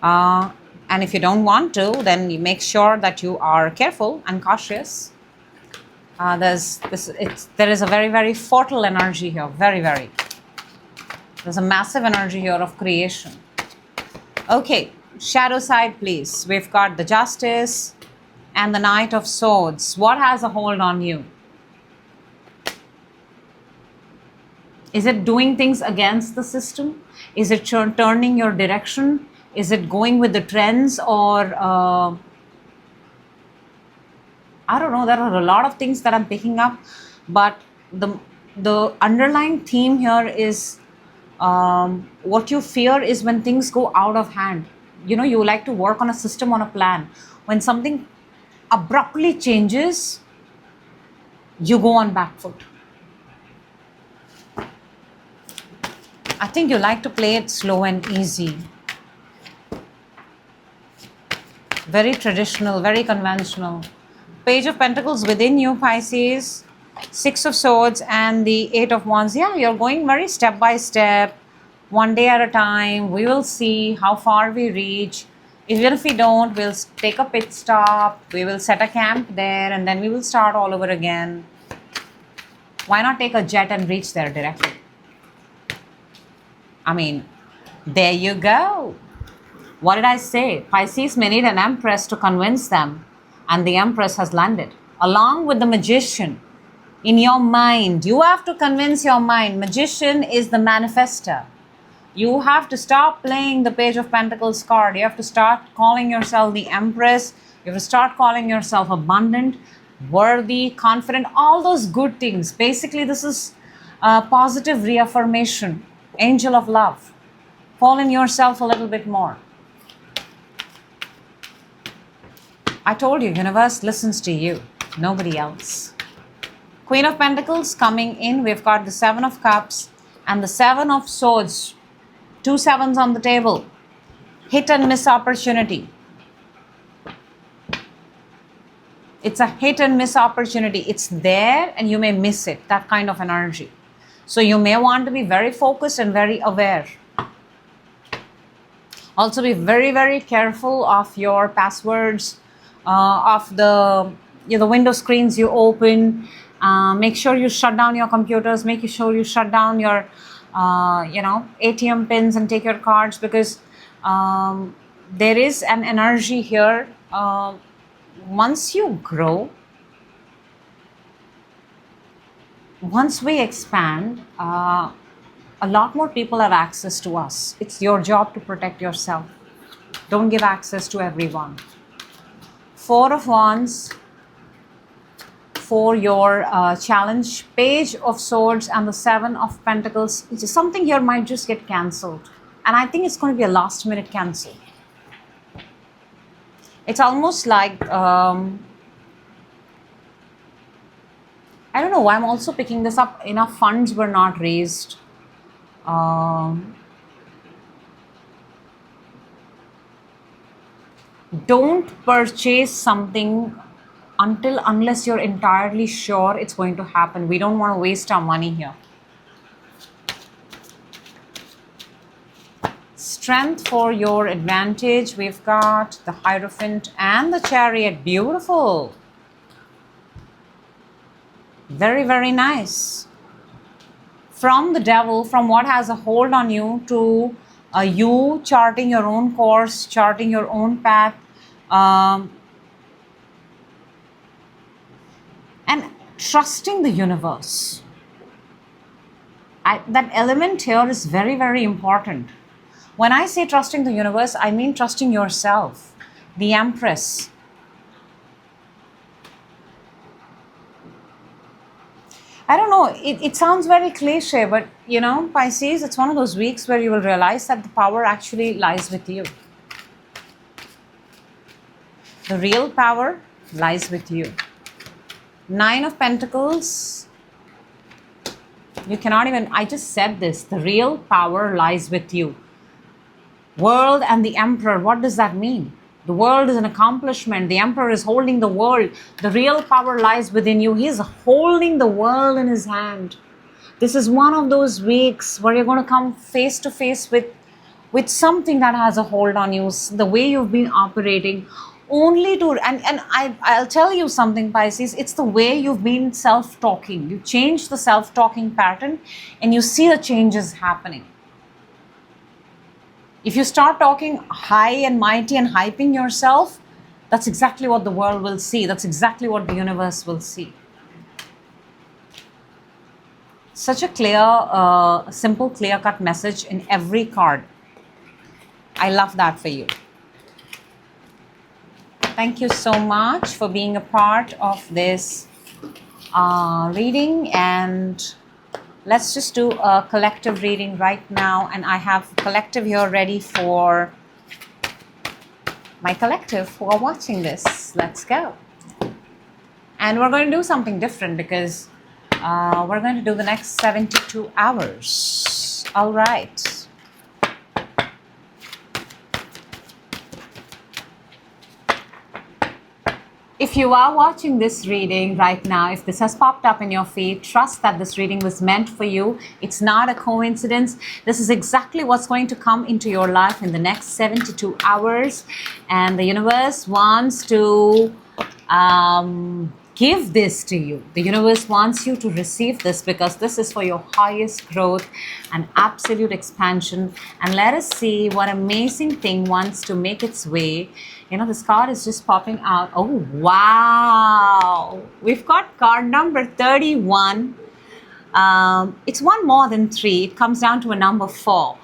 And if you don't want to, then you make sure that you are careful and cautious. There is a very, very fertile energy here. Very, very. There's a massive energy here of creation. Okay, shadow side, please. We've got the Justice and the Knight of Swords. What has a hold on you? Is it doing things against the system? Is it turning your direction? Is it going with the trends, or I don't know. There are a lot of things that I'm picking up, but the underlying theme here is what you fear is when things go out of hand. You know, you like to work on a system, on a plan. When something abruptly changes, you go on back foot. I think you like to play it slow and easy. Very traditional, very conventional. Page of Pentacles within you, Pisces. 6 of Swords and the 8 of Wands. Yeah, you're going very step by step, one day at a time. We will see how far we reach. Even if we don't, we'll take a pit stop. We will set a camp there, and then we will start all over again. Why not take a jet and reach there directly? I mean, there you go. What did I say? Pisces may need an Empress to convince them, and the Empress has landed. Along with the Magician, in your mind, you have to convince your mind. Magician is the manifester. You have to stop playing the Page of Pentacles card. You have to start calling yourself the Empress. You have to start calling yourself abundant, worthy, confident, all those good things. Basically, this is a positive reaffirmation. Angel of love. Fall in yourself a little bit more. I told you, universe listens to you, nobody else. Queen of Pentacles coming in. We've got the 7 of Cups and the 7 of Swords. 2 sevens on the table. Hit and miss opportunity. It's a hit and miss opportunity. It's there and you may miss it. That kind of energy. So you may want to be very focused and very aware. Also be very, very careful of your passwords, of the window screens you open. Make sure you shut down your computers. Make sure you shut down your ATM pins and take your cards, because there is an energy here. Once you grow, once we expand, a lot more people have access to us. It's your job to protect yourself. Don't give access to everyone. 4 of Wands for your challenge. Page of Swords and the 7 of Pentacles. Something here might just get cancelled. And I think it's going to be a last minute cancel. It's almost like, I don't know why I'm also picking this up. Enough funds were not raised. Don't purchase something unless you're entirely sure it's going to happen. We don't want to waste our money here. Strength for your advantage. We've got the Hierophant and the Chariot. Beautiful. Very, very nice. From the devil, from what has a hold on you, to You charting your own course, charting your own path, and trusting the universe. That element here is very, very important. When I say trusting the universe, I mean trusting yourself. The Empress. I don't know, it sounds very cliche, but you know, Pisces, it's one of those weeks where you will realize that the power actually lies with you. The real power lies with you. Nine of Pentacles. You cannot even, I just said this, the real power lies with you. World and the Emperor, what does that mean? The world is an accomplishment. The Emperor is holding the world. The real power lies within you. He's holding the world in his hand. This is one of those weeks where you're going to come face to face with something that has a hold on you, the way you've been operating. Only to, and I'll tell you something, Pisces, it's the way you've been self-talking. You change the self-talking pattern and you see the changes happening. If you start talking high and mighty and hyping yourself, that's exactly what the world will see. That's exactly what the universe will see. Such a clear, simple, clear-cut message in every card. I love that for you. Thank you so much for being a part of this reading, and let's just do a collective reading right now. And I have collective here ready for my collective who are watching this. Let's go. And we're going to do something different because we're going to do the next 72 hours. All right. If you are watching this reading right now, if this has popped up in your feed, trust that this reading was meant for you. It's not a coincidence. This is exactly what's going to come into your life in the next 72 hours. And the universe wants to give this to you. The universe wants you to receive this because this is for your highest growth and absolute expansion. And let us see what amazing thing wants to make its way. You know, this card is just popping out. Oh, wow. We've got card number 31. It's one more than 3. It comes down to a number 4.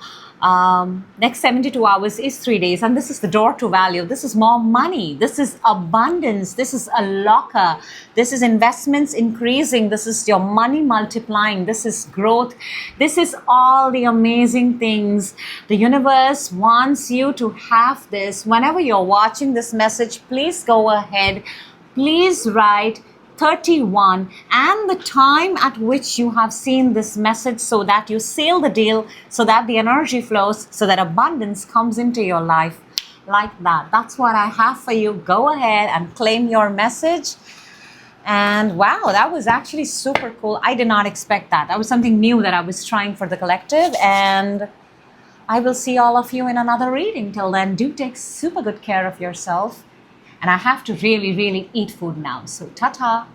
Next 72 hours is 3 days. And this is the door to value. This is more money. This is abundance. This is a locker. This is investments increasing. This is your money multiplying. This is growth. This is all the amazing things. The universe wants you to have this. Whenever you're watching this message, please go ahead. Please write 31 and the time at which you have seen this message so that you seal the deal, so that the energy flows, so that abundance comes into your life like that. That's what I have for you. Go ahead and claim your message. And wow, that was actually super cool. I did not expect that. That was something new that I was trying for the collective. And I will see all of you in another reading. Till then, do take super good care of yourself. And I have to really, really eat food now. So ta-ta.